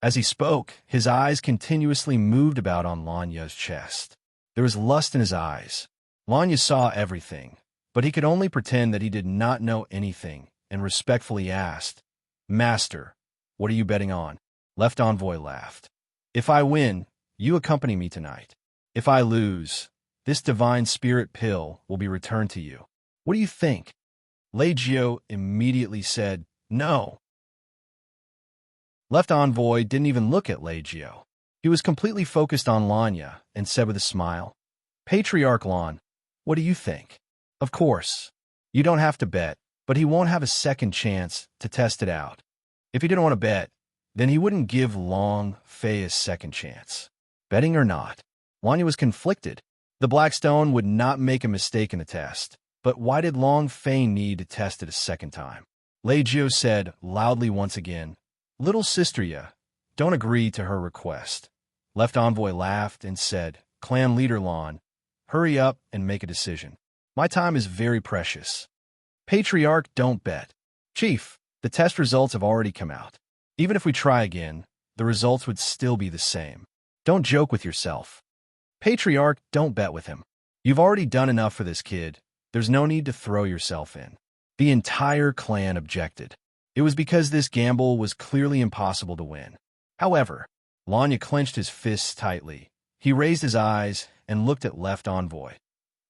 As he spoke, his eyes continuously moved about on Lanya's chest. There was lust in his eyes. Lanya saw everything, but he could only pretend that he did not know anything and respectfully asked, "Master, what are you betting on?" Left envoy laughed. "If I win, you accompany me tonight. If I lose, this divine spirit pill will be returned to you. What do you think?" Lei Jiao immediately said, "No." Left envoy didn't even look at Lei Jiao. He was completely focused on Lanya and said with a smile, "Patriarch Lan, what do you think?" "Of course, you don't have to bet, but he won't have a second chance to test it out. If he didn't want to bet, then he wouldn't give Long Fei a second chance." Betting or not, Lanya was conflicted. The Blackstone would not make a mistake in the test, but why did Long Fei need to test it a second time? Lei Jiao said loudly once again, "Little sister ya, don't agree to her request. Left Envoy laughed and said, Clan Leader Lon, hurry up and make a decision. My time is very precious. Patriarch, don't bet. Chief, the test results have already come out. Even if we try again, the results would still be the same. Don't joke with yourself. Patriarch, don't bet with him. You've already done enough for this kid. There's no need to throw yourself in. The entire clan objected. It was because this gamble was clearly impossible to win. However, Lanya clenched his fists tightly. He raised his eyes and looked at Left Envoy.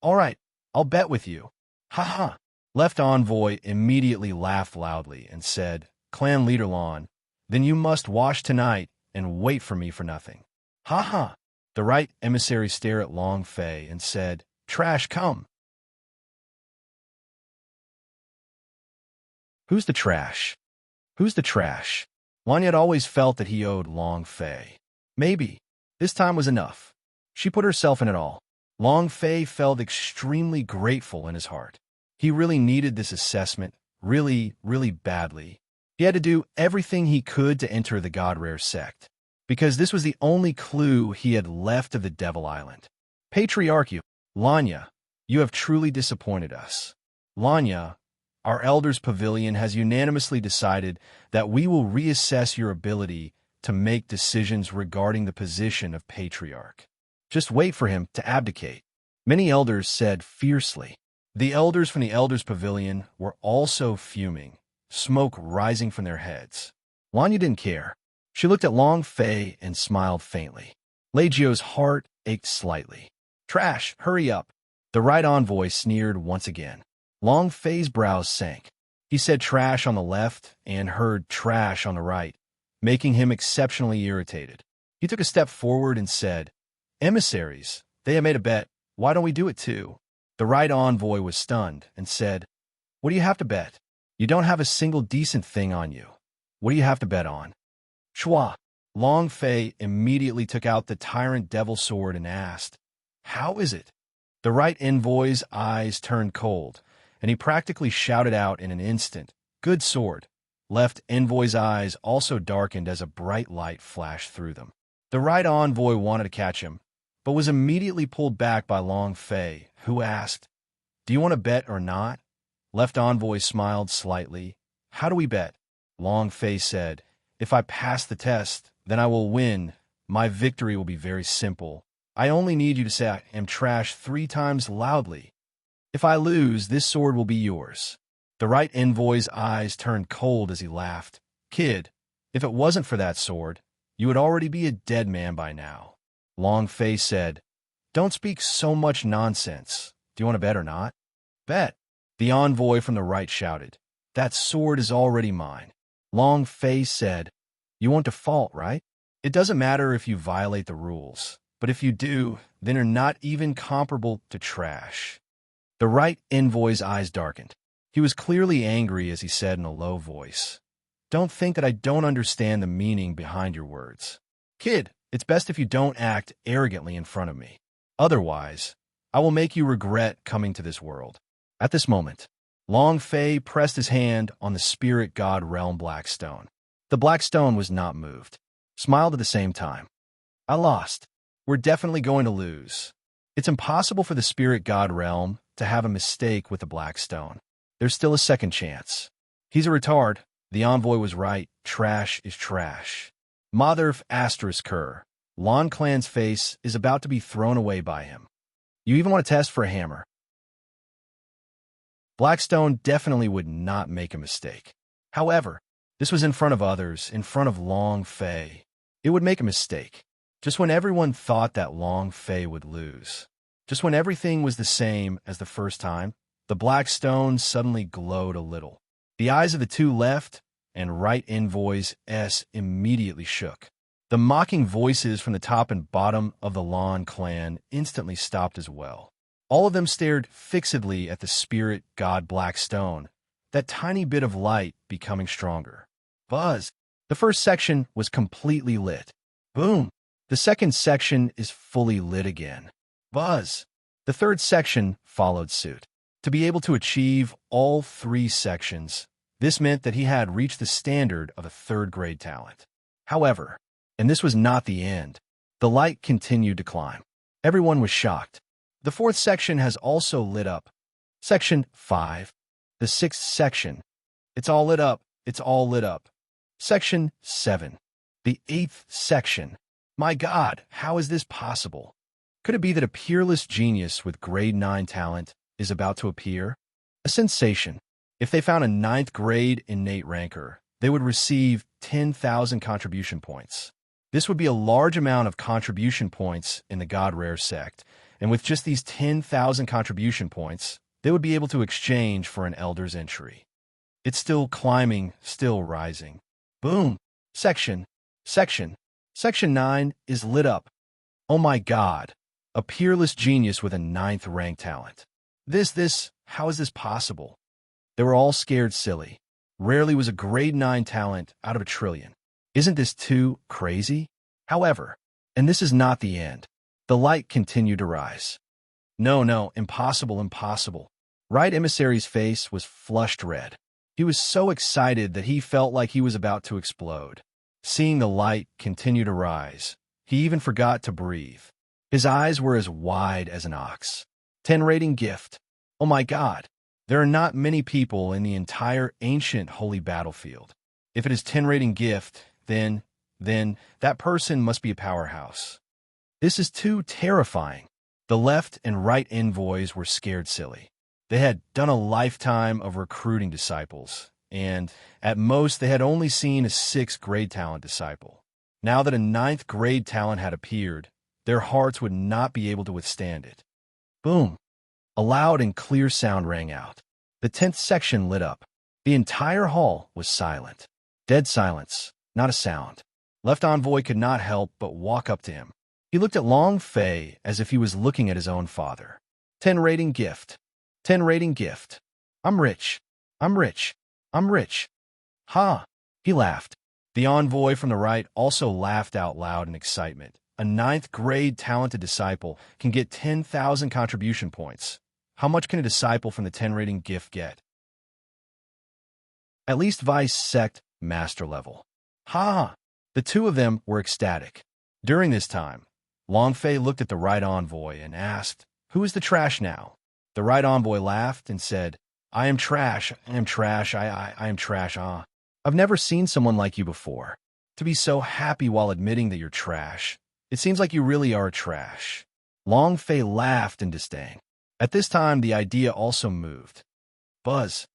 All right, I'll bet with you. Ha ha. Left Envoy immediately laughed loudly and said, Clan Leader Lon, then you must wash tonight and wait for me for nothing. Ha ha. The right emissary stared at Long Fei and said, Trash, come. Who's the trash? Who's the trash? Lanya had always felt that he owed Long Fei. Maybe. This time was enough. She put herself in it all. Long Fei felt extremely grateful in his heart. He really needed this assessment, really, really badly. He had to do everything he could to enter the God-Rare sect, because this was the only clue he had left of the Devil Island. Patriarch, Lanya, you have truly disappointed us. Lanya, our Elders' Pavilion has unanimously decided that we will reassess your ability to make decisions regarding the position of Patriarch. Just wait for him to abdicate. Many elders said fiercely. The elders from the Elders' Pavilion were also fuming, smoke rising from their heads. Lanya didn't care. She looked at Long Fei and smiled faintly. Legio's heart ached slightly. Trash, hurry up. The right envoy sneered once again. Long Fei's brows sank. He said trash on the left and heard trash on the right, making him exceptionally irritated. He took a step forward and said, Emissaries, they have made a bet. Why don't we do it too? The right envoy was stunned and said, What do you have to bet? You don't have a single decent thing on you. What do you have to bet on? Shua. Long Fei immediately took out the tyrant devil sword and asked, How is it? The right envoy's eyes turned cold, and he practically shouted out in an instant, Good sword. Left envoy's eyes also darkened as a bright light flashed through them. The right envoy wanted to catch him, but was immediately pulled back by Long Fei, who asked, Do you want to bet or not? Left envoy smiled slightly. How do we bet? Long Fei said, If I pass the test, then I will win. My victory will be very simple. I only need you to say I am trash 3 times loudly. If I lose, this sword will be yours. The right envoy's eyes turned cold as he laughed. Kid, if it wasn't for that sword, you would already be a dead man by now. Long Fei said, Don't speak so much nonsense. Do you want to bet or not? Bet. The envoy from the right shouted, That sword is already mine. Long Fei said, You won't default, right? It doesn't matter if you violate the rules, but if you do, then you're not even comparable to trash. The right envoy's eyes darkened. He was clearly angry as he said in a low voice, Don't think that I don't understand the meaning behind your words. Kid, it's best if you don't act arrogantly in front of me. Otherwise, I will make you regret coming to this world. At this moment, Long Fei pressed his hand on the spirit god realm black stone. The black stone was not moved. Smiled at the same time. I lost. We're definitely going to lose. It's impossible for the spirit god realm to have a mistake with the black stone. There's still a second chance. He's a retard. The envoy was right. Trash is trash. Motherf asterisk her. Lon Clan's face is about to be thrown away by him. You even want to test for a hammer. Blackstone definitely would not make a mistake. However, this was in front of others, in front of Long Fei. It would make a mistake. Just when everyone thought that Long Fei would lose. Just when everything was the same as the first time, the black stone suddenly glowed a little. The eyes of the two left and right envoys immediately shook. The mocking voices from the top and bottom of the Lon clan instantly stopped as well. All of them stared fixedly at the spirit god black stone, that tiny bit of light becoming stronger. Buzz! The first section was completely lit. Boom! The second section is fully lit again. Buzz! The third section followed suit. To be able to achieve all 3 sections, this meant that he had reached the standard of a 3rd grade talent. However, And this was not the end. The light continued to climb. Everyone was shocked. The fourth section has also lit up. Section 5. The sixth section. It's all lit up. It's all lit up. Section 7. The eighth section. My God, how is this possible? Could it be that a peerless genius with grade 9 talent is about to appear? A sensation. If they found a 9th grade innate ranker, they would receive 10,000 contribution points. This would be a large amount of contribution points in the God Rare sect, and with just these 10,000 contribution points, they would be able to exchange for an Elder's entry. It's still climbing, still rising. Boom! Section 9 is lit up. Oh my God! A peerless genius with a 9th rank talent. How is this possible? They were all scared silly. Rarely was a grade 9 talent out of a trillion. Isn't this too crazy? However, and this is not the end. The light continued to rise. No, impossible. Right Emissary's face was flushed red. He was so excited that he felt like he was about to explode. Seeing the light continue to rise, he even forgot to breathe. His eyes were as wide as an ox. 10 rating gift. Oh my God. There are not many people in the entire ancient holy battlefield. If it is 10 rating gift, then that person must be a powerhouse. This is too terrifying. The left and right envoys were scared silly. They had done a lifetime of recruiting disciples, and at most they had only seen a 6th grade talent disciple. Now that a 9th grade talent had appeared, their hearts would not be able to withstand it. Boom! A loud and clear sound rang out. The 10th section lit up. The entire hall was silent. Dead silence, not a sound. Left envoy could not help but walk up to him. He looked at Long Fei as if he was looking at his own father. 10 rating gift. 10 rating gift. I'm rich. Ha! He laughed. The envoy from the right also laughed out loud in excitement. A 9th grade talented disciple can get 10,000 contribution points. How much can a disciple from the 10 rating gift get? At least Vice Sect Master level. Ha! The two of them were ecstatic. During this time, Long Fei looked at the right envoy and asked, "Who is the trash now?" The right envoy laughed and said, I am trash, I am trash. I've never seen someone like you before. To be so happy while admitting that you're trash. It seems like you really are trash. Long Fei laughed in disdain. At this time, the idea also moved. Buzz.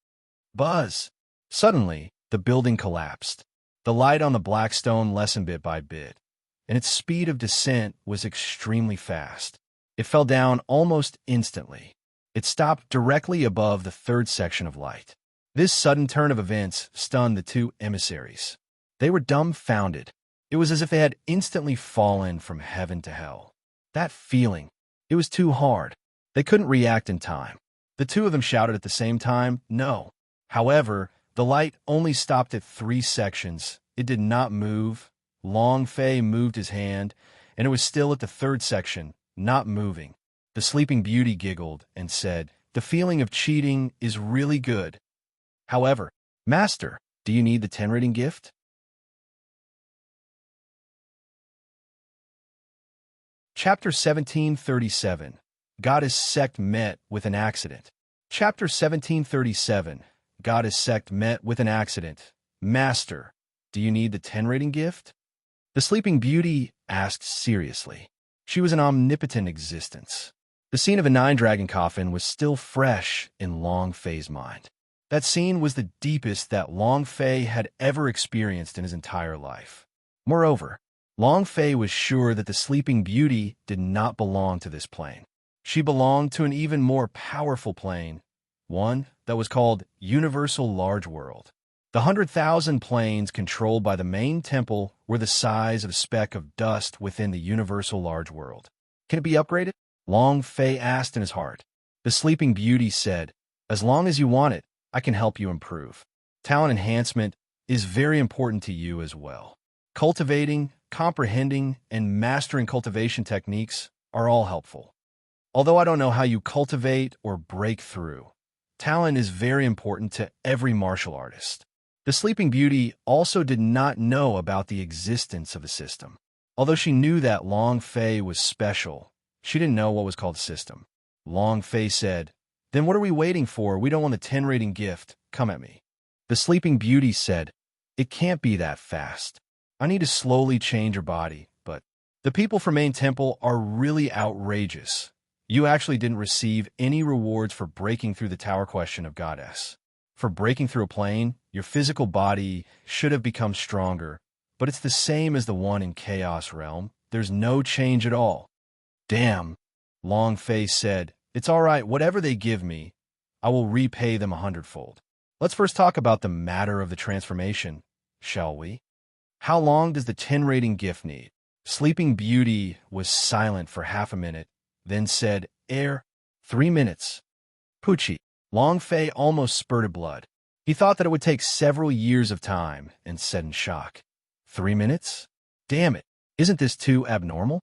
Buzz. Suddenly, the building collapsed. The light on the black stone lessened bit by bit, and its speed of descent was extremely fast. It fell down almost instantly. It stopped directly above the 3rd section of light. This sudden turn of events stunned the two emissaries. They were dumbfounded. It was as if they had instantly fallen from heaven to hell. That feeling, it was too hard. They couldn't react in time. The two of them shouted at the same time, no. However, the light only stopped at 3 sections. It did not move. Long Fei moved his hand, and it was still at the 3rd section, not moving. The Sleeping Beauty giggled and said, the feeling of cheating is really good. However, Master, do you need the 10 rating gift? Chapter 1737. Goddess Sect Met with an Accident. Chapter 1737. Goddess Sect Met with an Accident. Master, do you need the 10 rating gift? The Sleeping Beauty asked seriously. She was an omnipotent existence. The scene of a 9-dragon coffin was still fresh in Long Fei's mind. That scene was the deepest that Long Fei had ever experienced in his entire life. Moreover, Long Fei was sure that the Sleeping Beauty did not belong to this plane. She belonged to an even more powerful plane, one that was called Universal Large World. The 100,000 planes controlled by the main temple were the size of a speck of dust within the Universal Large World. Can it be upgraded? Long Fei asked in his heart. The Sleeping Beauty said, as long as you want it, I can help you improve. Talent enhancement is very important to you as well. Cultivating, comprehending, and mastering cultivation techniques are all helpful. Although I don't know how you cultivate or break through, talent is very important to every martial artist. The Sleeping Beauty also did not know about the existence of a system. Although she knew that Long Fei was special, she didn't know what was called a system. Long Fei said, "Then what are we waiting for? We don't want a 10 rating gift. Come at me." The Sleeping Beauty said, "It can't be that fast. I need to slowly change your body, but the people from Main Temple are really outrageous. You actually didn't receive any rewards for breaking through the tower question of Goddess. For breaking through a plane, your physical body should have become stronger, but it's the same as the one in Chaos Realm. There's no change at all." "Damn," Long Fei said. "It's all right. Whatever they give me, I will repay them 100-fold. Let's first talk about the matter of the transformation, shall we? How long does the 10 rating gift need?" Sleeping Beauty was silent for half a minute, then said, 3 minutes. Poochie. Long Fei almost spurted blood. He thought that it would take several years of time and said in shock, 3 minutes? Damn it, isn't this too abnormal?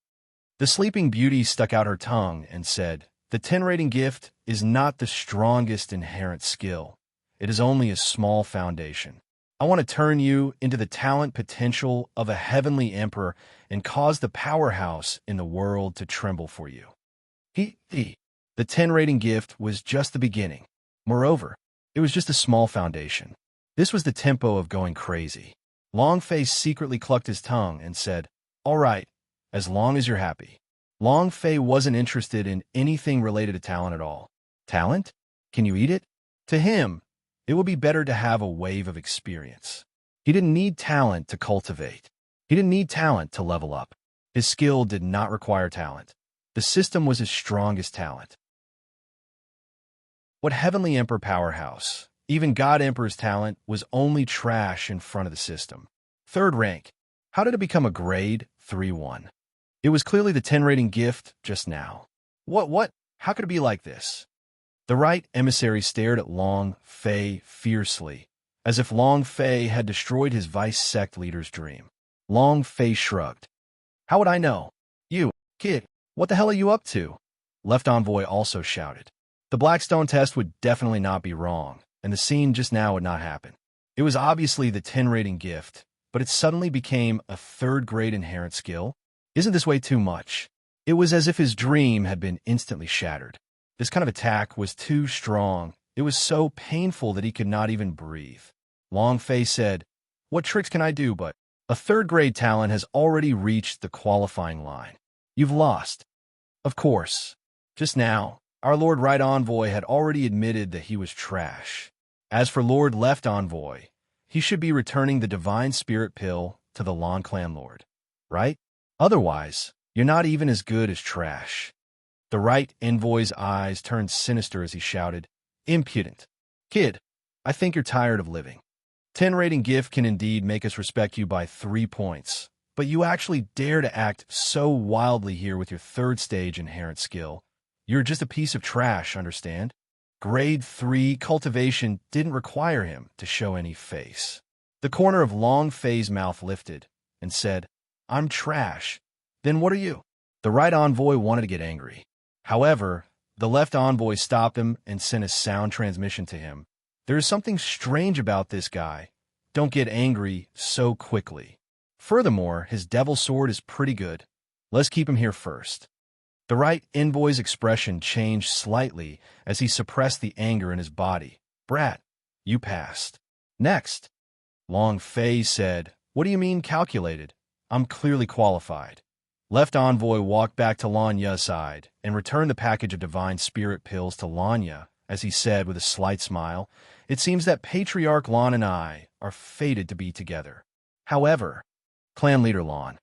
The Sleeping Beauty stuck out her tongue and said, "The 10 rating gift is not the strongest inherent skill. It is only a small foundation. I want to turn you into the talent potential of a heavenly emperor and cause the powerhouse in the world to tremble for you." The 10 rating gift was just the beginning. Moreover, it was just a small foundation. This was the tempo of going crazy. Long Fei secretly clucked his tongue and said, "All right, as long as you're happy." Long Fei wasn't interested in anything related to talent at all. Talent? Can you eat it? To him, it would be better to have a wave of experience. He didn't need talent to cultivate. He didn't need talent to level up. His skill did not require talent. The system was his strongest talent. What Heavenly Emperor powerhouse? Even God Emperor's talent was only trash in front of the system. Third rank. How did it become a grade 3-1? It was clearly the 10 rating gift just now. What? How could it be like this? The right emissary stared at Long Fei fiercely, as if Long Fei had destroyed his vice sect leader's dream. Long Fei shrugged. "How would I know? You, kid, what the hell are you up to?" Left Envoy also shouted. The Blackstone test would definitely not be wrong, and the scene just now would not happen. It was obviously the 10 rating gift, but it suddenly became a 3rd grade inherent skill? Isn't this way too much? It was as if his dream had been instantly shattered. This kind of attack was too strong. It was so painful that he could not even breathe. Long Fei said, "What tricks can I do but?" A 3rd grade talent has already reached the qualifying line. You've lost. Of course. Just now, our Lord Right Envoy had already admitted that he was trash. As for Lord Left Envoy, he should be returning the Divine Spirit Pill to the Lon Clan Lord, right? Otherwise, you're not even as good as trash. The Right Envoy's eyes turned sinister as he shouted, "Impudent. Kid, I think you're tired of living. 10 rating gift can indeed make us respect you by 3 points, but you actually dare to act so wildly here with your 3rd stage inherent skill. You're just a piece of trash, understand? Grade 3 cultivation didn't require him to show any face." The corner of Long Fei's mouth lifted and said, "I'm trash. Then what are you?" The Right Envoy wanted to get angry. However, the Left Envoy stopped him and sent a sound transmission to him. "There is something strange about this guy. Don't get angry so quickly. Furthermore, his devil sword is pretty good. Let's keep him here first." The Right Envoy's expression changed slightly as he suppressed the anger in his body. "Brat, you passed. Next." Long Fei said, "What do you mean calculated? I'm clearly qualified." Left Envoy walked back to Lanya's side and returned the package of Divine Spirit pills to Lanya, as he said with a slight smile, "It seems that Patriarch Lon and I are fated to be together. However, Clan Leader Lon,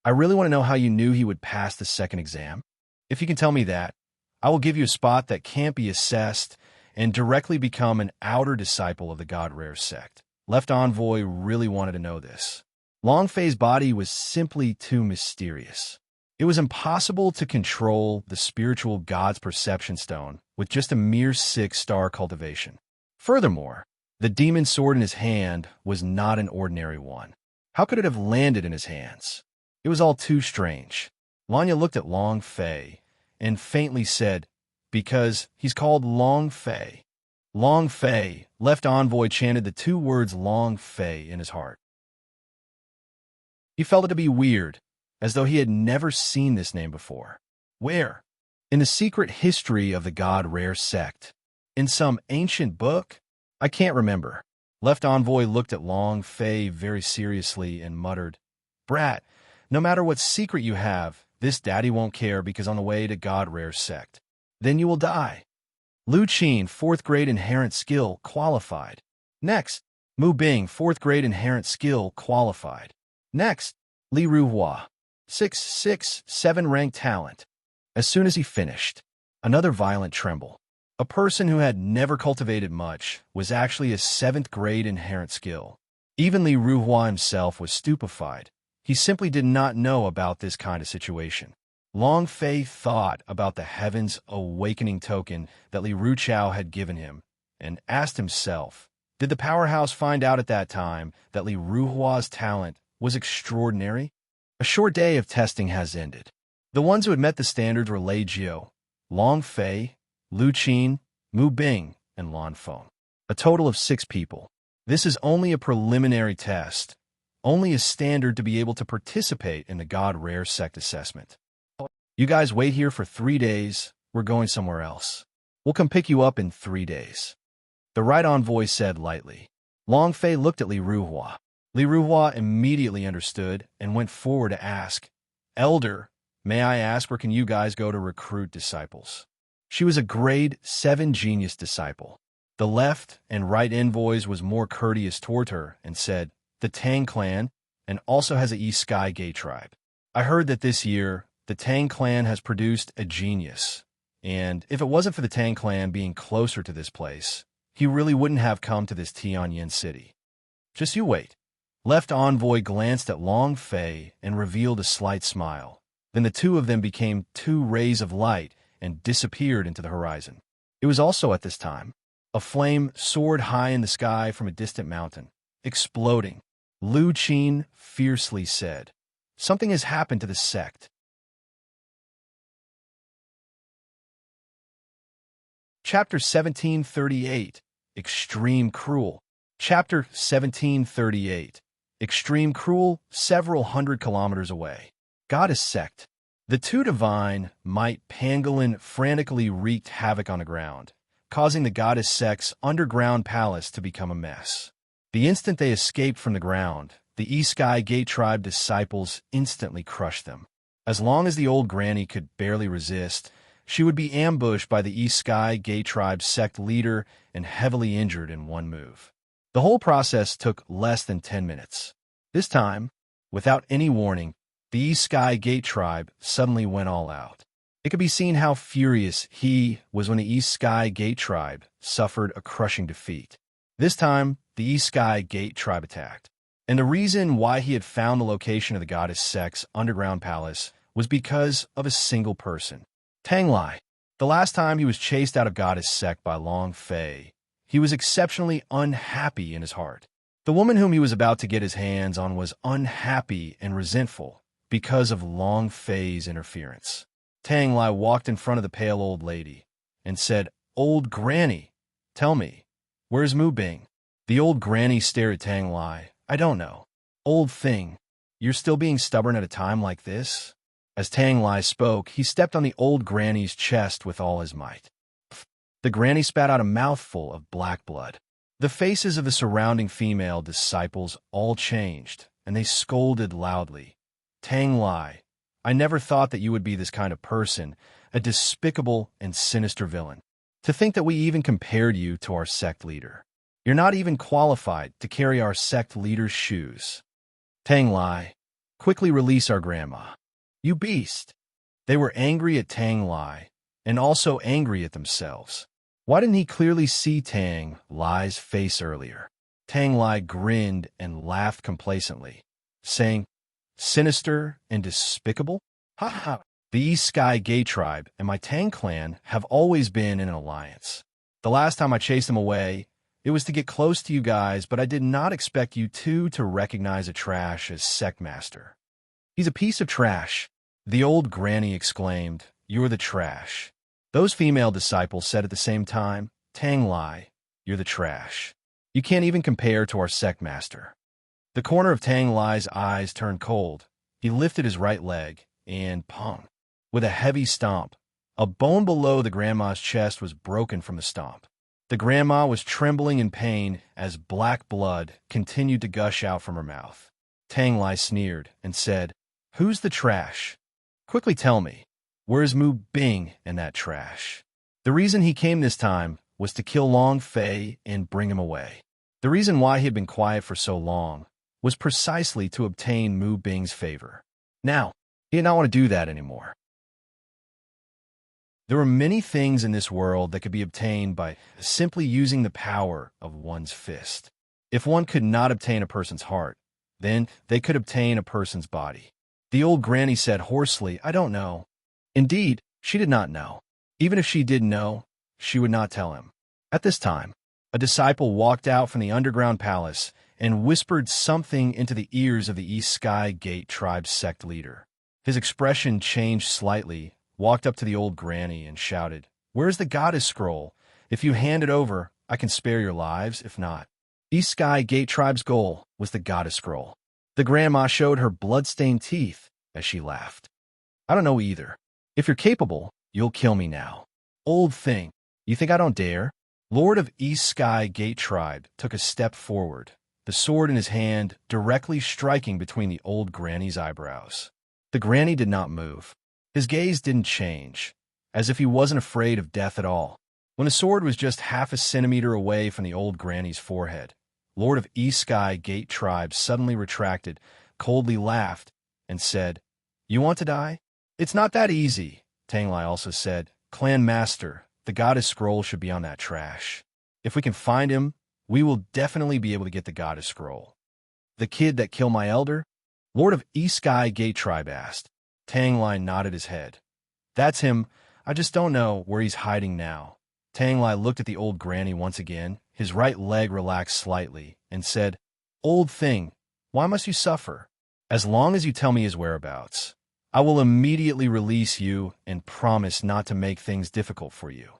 I really want to know how you knew he would pass the 2nd exam. If you can tell me that, I will give you a spot that can't be assessed and directly become an outer disciple of the God Rare sect." Left Envoy really wanted to know this. Long Fei's body was simply too mysterious. It was impossible to control the spiritual God's perception stone with just a mere 6-star cultivation. Furthermore, the demon sword in his hand was not an ordinary one. How could it have landed in his hands? It was all too strange. Lanya looked at Long Fei and faintly said, "Because he's called Long Fei." Long Fei, left envoy chanted the two words Long Fei in his heart. He felt it to be weird, as though he had never seen this name before. Where? In the secret history of the God Rare sect. In some ancient book? I can't remember. Left envoy looked at Long Fei very seriously and muttered, "Brat, no matter what secret you have, this daddy won't care because on the way to God Rare sect. Then you will die." Lu Qin, 4th grade inherent skill, qualified. Next, Mu Bing, 4th grade inherent skill, qualified. Next, Li Ruhua, 7 rank talent. As soon as he finished, another violent tremble. A person who had never cultivated much was actually a 7th grade inherent skill. Even Li Ruhua himself was stupefied. He simply did not know about this kind of situation. Long Fei thought about the heavens awakening token that Li Ruchao had given him and asked himself, did the powerhouse find out at that time that Li Ruhua's talent was extraordinary? A short day of testing has ended. The ones who had met the standards were Lei Jiu, Long Fei, Lu Qin, Mu Bing, and Lan Feng. A total of 6 people. This is only a preliminary test, only a standard to be able to participate in the God Rare Sect assessment. You guys wait here for 3 days. We're going somewhere else. We'll come pick you up in 3 days. The right envoy said lightly. Long Fei looked at Li Ruhua. Li Ruhua immediately understood and went forward to ask, "Elder, may I ask where can you guys go to recruit disciples?" She was a grade 7 genius disciple. The left and right envoys was more courteous toward her and said, "The Tang clan, and also has a East Sky Gate tribe. I heard that this year, the Tang clan has produced a genius, and if it wasn't for the Tang clan being closer to this place, he really wouldn't have come to this Tianyin city. Just you wait." Left envoy glanced at Long Fei and revealed a slight smile. Then the two of them became 2 rays of light and disappeared into the horizon. It was also at this time. A flame soared high in the sky from a distant mountain, exploding. Lu Qin fiercely said, "Something has happened to the sect." Chapter 1738, Extreme Cruel. Chapter 1738, Extreme Cruel, several hundred kilometers away. Goddess Sect. The two divine, might pangolin frantically wreaked havoc on the ground, causing the Goddess Sect's underground palace to become a mess. The instant they escaped from the ground, the East Sky Gate tribe disciples instantly crushed them. As long as the old granny could barely resist, she would be ambushed by the East Sky Gate tribe sect leader and heavily injured in one move. The whole process took less than 10 minutes. This time, without any warning, the East Sky Gate tribe suddenly went all out. It could be seen how furious he was when the East Sky Gate tribe suffered a crushing defeat. This time, the East Sky Gate tribe attacked. And the reason why he had found the location of the Goddess Sect's underground palace was because of a single person. Tang Lai. The last time he was chased out of Goddess Sect by Long Fei, he was exceptionally unhappy in his heart. The woman whom he was about to get his hands on was unhappy and resentful because of Long Fei's interference. Tang Lai walked in front of the pale old lady and said, "Old Granny, tell me, where's Mu Bing?" The old granny stared at Tang Lai. "I don't know. Old thing, you're still being stubborn at a time like this?" As Tang Lai spoke, he stepped on the old granny's chest with all his might. The granny spat out a mouthful of black blood. The faces of the surrounding female disciples all changed, and they scolded loudly. "Tang Lai, I never thought that you would be this kind of person, a despicable and sinister villain. To think that we even compared you to our sect leader. You're not even qualified to carry our sect leader's shoes. Tang Lai, quickly release our grandma. You beast." They were angry at Tang Lai, and also angry at themselves. Why didn't he clearly see Tang Lai's face earlier? Tang Lai grinned and laughed complacently, saying, "Sinister and despicable? Ha ha! The East Sky Gate tribe and my Tang clan have always been in an alliance. The last time I chased them away, it was to get close to you guys, but I did not expect you two to recognize a trash as sect master." "He's a piece of trash," the old granny exclaimed. "You're the trash." Those female disciples said at the same time, "Tang Lai, you're the trash. You can't even compare to our sect master. The corner of Tang Lai's eyes turned cold. He lifted his right leg, and pong. With a heavy stomp, a bone below the grandma's chest was broken from the stomp. The grandma was trembling in pain as black blood continued to gush out from her mouth. Tang Lai sneered and said, "Who's the trash? Quickly tell me, where's Mu Bing and that trash?" The reason he came this time was to kill Long Fei and bring him away. The reason why he had been quiet for so long was precisely to obtain Mu Bing's favor. Now, he did not want to do that anymore. There were many things in this world that could be obtained by simply using the power of one's fist. If one could not obtain a person's heart, then they could obtain a person's body. The old granny said hoarsely, "I don't know." Indeed, she did not know. Even if she did know, she would not tell him. At this time, a disciple walked out from the underground palace and whispered something into the ears of the East Sky Gate tribe's sect leader. His expression changed slightly, walked up to the old granny and shouted, "Where's the goddess scroll? If you hand it over, I can spare your lives. If not." East Sky Gate tribe's goal was the goddess scroll. The grandma showed her blood-stained teeth as she laughed. "I don't know either. If you're capable, you'll kill me now. Old thing, you think I don't dare?" Lord of East Sky Gate tribe took a step forward, the sword in his hand directly striking between the old granny's eyebrows. The granny did not move. His gaze didn't change, as if he wasn't afraid of death at all. When the sword was just half a centimeter away from the old granny's forehead, Lord of East Sky Gate tribe suddenly retracted, coldly laughed, and said, "You want to die? It's not that easy," Tang Lai also said. "Clan Master, the goddess scroll should be on that trash. If we can find him, we will definitely be able to get the goddess scroll." "The kid that killed my elder?" Lord of East Sky Gate tribe asked. Tang Lai nodded his head. "That's him. I just don't know where he's hiding now." Tang Lai looked at the old granny once again. His right leg relaxed slightly and said, "Old thing, why must you suffer? As long as you tell me his whereabouts, I will immediately release you and promise not to make things difficult for you."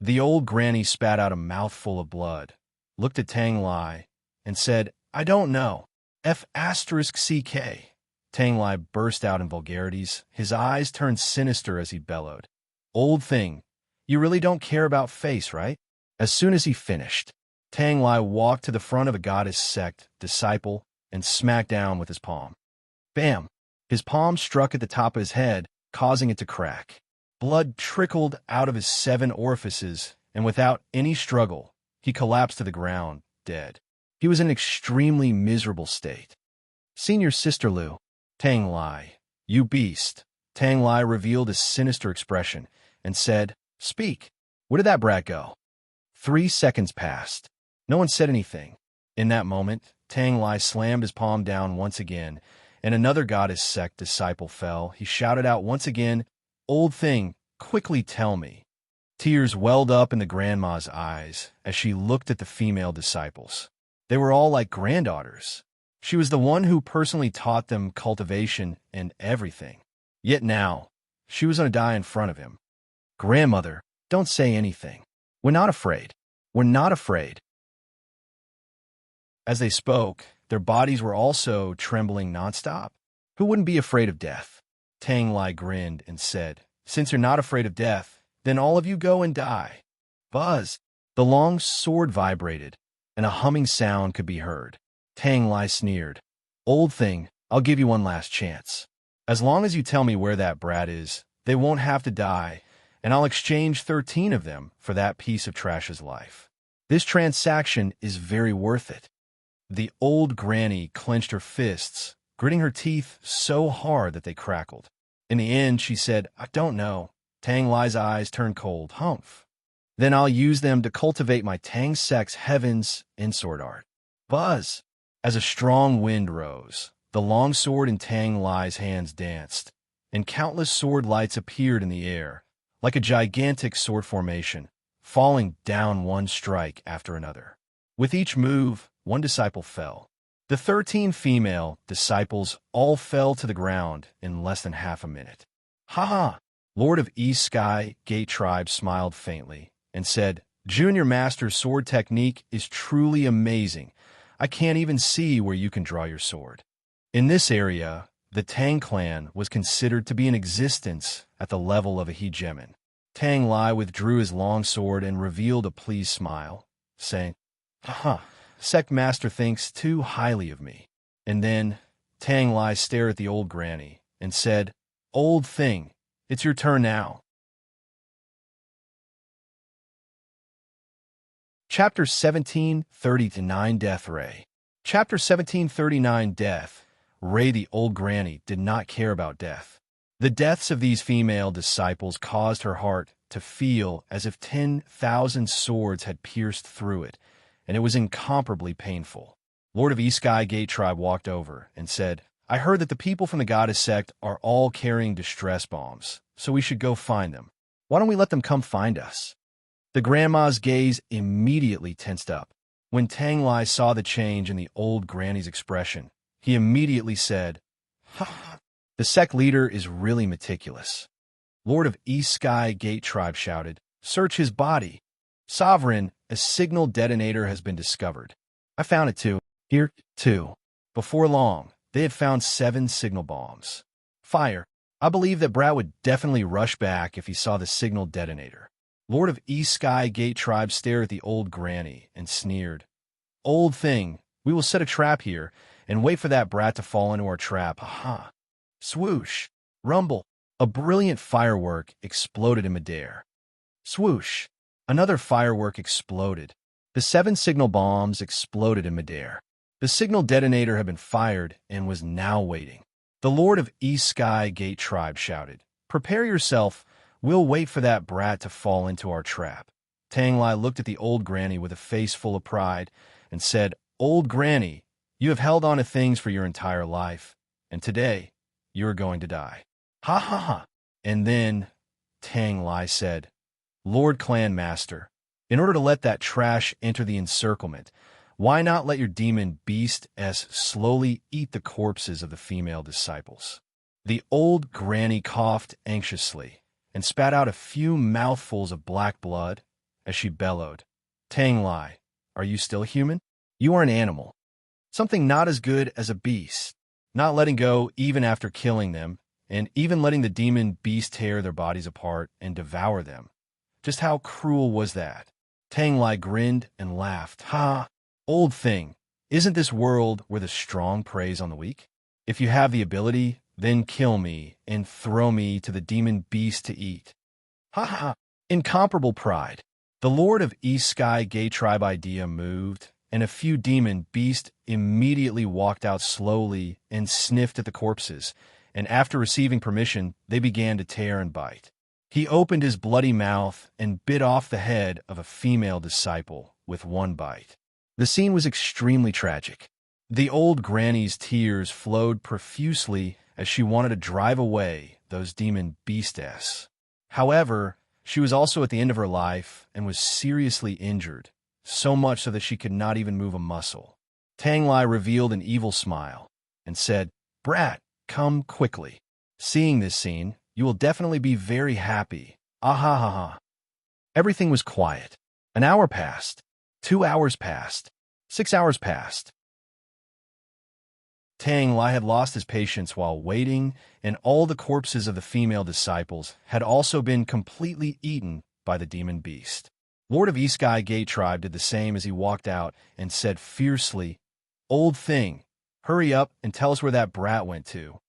The old granny spat out a mouthful of blood, looked at Tang Lai, and said, "I don't know. F***CK. Tang Lai burst out in vulgarities. His eyes turned sinister as he bellowed, "Old thing, you really don't care about face, right?" As soon as he finished, Tang Lai walked to the front of a goddess sect disciple and smacked down with his palm. Bam! His palm struck at the top of his head, causing it to crack. Blood trickled out of his 7 orifices, and without any struggle, he collapsed to the ground, dead. He was in an extremely miserable state. "Senior Sister Lu." "Tang Lai, you beast." Tang Lai revealed his sinister expression and said, "Speak. Where did that brat go?" 3 seconds passed. No one said anything. In that moment, Tang Lai slammed his palm down once again, and another goddess sect disciple fell. He shouted out once again, "Old thing, quickly tell me." Tears welled up in the grandma's eyes as she looked at the female disciples. They were all like granddaughters. She was the one who personally taught them cultivation and everything. Yet now, she was going to die in front of him. "Grandmother, don't say anything. We're not afraid. We're not afraid." As they spoke, their bodies were also trembling nonstop. Who wouldn't be afraid of death? Tang Lai grinned and said, "Since you're not afraid of death, then all of you go and die." Buzz! The long sword vibrated, and a humming sound could be heard. Tang Lai sneered, "Old thing, I'll give you one last chance. As long as you tell me where that brat is, they won't have to die, and I'll exchange 13 of them for that piece of trash's life. This transaction is very worth it." The old granny clenched her fists, gritting her teeth so hard that they crackled. In the end, she said, "I don't know." Tang Lai's eyes turned cold. "Humph. Then I'll use them to cultivate my Tang Sect's heavens and sword art." Buzz! As a strong wind rose, the long sword in Tang Lai's hands danced, and countless sword lights appeared in the air, like a gigantic sword formation, falling down one strike after another. With each move, one disciple fell. The 13 female disciples all fell to the ground in less than half a minute. "Ha ha!" Lord of East Sky Gate tribe smiled faintly and said, Junior Master's sword technique is truly amazing. I can't even see where you can draw your sword. In this area, the Tang clan was considered to be in existence at the level of a hegemon. Tang Lai withdrew his long sword and revealed a pleased smile, saying, "Haha, Sect Master thinks too highly of me." And then Tang Lai stared at the old granny and said, "Old thing, it's your turn now." Chapter 1739 Death Ray. Chapter 1739 Death. Ray, the old granny, did not care about death. The deaths of these female disciples caused her heart to feel as if 10,000 swords had pierced through it, and it was incomparably painful. Lord of East Sky Gate Tribe walked over and said, "I heard that the people from the goddess sect are all carrying distress bombs, so we should go find them. Why don't we let them come find us?" The grandma's gaze immediately tensed up. When Tang Lai saw the change in the old granny's expression, he immediately said, "Ha ha, the sect leader is really meticulous." Lord of East Sky Gate Tribe shouted, "Search his body. Sovereign, a signal detonator has been discovered." "I found it too. Here, too." Before long, they had found 7 signal bombs. Fire. I believe that Brat would definitely rush back if he saw the signal detonator. Lord of East Sky Gate Tribe stared at the old granny and sneered, "Old thing, we will set a trap here and wait for that brat to fall into our trap. Ha-ha." Swoosh. Rumble. A brilliant firework exploded in midair. Swoosh. Another firework exploded. The 7 signal bombs exploded in midair. The signal detonator had been fired and was now waiting. The Lord of East Sky Gate Tribe shouted, "Prepare yourself. We'll wait for that brat to fall into our trap." Tang Lai looked at the old granny with a face full of pride and said, "Old granny, you have held on to things for your entire life, and today you are going to die." Ha ha ha. And then Tang Lai said, "Lord Clan Master, in order to let that trash enter the encirclement, why not let your demon beast slowly eat the corpses of the female disciples?" The old granny coughed anxiously and spat out a few mouthfuls of black blood as she bellowed, "Tang Lai, are you still human? You are an animal. Something not as good as a beast. Not letting go even after killing them, and even letting the demon beast tear their bodies apart and devour them. Just how cruel was that?" Tang Lai grinned and laughed. "Ha, old thing, isn't this world where the strong preys on the weak? If you have the ability, then kill me and throw me to the demon beast to eat." Ha ha! Incomparable pride. The Lord of East Sky Gate Tribe idea moved, and a few demon beasts immediately walked out slowly and sniffed at the corpses, and after receiving permission, they began to tear and bite. He opened his bloody mouth and bit off the head of a female disciple with one bite. The scene was extremely tragic. The old granny's tears flowed profusely as she wanted to drive away those demon beasts. However, she was also at the end of her life and was seriously injured, so much so that she could not even move a muscle. Tang Lai revealed an evil smile and said, "Brat, come quickly. Seeing this scene, you will definitely be very happy. Ah ha ha ha." Everything was quiet. An hour passed. 2 hours passed. 6 hours passed. Tang Lai had lost his patience while waiting, and all the corpses of the female disciples had also been completely eaten by the demon beast. Lord of East Sky Gate Tribe did the same as he walked out and said fiercely, "Old thing, hurry up and tell us where that brat went to."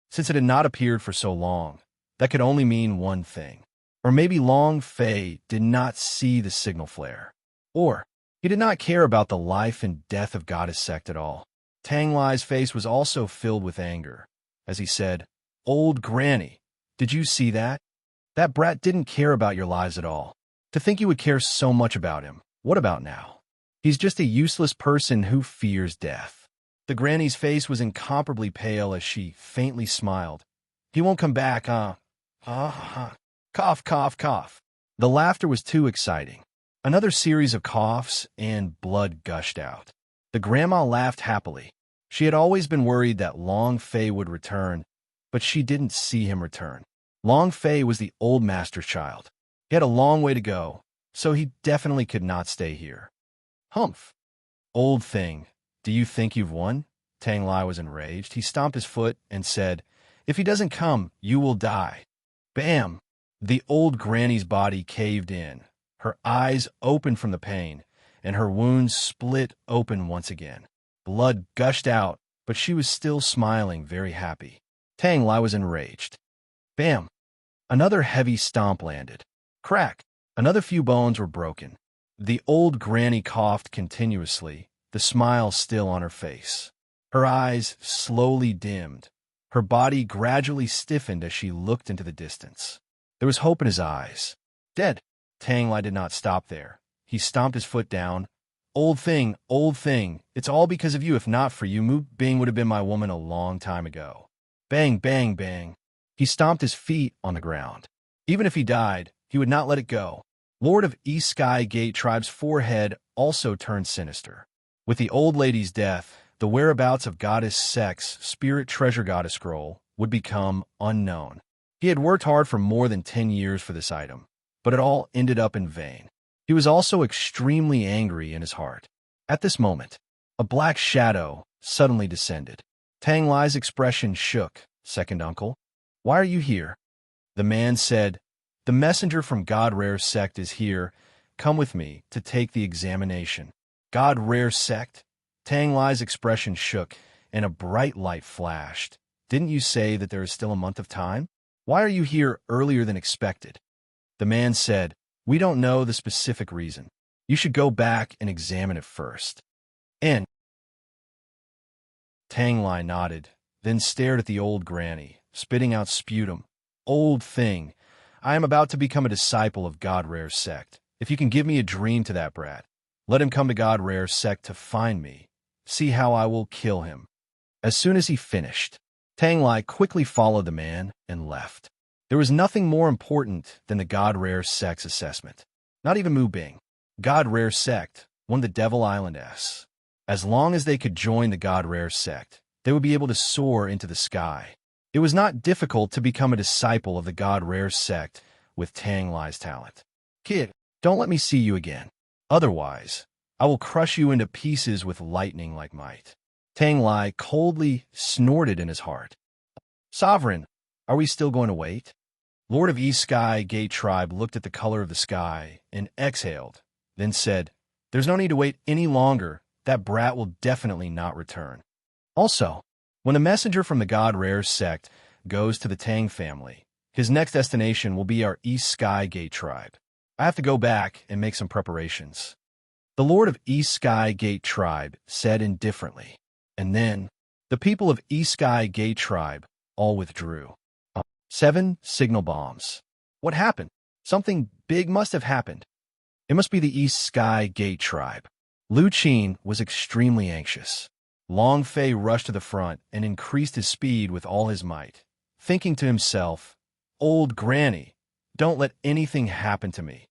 Since it had not appeared for so long, that could only mean one thing. Or maybe Long Fei did not see the signal flare. Or he did not care about the life and death of Goddess Sect at all. Tang Lai's face was also filled with anger as he said, "Old granny, did you see that? That brat didn't care about your lives at all. To think you would care so much about him. What about now? He's just a useless person who fears death." The granny's face was incomparably pale as she faintly smiled. "He won't come back, huh? Ha ha ha. Cough, cough, cough." The laughter was too exciting. Another series of coughs and blood gushed out. The grandma laughed happily. She had always been worried that Long Fei would return, but she didn't see him return. Long Fei was the old master's child. He had a long way to go, so he definitely could not stay here. Humph! Old thing, do you think you've won? Tang Lai was enraged. He stomped his foot and said, "If he doesn't come, you will die." Bam! The old granny's body caved in. Her eyes opened from the pain, and her wounds split open once again. Blood gushed out, but she was still smiling, very happy. Tang Lai was enraged. Bam! Another heavy stomp landed. Crack! Another few bones were broken. The old granny coughed continuously, the smile still on her face. Her eyes slowly dimmed. Her body gradually stiffened as she looked into the distance. There was hope in his eyes. Dead. Tang Lai did not stop there. He stomped his foot down. Old thing, it's all because of you. If not for you, Mu Bing would have been my woman a long time ago. Bang, bang, bang. He stomped his feet on the ground. Even if he died, he would not let it go. Lord of East Sky Gate Tribe's forehead also turned sinister. With the old lady's death, the whereabouts of Goddess Sex Spirit Treasure Goddess Scroll would become unknown. He had worked hard for more than 10 years for this item, but it all ended up in vain. He was also extremely angry in his heart. At this moment, a black shadow suddenly descended. Tang Lai's expression shook. Second uncle, why are you here? The man said, the messenger from God Rare Sect is here. Come with me to take the examination. God Rare Sect? Tang Lai's expression shook, and a bright light flashed. Didn't you say that there is still a month of time? Why are you here earlier than expected? The man said, we don't know the specific reason. You should go back and examine it first. And Tang Lai nodded, then stared at the old granny, spitting out sputum. Old thing, I am about to become a disciple of God Rare Sect. If you can give me a dream to that brat, let him come to God Rare Sect to find me. See how I will kill him. As soon as he finished, Tang Lai quickly followed the man and left. There was nothing more important than the God Rare Sect's assessment. Not even Mu Bing. God Rare Sect won the Devil Island S. As long as they could join the God Rare Sect, they would be able to soar into the sky. It was not difficult to become a disciple of the God Rare Sect with Tang Lai's talent. Kid, don't let me see you again. Otherwise, I will crush you into pieces with lightning-like might. Tang Lai coldly snorted in his heart. Sovereign, are we still going to wait? Lord of East Sky Gate Tribe looked at the color of the sky and exhaled, then said, there's no need to wait any longer. That brat will definitely not return. Also, when the messenger from the God Rare Sect goes to the Tang family, his next destination will be our East Sky Gate Tribe. I have to go back and make some preparations. The Lord of East Sky Gate Tribe said indifferently, and then the people of East Sky Gate Tribe all withdrew. 7 signal bombs. What happened? Something big must have happened. It must be the East Sky Gate Tribe. Lu Qin was extremely anxious. Long Fei rushed to the front and increased his speed with all his might, thinking to himself, Old Granny, don't let anything happen to me.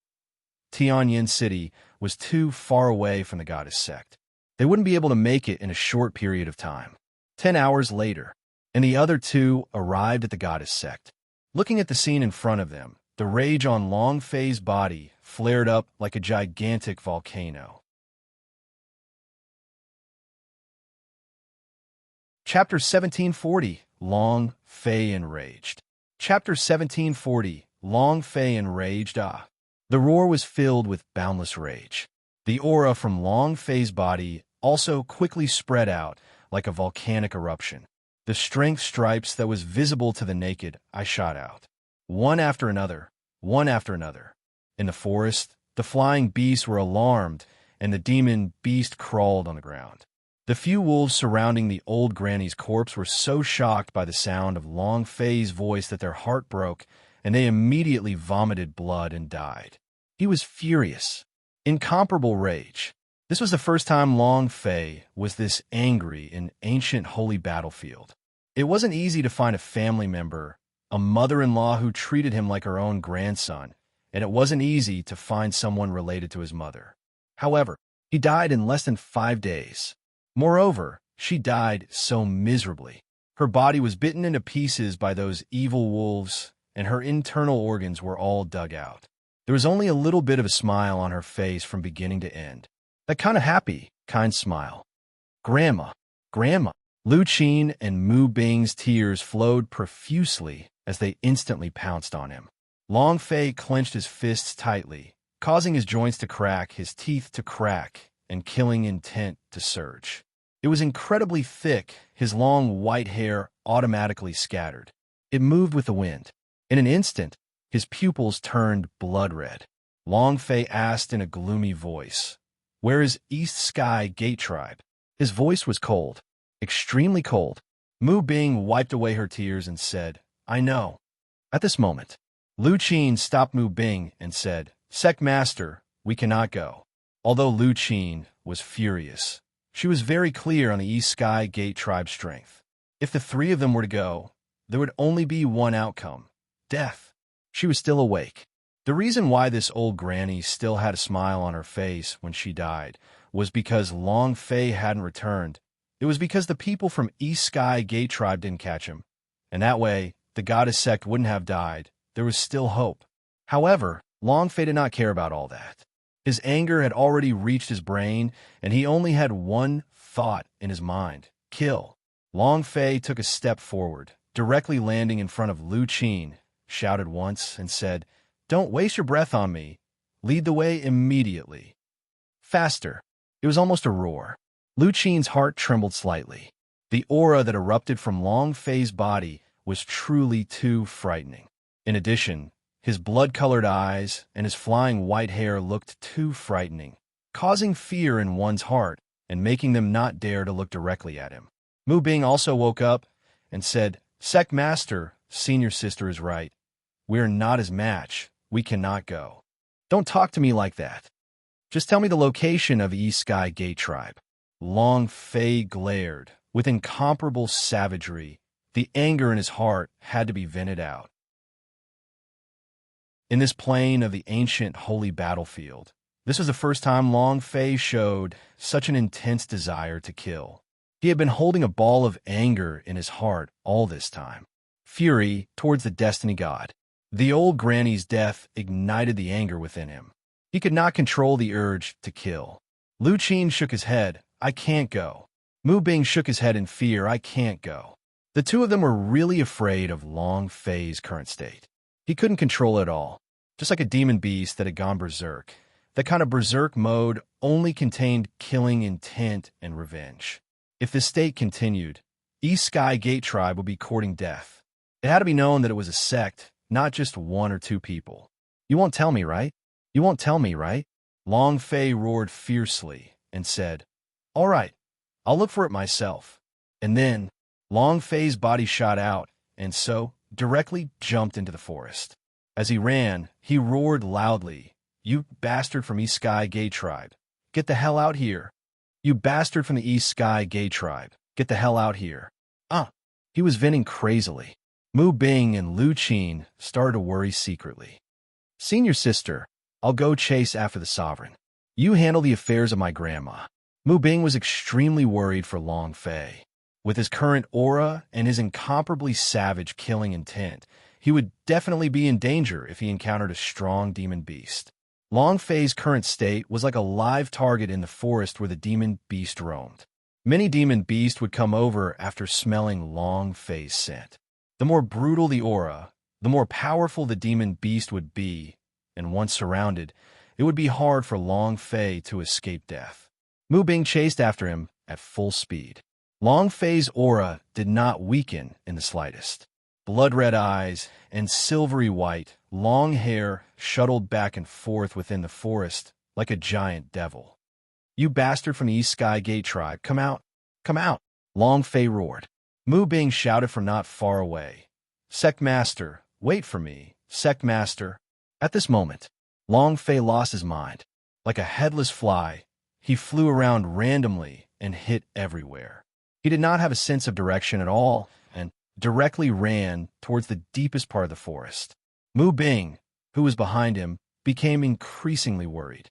Tianyin City was too far away from the Goddess Sect. They wouldn't be able to make it in a short period of time. 10 hours later, and the other two arrived at the Goddess Sect. Looking at the scene in front of them, the rage on Long Fei's body flared up like a gigantic volcano. Chapter 1740, Long Fei Enraged. Chapter 1740, Long Fei Enraged. The roar was filled with boundless rage. The aura from Long Fei's body also quickly spread out like a volcanic eruption. The strength stripes that was visible to the naked eye shot out. One after another, one after another. In the forest, the flying beasts were alarmed, and the demon beast crawled on the ground. The few wolves surrounding the old granny's corpse were so shocked by the sound of Long Fei's voice that their heart broke, and they immediately vomited blood and died. He was furious. Incomparable rage. This was the first time Long Fei was this angry in ancient holy battlefield. It wasn't easy to find a family member, a mother-in-law who treated him like her own grandson, and it wasn't easy to find someone related to his mother. However, he died in less than 5 days. Moreover, she died so miserably. Her body was bitten into pieces by those evil wolves, and her internal organs were all dug out. There was only a little bit of a smile on her face from beginning to end. That kind of happy, kind smile. Grandma, Grandma. Lu Qin and Mu Bing's tears flowed profusely as they instantly pounced on him. Long Fei clenched his fists tightly, causing his joints to crack, his teeth to crack, and killing intent to surge. It was incredibly thick, his long white hair automatically scattered. It moved with the wind. In an instant, his pupils turned blood red. Long Fei asked in a gloomy voice, "Where is East Sky Gate Tribe?" His voice was cold, extremely cold. Mu Bing wiped away her tears and said, "I know." At this moment, Lu Qin stopped Mu Bing and said, "Sect Master, we cannot go." Although Lu Qin was furious, she was very clear on the East Sky Gate Tribe's strength. If the three of them were to go, there would only be one outcome: death. She was still awake. The reason why this old granny still had a smile on her face when she died was because Long Fei hadn't returned. It was because the people from East Sky Gate Tribe didn't catch him, and that way the goddess sect wouldn't have died. There was still hope. However, Long Fei did not care about all that. His anger had already reached his brain, and he only had one thought in his mind: kill. Long Fei took a step forward, directly landing in front of Lu Qin, shouted once, and said, "Don't waste your breath on me. Lead the way immediately." Faster. It was almost a roar. Lu Qin's heart trembled slightly. The aura that erupted from Long Fei's body was truly too frightening. In addition, his blood-colored eyes and his flying white hair looked too frightening, causing fear in one's heart and making them not dare to look directly at him. Mu Bing also woke up and said, "Sect Master, senior sister is right. We are not his match. We cannot go." "Don't talk to me like that. Just tell me the location of East Sky Gate Tribe." Long Fei glared with incomparable savagery. The anger in his heart had to be vented out. In this plain of the ancient holy battlefield, this was the first time Long Fei showed such an intense desire to kill. He had been holding a ball of anger in his heart all this time. Fury towards the Destiny God. The old granny's death ignited the anger within him. He could not control the urge to kill. Lu Qin shook his head. "I can't go." Mu Bing shook his head in fear. "I can't go." The two of them were really afraid of Long Fei's current state. He couldn't control it all, just like a demon beast that had gone berserk. That kind of berserk mode only contained killing intent and revenge. If this state continued, East Sky Gate Tribe would be courting death. It had to be known that it was a sect, not just one or two people. "You won't tell me, right? You won't tell me, right?" Long Fei roared fiercely and said, "All right, I'll look for it myself." And then Long Fei's body shot out and so directly jumped into the forest. As he ran, he roared loudly, "You bastard from East Sky Gate Tribe, get the hell out here. You bastard from the East Sky Gate Tribe, get the hell out here." He was venting crazily. Mu Bing and Lu Qin started to worry secretly. "Senior sister, I'll go chase after the sovereign. You handle the affairs of my grandma." Mu Bing was extremely worried for Long Fei. With his current aura and his incomparably savage killing intent, he would definitely be in danger if he encountered a strong demon beast. Long Fei's current state was like a live target in the forest where the demon beast roamed. Many demon beasts would come over after smelling Long Fei's scent. The more brutal the aura, the more powerful the demon beast would be, and once surrounded, it would be hard for Long Fei to escape death. Mu Bing chased after him at full speed. Long Fei's aura did not weaken in the slightest. Blood-red eyes and silvery white, long hair shuttled back and forth within the forest like a giant devil. "You bastard from the East Sky Gate Tribe, come out! Come out!" Long Fei roared. Mu Bing shouted from not far away, "Sect Master, wait for me, Sect Master." At this moment, Long Fei lost his mind. Like a headless fly, he flew around randomly and hit everywhere. He did not have a sense of direction at all and directly ran towards the deepest part of the forest. Mu Bing, who was behind him, became increasingly worried.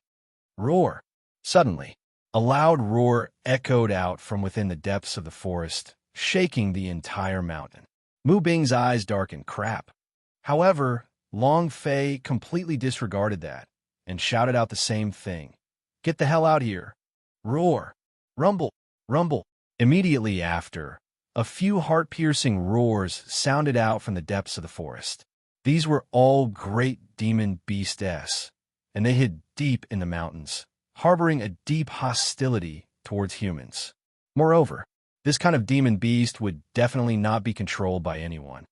Roar! Suddenly, a loud roar echoed out from within the depths of the forest, shaking the entire mountain. Mu Bing's eyes darkened. Crap. However, Long Fei completely disregarded that and shouted out the same thing. "Get the hell out here!" Roar! Rumble! Rumble! Immediately after, a few heart-piercing roars sounded out from the depths of the forest. These were all great demon beasts, and they hid deep in the mountains, harboring a deep hostility towards humans. Moreover, this kind of demon beast would definitely not be controlled by anyone.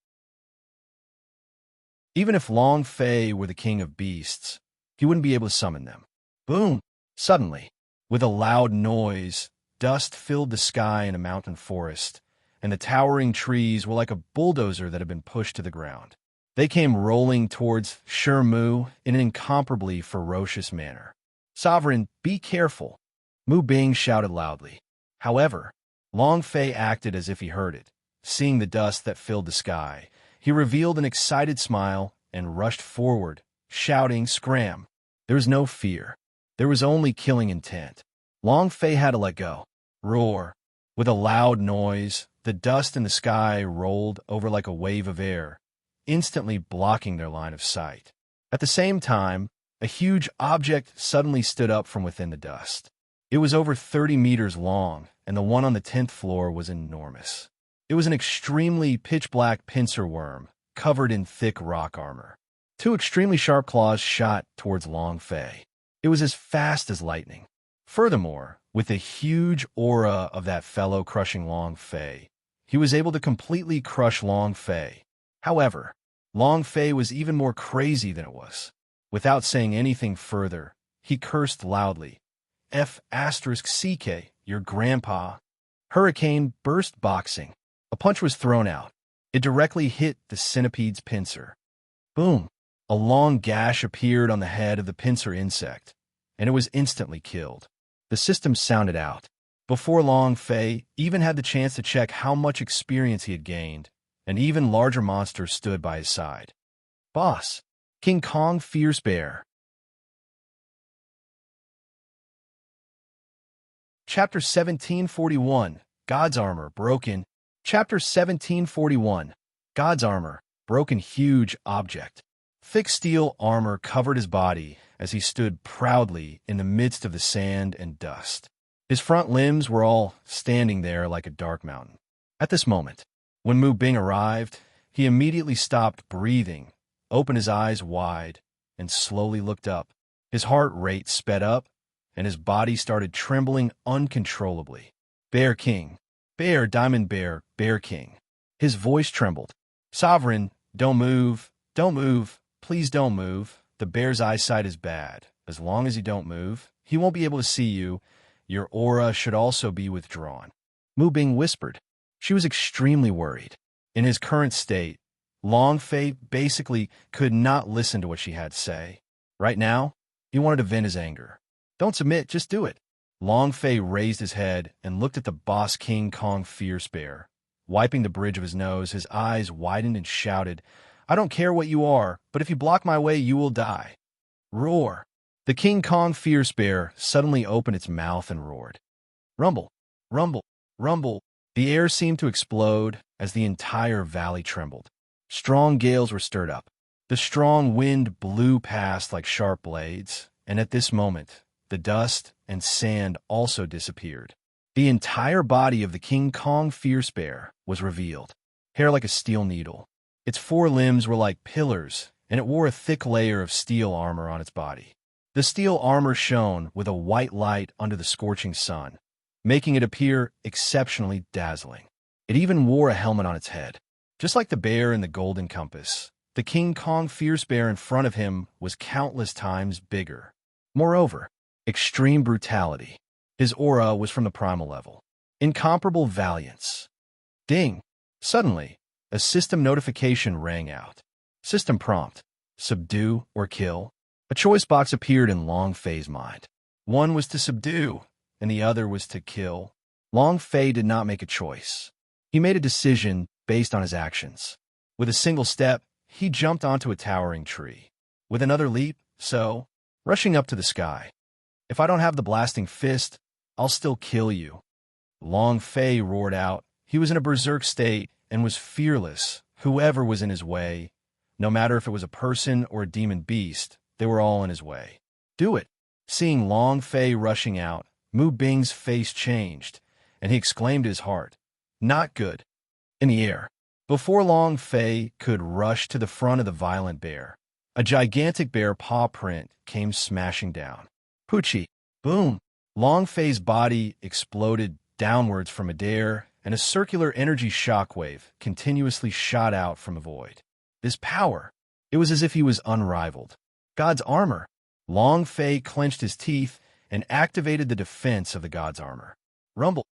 Even if Long Fei were the king of beasts, he wouldn't be able to summon them. Boom! Suddenly, with a loud noise, dust filled the sky in a mountain forest, and the towering trees were like a bulldozer that had been pushed to the ground. They came rolling towards Mu in an incomparably ferocious manner. "Sovereign, be careful!" Mu Bing shouted loudly. However, Long Fei acted as if he heard it. Seeing the dust that filled the sky, he revealed an excited smile and rushed forward, shouting, "Scram!" There was no fear. There was only killing intent. Long Fei had to let go. Roar! With a loud noise, the dust in the sky rolled over like a wave of air, instantly blocking their line of sight. At the same time, a huge object suddenly stood up from within the dust. It was over 30 meters long, and the one on the 10th floor was enormous. It was an extremely pitch-black pincer worm, covered in thick rock armor. Two extremely sharp claws shot towards Long Fei. It was as fast as lightning. Furthermore, with the huge aura of that fellow crushing Long Fei, he was able to completely crush Long Fei. However, Long Fei was even more crazy than it was. Without saying anything further, he cursed loudly. "F***CK, your grandpa." Hurricane burst boxing. A punch was thrown out. It directly hit the centipede's pincer. Boom! A long gash appeared on the head of the pincer insect, and it was instantly killed. The system sounded out. Before Long Fei even had the chance to check how much experience he had gained, an even larger monster stood by his side. Boss, King Kong Fierce Bear. Chapter 1741, God's Armor, Broken. Chapter 1741, God's Armor, Broken. Huge object. Thick steel armor covered his body as he stood proudly in the midst of the sand and dust. His front limbs were all standing there like a dark mountain. At this moment, when Mu Bing arrived, he immediately stopped breathing, opened his eyes wide, and slowly looked up. His heart rate sped up, and his body started trembling uncontrollably. "Bear King, Bear, Diamond Bear, Bear King." His voice trembled. "Sovereign, don't move, don't move, please don't move. The bear's eyesight is bad. As long as you don't move, he won't be able to see you. Your aura should also be withdrawn." Mu Bing whispered. She was extremely worried. In his current state, Long Fei basically could not listen to what she had to say. Right now, he wanted to vent his anger. "Don't submit, just do it." Long Fei raised his head and looked at the boss King Kong Fierce Bear. Wiping the bridge of his nose, his eyes widened and shouted, "I don't care what you are, but if you block my way, you will die." Roar! The King Kong Fierce Bear suddenly opened its mouth and roared. Rumble! Rumble! Rumble! The air seemed to explode as the entire valley trembled. Strong gales were stirred up. The strong wind blew past like sharp blades, and at this moment, the dust and sand also disappeared. The entire body of the King Kong Fierce Bear was revealed, hair like a steel needle. Its four limbs were like pillars, and it wore a thick layer of steel armor on its body. The steel armor shone with a white light under the scorching sun, making it appear exceptionally dazzling. It even wore a helmet on its head. Just like the bear in the Golden Compass, the King Kong Fierce Bear in front of him was countless times bigger. Moreover, extreme brutality. His aura was from the primal level. Incomparable valiance. Ding! Suddenly, a system notification rang out. System prompt: subdue or kill. A choice box appeared in Long Fei's mind. One was to subdue, and the other was to kill. Long Fei did not make a choice. He made a decision based on his actions. With a single step, he jumped onto a towering tree. With another leap, rushing up to the sky. "If I don't have the blasting fist, I'll still kill you." Long Fei roared out. He was in a berserk state and was fearless, whoever was in his way, No matter if it was a person or a demon beast, they were all in his way. Do it. Seeing Long Fei rushing out, Mu Bing's face changed, and he exclaimed to his heart, "Not good." In the air, before Long Fei could rush to the front of the violent bear, a gigantic bear paw print came smashing down. Poochie! Boom! Long Fei's body exploded downwards from midair, and a circular energy shockwave continuously shot out from the void. This power! It was as if he was unrivaled. God's armor! Long Fei clenched his teeth and activated the defense of the God's armor. Rumble!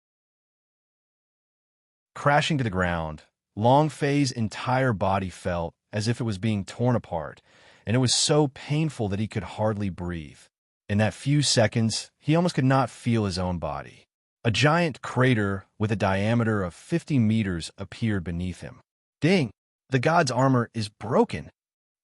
Crashing to the ground, Long Fei's entire body felt as if it was being torn apart, and it was so painful that he could hardly breathe. In that few seconds, he almost could not feel his own body. A giant crater with a diameter of 50 meters appeared beneath him. Ding! The God's armor is broken!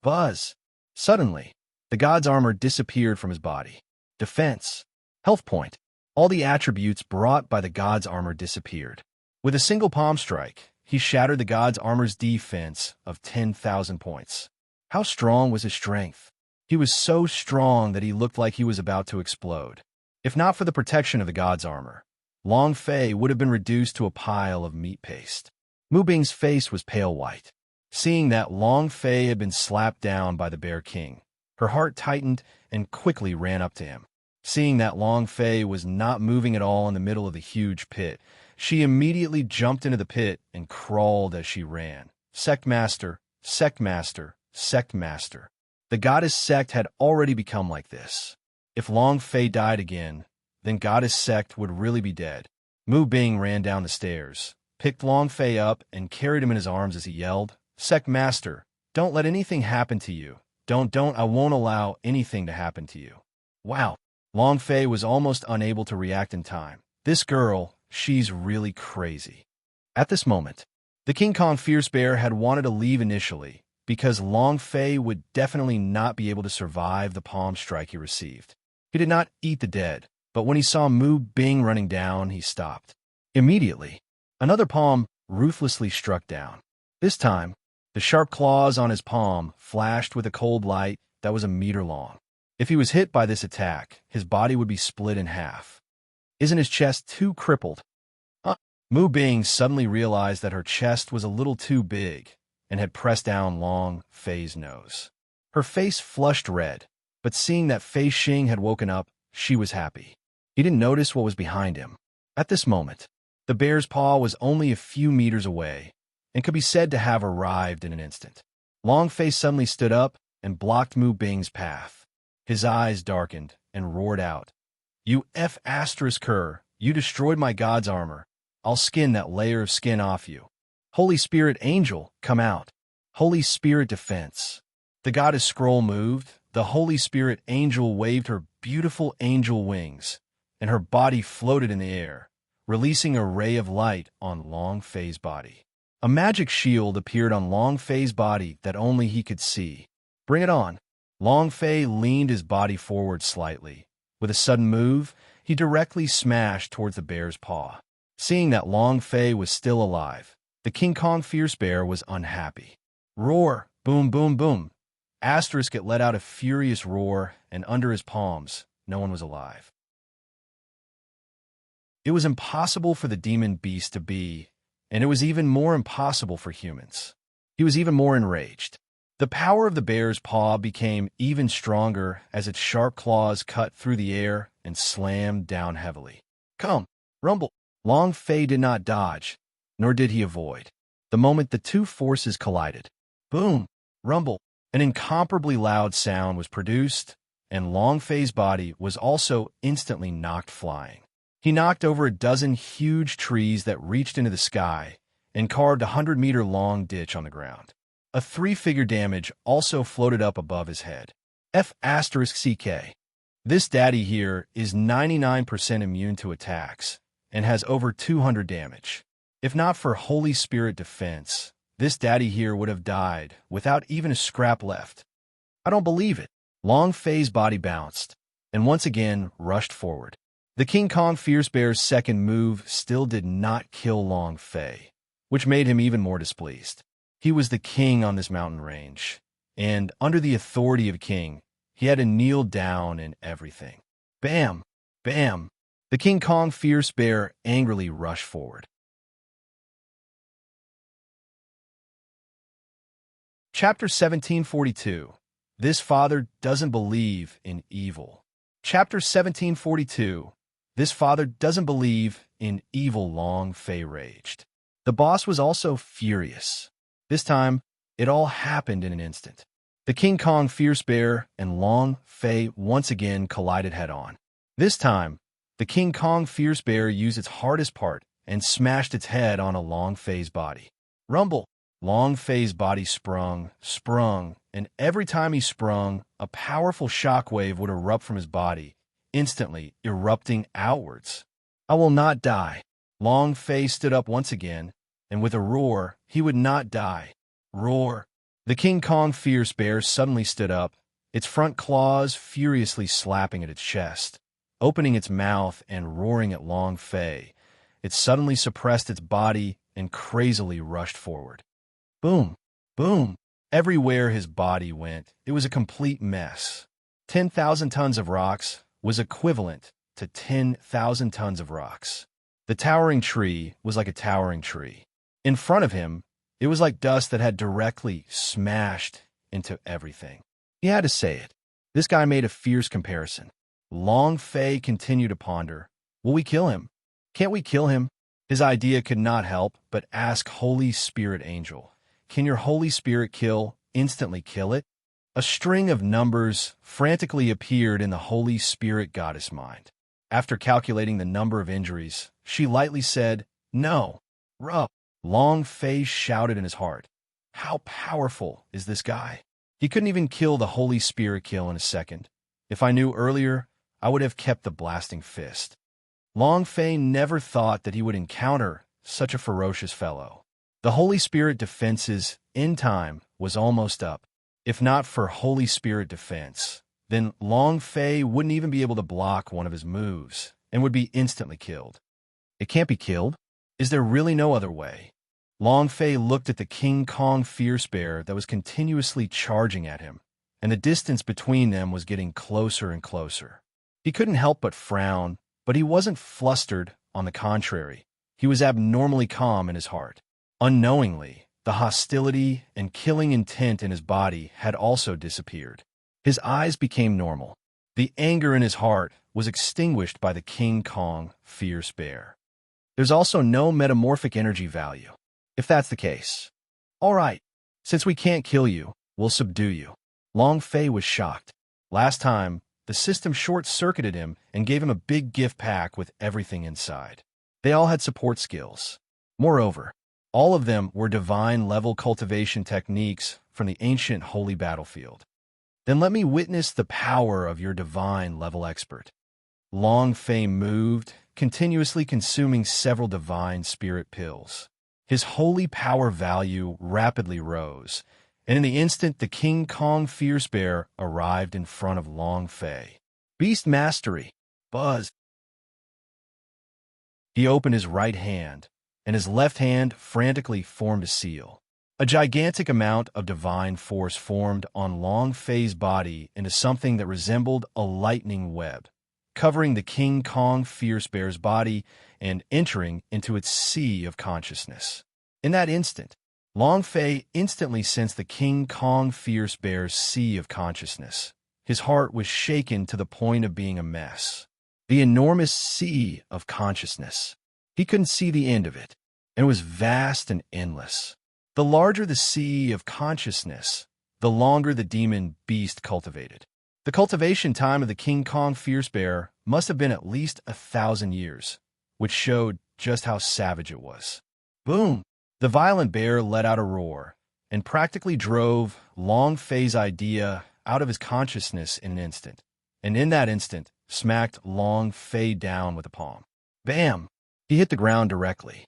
Buzz! Suddenly, the God's armor disappeared from his body. Defense. Health point. All the attributes brought by the God's armor disappeared. With a single palm strike, he shattered the God's armor's defense of 10,000 points. How strong was his strength? He was so strong that he looked like he was about to explode. If not for the protection of the God's armor, Long Fei would have been reduced to a pile of meat paste. Mu Bing's face was pale white. Seeing that Long Fei had been slapped down by the Bear King, her heart tightened and quickly ran up to him. Seeing that Long Fei was not moving at all in the middle of the huge pit, she immediately jumped into the pit and crawled as she ran. Sect Master, Sect Master, Sect Master. The goddess Sect had already become like this. If Long Fei died again, then goddess Sect would really be dead. Mu Bing ran down the stairs, picked Long Fei up, and carried him in his arms as he yelled, "Sect Master, don't let anything happen to you. Don't, I won't allow anything to happen to you." Wow. Long Fei was almost unable to react in time. This girl, she's really crazy. At this moment, the King Kong Fierce Bear had wanted to leave initially because Long Fei would definitely not be able to survive the palm strike he received. He did not eat the dead, but when he saw Mu Bing running down, he stopped. Immediately, another palm ruthlessly struck down. This time, the sharp claws on his palm flashed with a cold light that was a meter long. If he was hit by this attack, his body would be split in half. Isn't his chest too crippled? Mu Bing suddenly realized that her chest was a little too big and had pressed down Long Fei's nose. Her face flushed red, but seeing that Fei Xing had woken up, she was happy. He didn't notice what was behind him. At this moment, the bear's paw was only a few meters away and could be said to have arrived in an instant. Long Fei suddenly stood up and blocked Mu Bing's path. His eyes darkened and roared out, "You F***er, you destroyed my God's armor. I'll skin that layer of skin off you. Holy Spirit Angel, come out. Holy Spirit Defense." The goddess scroll moved, the Holy Spirit Angel waved her beautiful angel wings, and her body floated in the air, releasing a ray of light on Long Fei's body. A magic shield appeared on Long Fei's body that only he could see. Bring it on. Long Fei leaned his body forward slightly. With a sudden move, he directly smashed towards the bear's paw. Seeing that Long Fei was still alive, the King Kong Fierce Bear was unhappy. Roar! Boom, boom, boom! Asterisk it let out a furious roar, and under his palms, no one was alive. It was impossible for the demon beast to be, and it was even more impossible for humans. He was even more enraged. The power of the bear's paw became even stronger as its sharp claws cut through the air and slammed down heavily. Come, rumble! Long Fei did not dodge, nor did he avoid. The moment the two forces collided, boom, rumble, an incomparably loud sound was produced, and Long Fei's body was also instantly knocked flying. He knocked over a dozen huge trees that reached into the sky and carved a 100-meter-long ditch on the ground. A 3-figure damage also floated up above his head. F***CK. This daddy here is 99% immune to attacks and has over 200 damage. If not for Holy Spirit Defense, this daddy here would have died without even a scrap left. I don't believe it. Long Fei's body bounced and once again rushed forward. The King Kong Fierce Bear's second move still did not kill Long Fei, which made him even more displeased. He was the king on this mountain range, and under the authority of a king, he had to kneel down and everything. Bam! Bam! The King Kong fierce bear angrily rushed forward. Chapter 1742. This father doesn't believe in evil. Chapter 1742. This father doesn't believe in evil. Long Fei raged. The boss was also furious. This time, it all happened in an instant. The King Kong fierce bear and Long Fei once again collided head-on. This time, the King Kong fierce bear used its hardest part and smashed its head on a Long Fei's body. Rumble! Long Fei's body sprung, and every time he sprung, a powerful shockwave would erupt from his body, instantly erupting outwards. I will not die. Long Fei stood up once again, and with a roar, he would not die. Roar! The King Kong fierce bear suddenly stood up, its front claws furiously slapping at its chest. Opening its mouth and roaring at Long Fei, it suddenly suppressed its body and crazily rushed forward. Boom! Boom! Everywhere his body went, it was a complete mess. 10,000 tons of rocks was equivalent to 10,000 tons of rocks. The towering tree was like a towering tree. In front of him, it was like dust that had directly smashed into everything. He had to say it. This guy made a fierce comparison. Long Fei continued to ponder. Will we kill him? Can't we kill him? His idea could not help but ask Holy Spirit Angel. Can your Holy Spirit instantly kill it? A string of numbers frantically appeared in the Holy Spirit goddess mind. After calculating the number of injuries, she lightly said, "No, rub." Long Fei shouted in his heart, "How powerful is this guy? He couldn't even kill the Holy Spirit in a second. If I knew earlier, I would have kept the blasting fist." Long Fei never thought that he would encounter such a ferocious fellow. The Holy Spirit defenses in time was almost up. If not for Holy Spirit defense, then Long Fei wouldn't even be able to block one of his moves and would be instantly killed. It can't be killed? Is there really no other way? Long Fei looked at the King Kong fierce bear that was continuously charging at him, and the distance between them was getting closer and closer. He couldn't help but frown, but he wasn't flustered. On the contrary, he was abnormally calm in his heart. Unknowingly, the hostility and killing intent in his body had also disappeared. His eyes became normal. The anger in his heart was extinguished by the King Kong fierce bear. There's also no metamorphic energy value. If that's the case, all right, since we can't kill you, we'll subdue you. Long Fei was shocked. Last time, the system short-circuited him and gave him a big gift pack with everything inside. They all had support skills. Moreover, all of them were divine-level cultivation techniques from the ancient holy battlefield. Then let me witness the power of your divine-level expert. Long Fei moved, continuously consuming several divine spirit pills. His holy power value rapidly rose, and in the instant the King Kong fierce bear arrived in front of Long Fei. Beast Mastery. Buzz. He opened his right hand, and his left hand frantically formed a seal. A gigantic amount of divine force formed on Long Fei's body into something that resembled a lightning web, covering the King Kong fierce bear's body and entering into its sea of consciousness. In that instant, Long Fei instantly sensed the King Kong fierce bear's sea of consciousness. His heart was shaken to the point of being a mess. The enormous sea of consciousness. He couldn't see the end of it, and it was vast and endless. The larger the sea of consciousness, the longer the demon beast cultivated. The cultivation time of the King Kong fierce bear must have been at least 1,000 years, which showed just how savage it was. Boom! The violent bear let out a roar and practically drove Long Fei's idea out of his consciousness in an instant, and in that instant smacked Long Fei down with a palm. Bam! He hit the ground directly.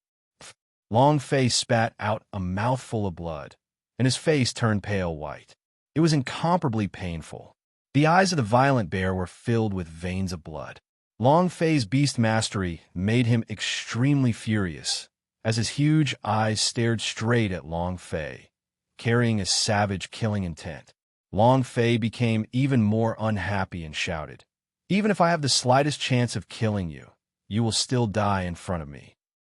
Long Fei spat out a mouthful of blood, and his face turned pale white. It was incomparably painful. The eyes of the violent bear were filled with veins of blood. Long Fei's beast mastery made him extremely furious, as his huge eyes stared straight at Long Fei, carrying a savage killing intent. Long Fei became even more unhappy and shouted, "Even if I have the slightest chance of killing you, you will still die in front of me."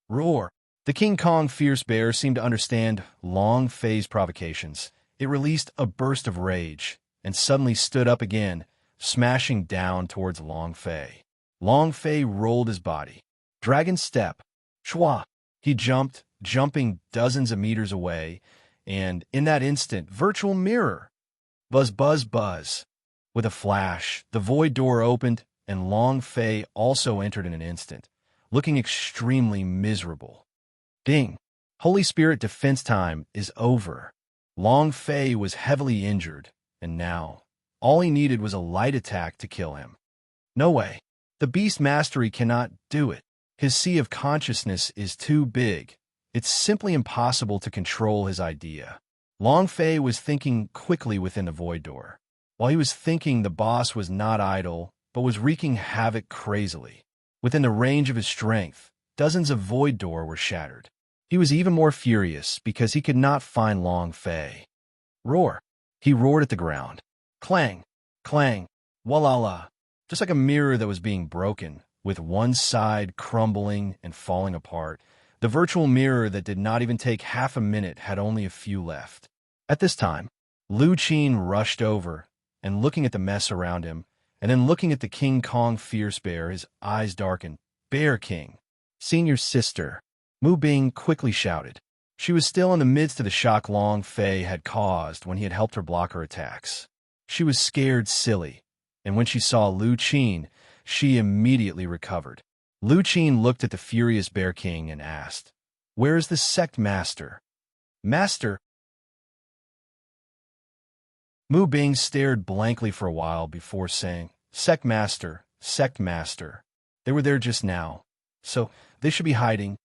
Roar! The King Kong fierce bear seemed to understand Long Fei's provocations. It released a burst of rage and suddenly stood up again, smashing down towards Long Fei. Long Fei rolled his body. Dragon step. Shwa! He jumped, jumping dozens of meters away, and in that instant, virtual mirror. Buzz, buzz, buzz. With a flash, the void door opened, and Long Fei also entered in an instant, looking extremely miserable. Ding! Holy Spirit defense time is over. Long Fei was heavily injured, and now, all he needed was a light attack to kill him. No way. The Beast Mastery cannot do it. His sea of consciousness is too big. It's simply impossible to control his idea. Long Fei was thinking quickly within the void door. While he was thinking, the boss was not idle, but was wreaking havoc crazily. Within the range of his strength, dozens of void door were shattered. He was even more furious because he could not find Long Fei. Roar! He roared at the ground. Clang! Clang! Walala! Just like a mirror that was being broken, with one side crumbling and falling apart. The virtual mirror that did not even take half a minute had only a few left. At this time, Lu Qin rushed over, and looking at the mess around him, and then looking at the King Kong fierce bear, his eyes darkened. "Bear King! Senior sister!" Mu Bing quickly shouted. She was still in the midst of the shock Long Fei had caused when he had helped her block her attacks. She was scared silly, and when she saw Lu Qin, she immediately recovered. Lu Qin looked at the furious Bear King and asked, "Where is the sect master?" "Master?" Mu Bing stared blankly for a while before saying, "Sect master, sect master. They were there just now, so they should be hiding."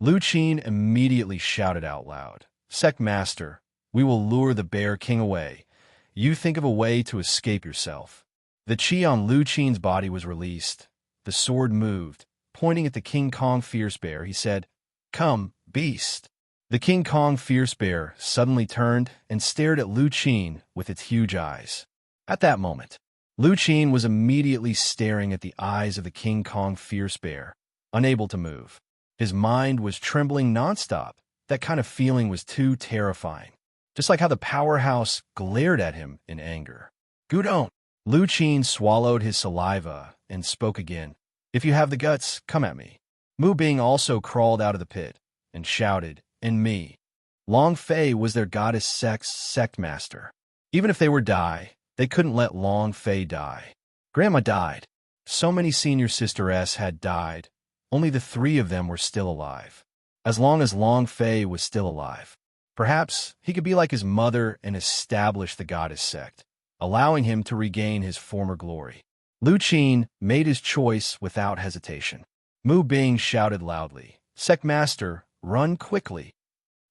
Lu Qin immediately shouted out loud, "Sect master, we will lure the Bear King away. You think of a way to escape yourself." The chi on Lu Qin's body was released. The sword moved. Pointing at the King Kong fierce bear, he said, "Come, beast." The King Kong fierce bear suddenly turned and stared at Lu Qin with its huge eyes. At that moment, Lu Qin was immediately staring at the eyes of the King Kong fierce bear, unable to move. His mind was trembling nonstop. That kind of feeling was too terrifying. Just like how the powerhouse glared at him in anger. "Gudon!" Lu Qin swallowed his saliva and spoke again. "If you have the guts, come at me." Mu Bing also crawled out of the pit and shouted, "And me." Long Fei was their goddess sect master. Even if they were they couldn't let Long Fei die. Grandma died. So many senior sister-s had died. Only the three of them were still alive. As long as Long Fei was still alive, perhaps he could be like his mother and establish the goddess sect, allowing him to regain his former glory. Lu Qin made his choice without hesitation. Mu Bing shouted loudly, "Sect master, run quickly."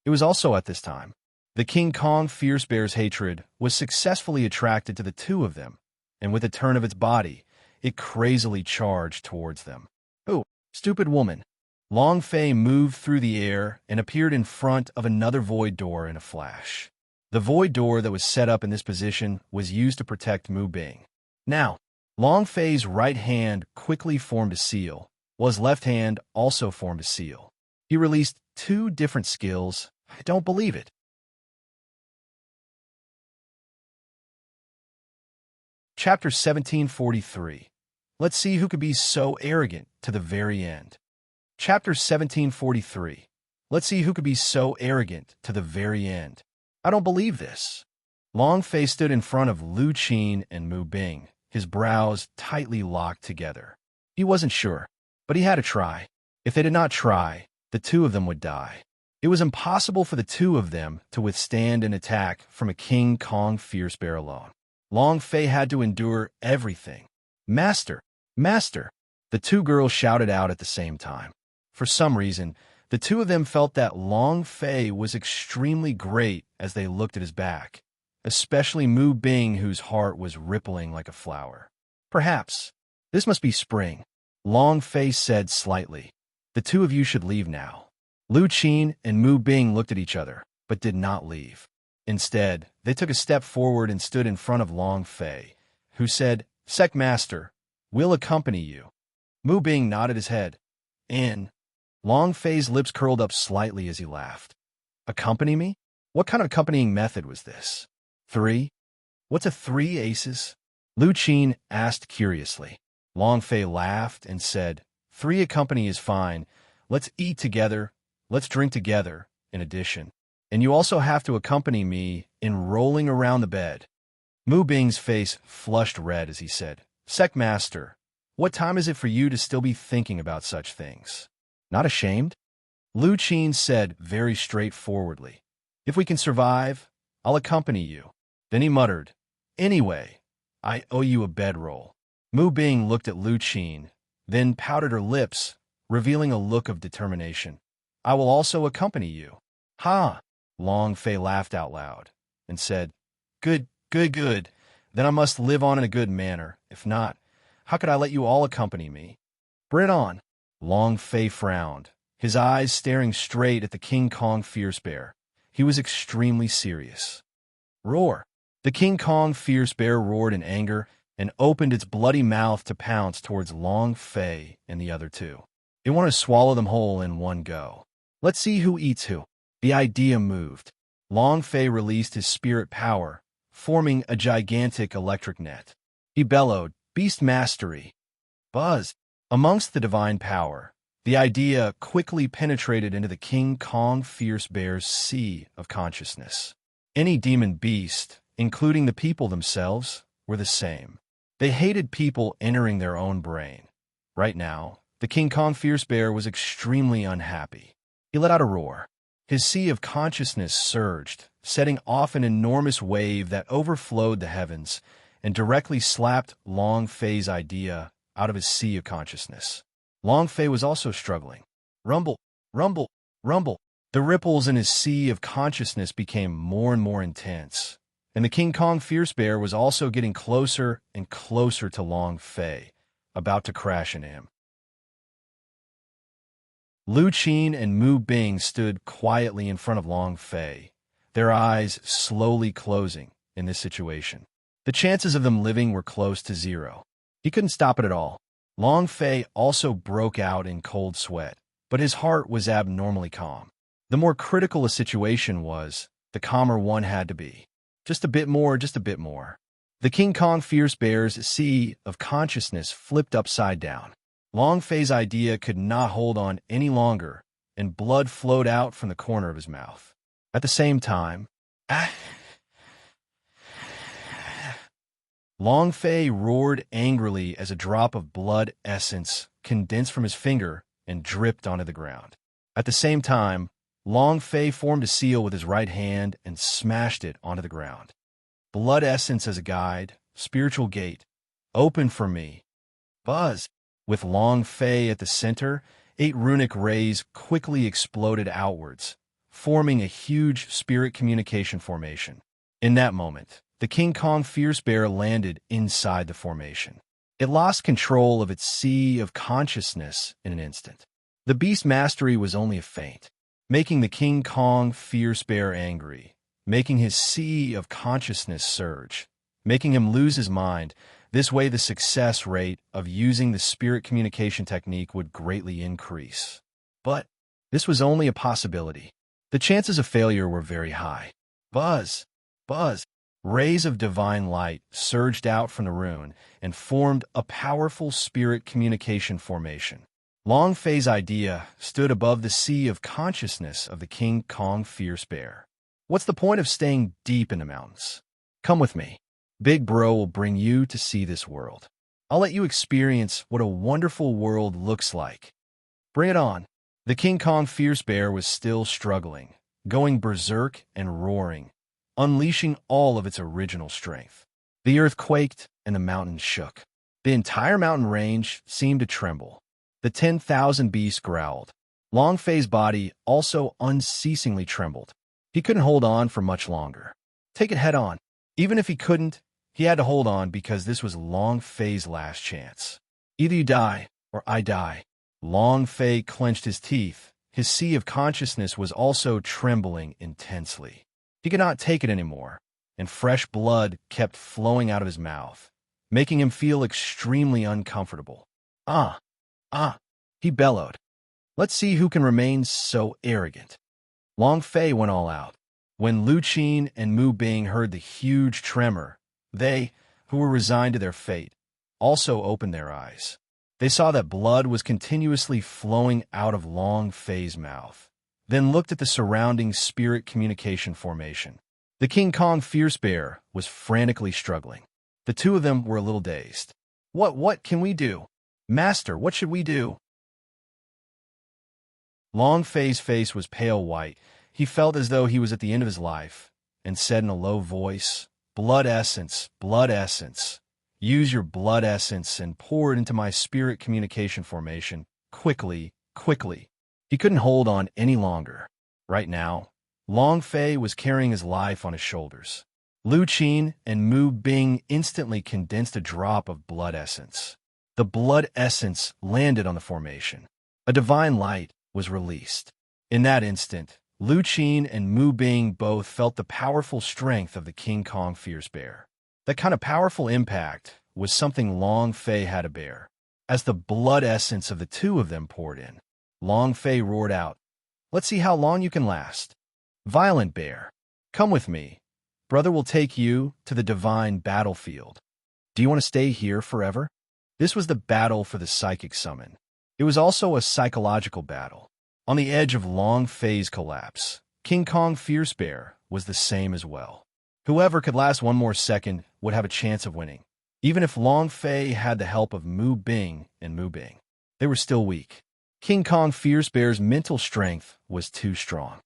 It was also at this time the King Kong fierce bear's hatred was successfully attracted to the two of them, and with a turn of its body, it crazily charged towards them. "Oh, stupid woman!" Long Fei moved through the air and appeared in front of another void door in a flash. The void door that was set up in this position was used to protect Mu Bing. Now, Long Fei's right hand quickly formed a seal, while his left hand also formed a seal. He released two different skills. I don't believe it. Chapter 1743. Let's see who could be so arrogant to the very end. Chapter 1743. Let's see who could be so arrogant to the very end. I don't believe this. Long Fei stood in front of Lu Qin and Mu Bing, his brows tightly locked together. He wasn't sure, but he had to try. If they did not try, the two of them would die. It was impossible for the two of them to withstand an attack from a King Kong fierce bear alone. Long Fei had to endure everything. "Master! Master!" The two girls shouted out at the same time. For some reason, the two of them felt that Long Fei was extremely great as they looked at his back, especially Mu Bing, whose heart was rippling like a flower. "Perhaps. This must be spring," Long Fei said slightly. "The two of you should leave now." Lu Qin and Mu Bing looked at each other, but did not leave. Instead, they took a step forward and stood in front of Long Fei, who said, "Sect Master, we'll accompany you." Mu Bing nodded his head. In. Long Fei's lips curled up slightly as he laughed. Accompany me? What kind of accompanying method was this? 3? What's a 3 aces? Lu Qin asked curiously. Long Fei laughed and said, 3 accompany is fine. Let's eat together. Let's drink together, in addition. And you also have to accompany me in rolling around the bed. Mu Bing's face flushed red as he said, Sect Master, what time is it for you to still be thinking about such things? Not ashamed? Lu Qin said very straightforwardly, If we can survive, I'll accompany you. Then he muttered, Anyway, I owe you a bedroll. Mu Bing looked at Lu Qin, then pouted her lips, revealing a look of determination. I will also accompany you. Ha! Long Fei laughed out loud and said, Good, good, good. Then I must live on in a good manner. If not, how could I let you all accompany me? Bring it on. Long Fei frowned, his eyes staring straight at the King Kong Fierce Bear. He was extremely serious. Roar! The King Kong Fierce Bear roared in anger and opened its bloody mouth to pounce towards Long Fei and the other two. It wanted to swallow them whole in one go. Let's see who eats who. The idea moved. Long Fei released his spirit power, forming a gigantic electric net. He bellowed, Beast Mastery. Buzz! Amongst the divine power, the idea quickly penetrated into the King Kong Fierce Bear's sea of consciousness. Any demon beast, including the people themselves, were the same. They hated people entering their own brain. Right now, the King Kong Fierce Bear was extremely unhappy. He let out a roar. His sea of consciousness surged, setting off an enormous wave that overflowed the heavens and directly slapped Long Fei's idea out of his sea of consciousness. Long Fei was also struggling. Rumble, rumble, rumble. The ripples in his sea of consciousness became more and more intense, and the King Kong Fierce Bear was also getting closer and closer to Long Fei, about to crash into him. Lu Qin and Mu Bing stood quietly in front of Long Fei, their eyes slowly closing in this situation. The chances of them living were close to 0. He couldn't stop it at all. Long Fei also broke out in cold sweat, but his heart was abnormally calm. The more critical a situation was, the calmer one had to be. Just a bit more, just a bit more. The King Kong Fierce Bear's sea of consciousness flipped upside down. Long Fei's idea could not hold on any longer, and blood flowed out from the corner of his mouth. At the same time, Long Fei roared angrily as a drop of blood essence condensed from his finger and dripped onto the ground. At the same time, Long Fei formed a seal with his right hand and smashed it onto the ground. Blood essence as a guide, spiritual gate, open for me. Buzz! With Long Fei at the center, 8 runic rays quickly exploded outwards, forming a huge spirit communication formation. In that moment, the King Kong Fierce Bear landed inside the formation. It lost control of its sea of consciousness in an instant. The Beast Mastery was only a feint, making the King Kong Fierce Bear angry, making his sea of consciousness surge, making him lose his mind. This way, the success rate of using the spirit communication technique would greatly increase. But this was only a possibility. The chances of failure were very high. Buzz! Buzz! Rays of divine light surged out from the rune and formed a powerful spirit communication formation. Long Fei's idea stood above the sea of consciousness of the King Kong Fierce Bear. What's the point of staying deep in the mountains? Come with me. Big Bro will bring you to see this world. I'll let you experience what a wonderful world looks like. Bring it on. The King Kong Fierce Bear was still struggling, going berserk and roaring, unleashing all of its original strength. The earth quaked and the mountains shook. The entire mountain range seemed to tremble. The 10,000 beasts growled. Long Fei's body also unceasingly trembled. He couldn't hold on for much longer. Take it head on. Even if he couldn't, he had to hold on because this was Long Fei's last chance. Either you die, or I die. Long Fei clenched his teeth. His sea of consciousness was also trembling intensely. He could not take it anymore, and fresh blood kept flowing out of his mouth, making him feel extremely uncomfortable. Ah, ah, he bellowed. Let's see who can remain so arrogant. Long Fei went all out. When Lu Qin and Mu Bing heard the huge tremor, they, who were resigned to their fate, also opened their eyes. They saw that blood was continuously flowing out of Long Fei's mouth, then looked at the surrounding spirit communication formation. The King Kong Fierce Bear was frantically struggling. The two of them were a little dazed. What can we do? Master, what should we do? Long Fei's face was pale white. He felt as though he was at the end of his life, and said in a low voice, blood essence, use your blood essence and pour it into my spirit communication formation, quickly, quickly. He couldn't hold on any longer. Right now, Long Fei was carrying his life on his shoulders. Lu Qin and Mu Bing instantly condensed a drop of blood essence. The blood essence landed on the formation. A divine light was released. In that instant, Lu Qin and Mu Bing both felt the powerful strength of the King Kong Fierce Bear. That kind of powerful impact was something Long Fei had to bear. As the blood essence of the two of them poured in, Long Fei roared out, "Let's see how long you can last. Violent Bear, come with me. Brother will take you to the divine battlefield. Do you want to stay here forever?" This was the battle for the psychic summon. It was also a psychological battle. On the edge of Long Fei's collapse, King Kong Fierce Bear was the same as well. Whoever could last one more second would have a chance of winning. Even if Long Fei had the help of Mu Bing and Mu Bing, they were still weak. King Kong Fierce Bear's mental strength was too strong.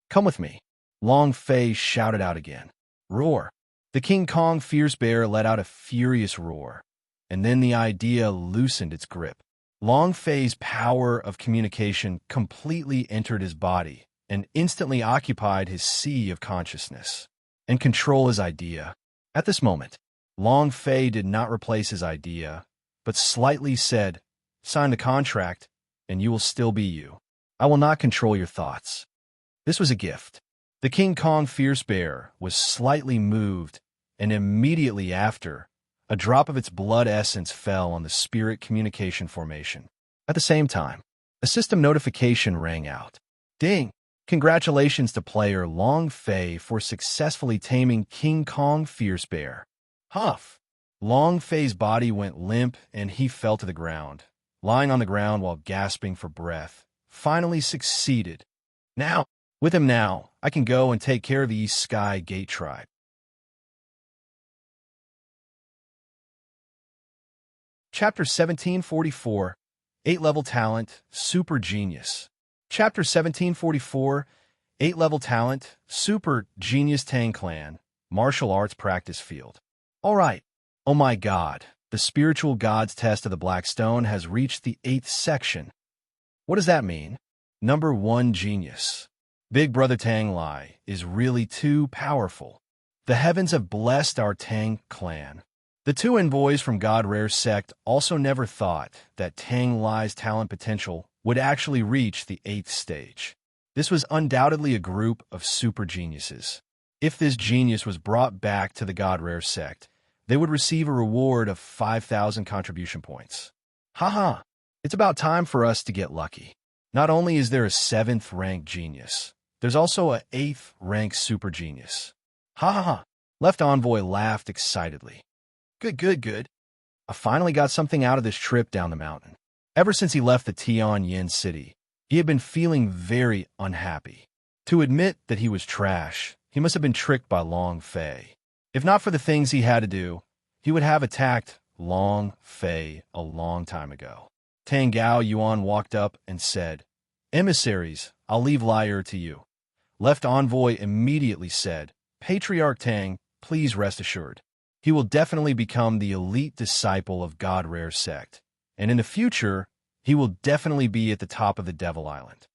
"Come with me," Long Fei shouted out again. Roar. The King Kong Fierce Bear let out a furious roar, and then the idea loosened its grip. Long Fei's power of communication completely entered his body and instantly occupied his sea of consciousness and control his idea. At this moment, Long Fei did not replace his idea, but slightly said, "Sign the contract, and you will still be you. I will not control your thoughts." This was a gift. The King Kong Fierce Bear was slightly moved, and immediately after, a drop of its blood essence fell on the spirit communication formation. At the same time, a system notification rang out. Ding! Congratulations to player Long Fei for successfully taming King Kong Fierce Bear. Huff! Long Fei's body went limp and he fell to the ground, lying on the ground while gasping for breath. Finally succeeded. With him now, I can go and take care of the East Sky Gate tribe. Chapter 1744, 8-Level Talent, Super Genius. Chapter 1744, 8-Level Talent, Super Genius Tang Clan, Martial Arts Practice Field. All right. Oh my God, the Spiritual Gods Test of the Black Stone has reached the 8th section. What does that mean? Number 1 Genius. Big Brother Tang Lai is really too powerful. The heavens have blessed our Tang clan. The two envoys from God Rare Sect also never thought that Tang Lai's talent potential would actually reach the 8th stage. This was undoubtedly a group of super geniuses. If this genius was brought back to the God Rare Sect, they would receive a reward of 5,000 contribution points. Haha, it's about time for us to get lucky. Not only is there a 7th rank genius, there's also an 8th rank super genius. Ha ha ha, Left Envoy laughed excitedly. Good. I finally got something out of this trip down the mountain. Ever since he left the Tianyin city, he had been feeling very unhappy. To admit that he was trash, he must have been tricked by Long Fei. If not for the things he had to do, he would have attacked Long Fei a long time ago. Tang Gao Yuan walked up and said, "Emissaries, I'll leave Liar to you." Left Envoy immediately said, "Patriarch Tang, please rest assured. He will definitely become the elite disciple of God Rare Sect, and in the future, he will definitely be at the top of the Devil Island.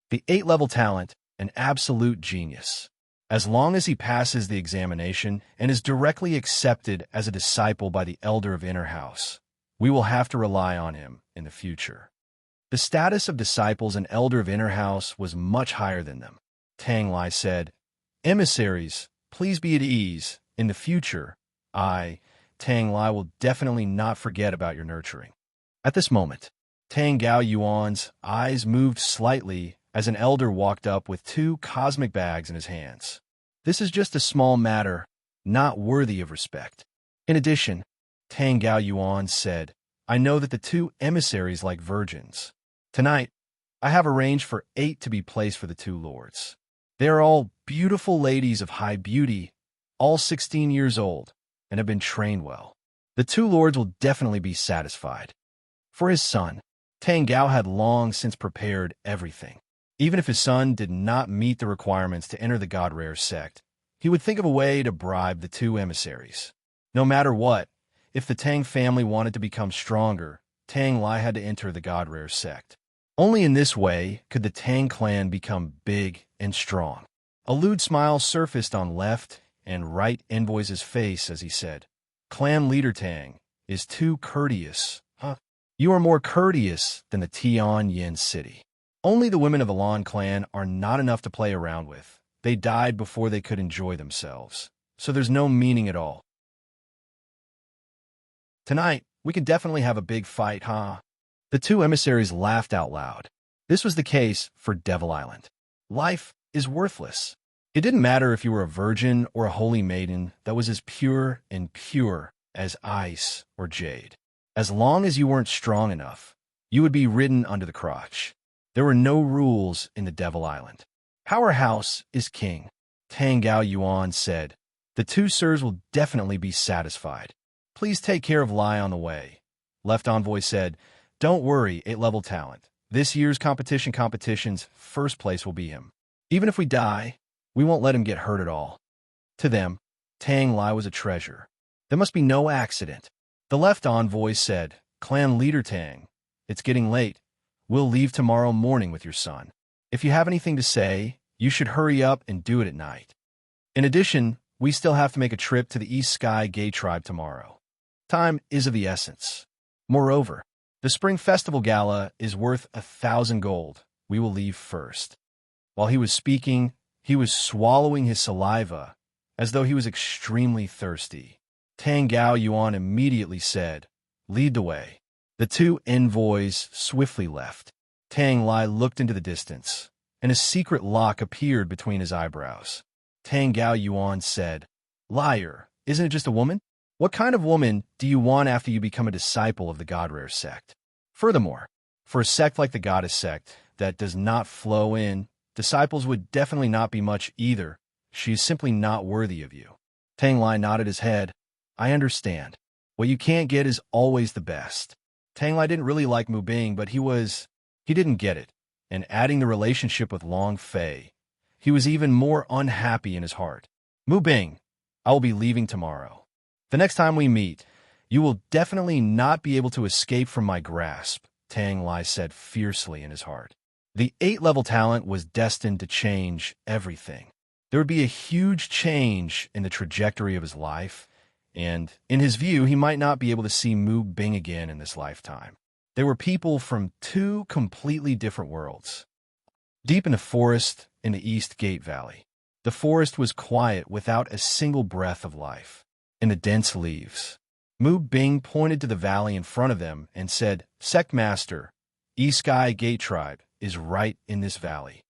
The 8-level talent, an absolute genius. As long as he passes the examination and is directly accepted as a disciple by the Elder of Inner House, we will have to rely on him in the future." The status of disciples and Elder of Inner House was much higher than them. Tang Lai said, emissaries, please be at ease. In the future, I, Tang Lai, will definitely not forget about your nurturing. At this moment, Tang Gao Yuan's eyes moved slightly as an elder walked up with 2 cosmic bags in his hands. This is just a small matter, not worthy of respect. In addition, Tang Gao Yuan said, I know that the 2 emissaries like virgins. Tonight, I have arranged for 8 to be placed for the 2 lords. They are all beautiful ladies of high beauty, all 16 years old, and have been trained well. The 2 lords will definitely be satisfied. For his son, Tang Gao had long since prepared everything. Even if his son did not meet the requirements to enter the God Rare sect, he would think of a way to bribe the 2 emissaries. No matter what, if the Tang family wanted to become stronger, Tang Lai had to enter the God Rare sect. Only in this way could the Tang clan become big and strong. A lewd smile surfaced on left and right Envoy's face as he said, Clan leader Tang is too courteous, huh? You are more courteous than the Tian Yin city. Only the women of the Lan clan are not enough to play around with. They died before they could enjoy themselves, so there's no meaning at all. Tonight, we could definitely have a big fight, huh? The 2 emissaries laughed out loud. This was the case for Devil Island. Life is worthless. It didn't matter if you were a virgin or a holy maiden that was as pure as ice or jade. As long as you weren't strong enough, you would be ridden under the crotch. There were no rules in the Devil Island. Powerhouse is king, Tang Gao Yuan said. The 2 sirs will definitely be satisfied. Please take care of Lai on the way. Left Envoy said, Don't worry, 8-level talent. This year's competition's first place will be him. Even if we die, we won't let him get hurt at all. To them, Tang Lai was a treasure. There must be no accident. The left envoy said, Clan leader Tang, it's getting late. We'll leave tomorrow morning with your son. If you have anything to say, you should hurry up and do it at night. In addition, we still have to make a trip to the East Sky Gay Tribe tomorrow. Time is of the essence. Moreover, the Spring Festival Gala is worth 1,000 gold. We will leave first. While he was speaking, he was swallowing his saliva as though he was extremely thirsty. Tang Gao Yuan immediately said, Lead the way. The 2 envoys swiftly left. Tang Lai looked into the distance, and a secret lock appeared between his eyebrows. Tang Gao Yuan said, Liar, isn't it just a woman? What kind of woman do you want after you become a disciple of the God Rare sect? Furthermore, for a sect like the Goddess sect that does not flow in, disciples would definitely not be much either. She is simply not worthy of you. Tang Lai nodded his head. I understand. What you can't get is always the best. Tang Lai didn't really like Mu Bing, but he didn't get it. And adding the relationship with Long Fei, he was even more unhappy in his heart. Mu Bing, I will be leaving tomorrow. The next time we meet, you will definitely not be able to escape from my grasp, Tang Lai said fiercely in his heart. The 8-level talent was destined to change everything. There would be a huge change in the trajectory of his life, and in his view, he might not be able to see Mu Bing again in this lifetime. They were people from 2 completely different worlds. Deep in the forest in the East Gate Valley, the forest was quiet without a single breath of life. In the dense leaves, Mu Bing pointed to the valley in front of them and said, Sect Master, East Sky Gate Tribe is right in this valley.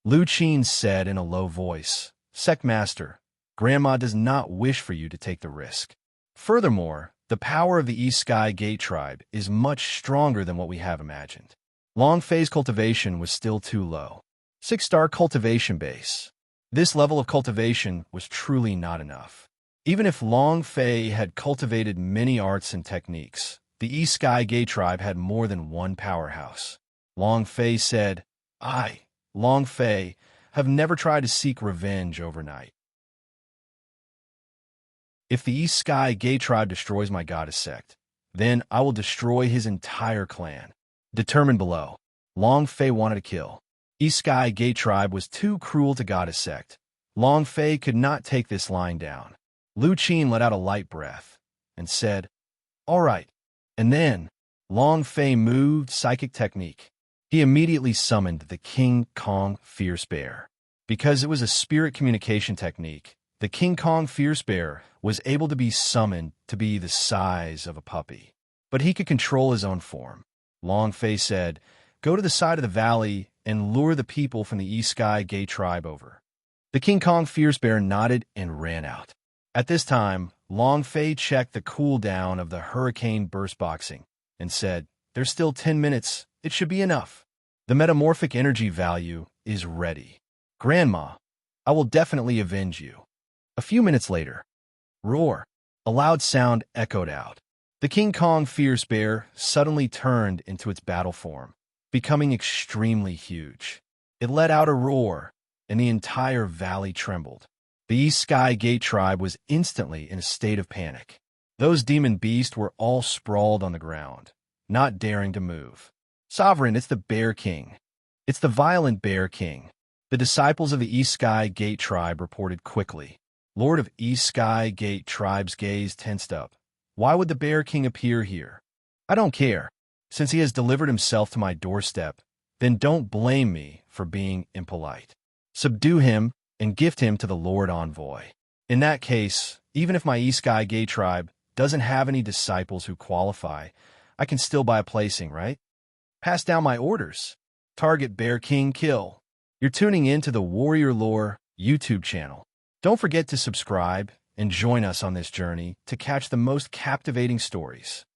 Lu Qin said in a low voice, Sect Master, Grandma does not wish for you to take the risk. Furthermore, the power of the East Sky Gate Tribe is much stronger than what we have imagined. Long Fei's cultivation was still too low. 6-star cultivation base. This level of cultivation was truly not enough. Even if Long Fei had cultivated many arts and techniques, the East Sky Gate Tribe had more than one powerhouse. Long Fei said, I, Long Fei, have never tried to seek revenge overnight. If the East Sky Gate Tribe destroys my goddess sect, then I will destroy his entire clan. Determined below, Long Fei wanted to kill. East Sky Gate Tribe was too cruel to goddess sect. Long Fei could not take this lying down. Lu Qin let out a light breath and said, All right. And then, Long Fei moved psychic technique. He immediately summoned the King Kong Fierce Bear. Because it was a spirit communication technique, the King Kong Fierce Bear was able to be summoned to be the size of a puppy. But he could control his own form. Long Fei said, "Go to the side of the valley and lure the people from the East Sky Gate tribe over." The King Kong Fierce Bear nodded and ran out. At this time, Long Fei checked the cooldown of the hurricane burst boxing and said, "There's still 10 minutes. It should be enough. The metamorphic energy value is ready. Grandma, I will definitely avenge you." A few minutes later, roar! A loud sound echoed out. The King Kong Fierce Bear suddenly turned into its battle form, becoming extremely huge. It let out a roar, and the entire valley trembled. The East Sky Gate tribe was instantly in a state of panic. Those demon beasts were all sprawled on the ground, not daring to move. "Sovereign, it's the Bear King. It's the violent Bear King." The disciples of the East Sky Gate tribe reported quickly. Lord of East Sky Gate tribe's gaze tensed up. "Why would the Bear King appear here? I don't care. Since he has delivered himself to my doorstep, then don't blame me for being impolite. Subdue him and gift him to the Lord Envoy. In that case, even if my East Sky Gate tribe doesn't have any disciples who qualify, I can still buy a placing, right? Pass down my orders. Target Bear King kill." You're tuning in to the Warrior Lore YouTube channel. Don't forget to subscribe and join us on this journey to catch the most captivating stories.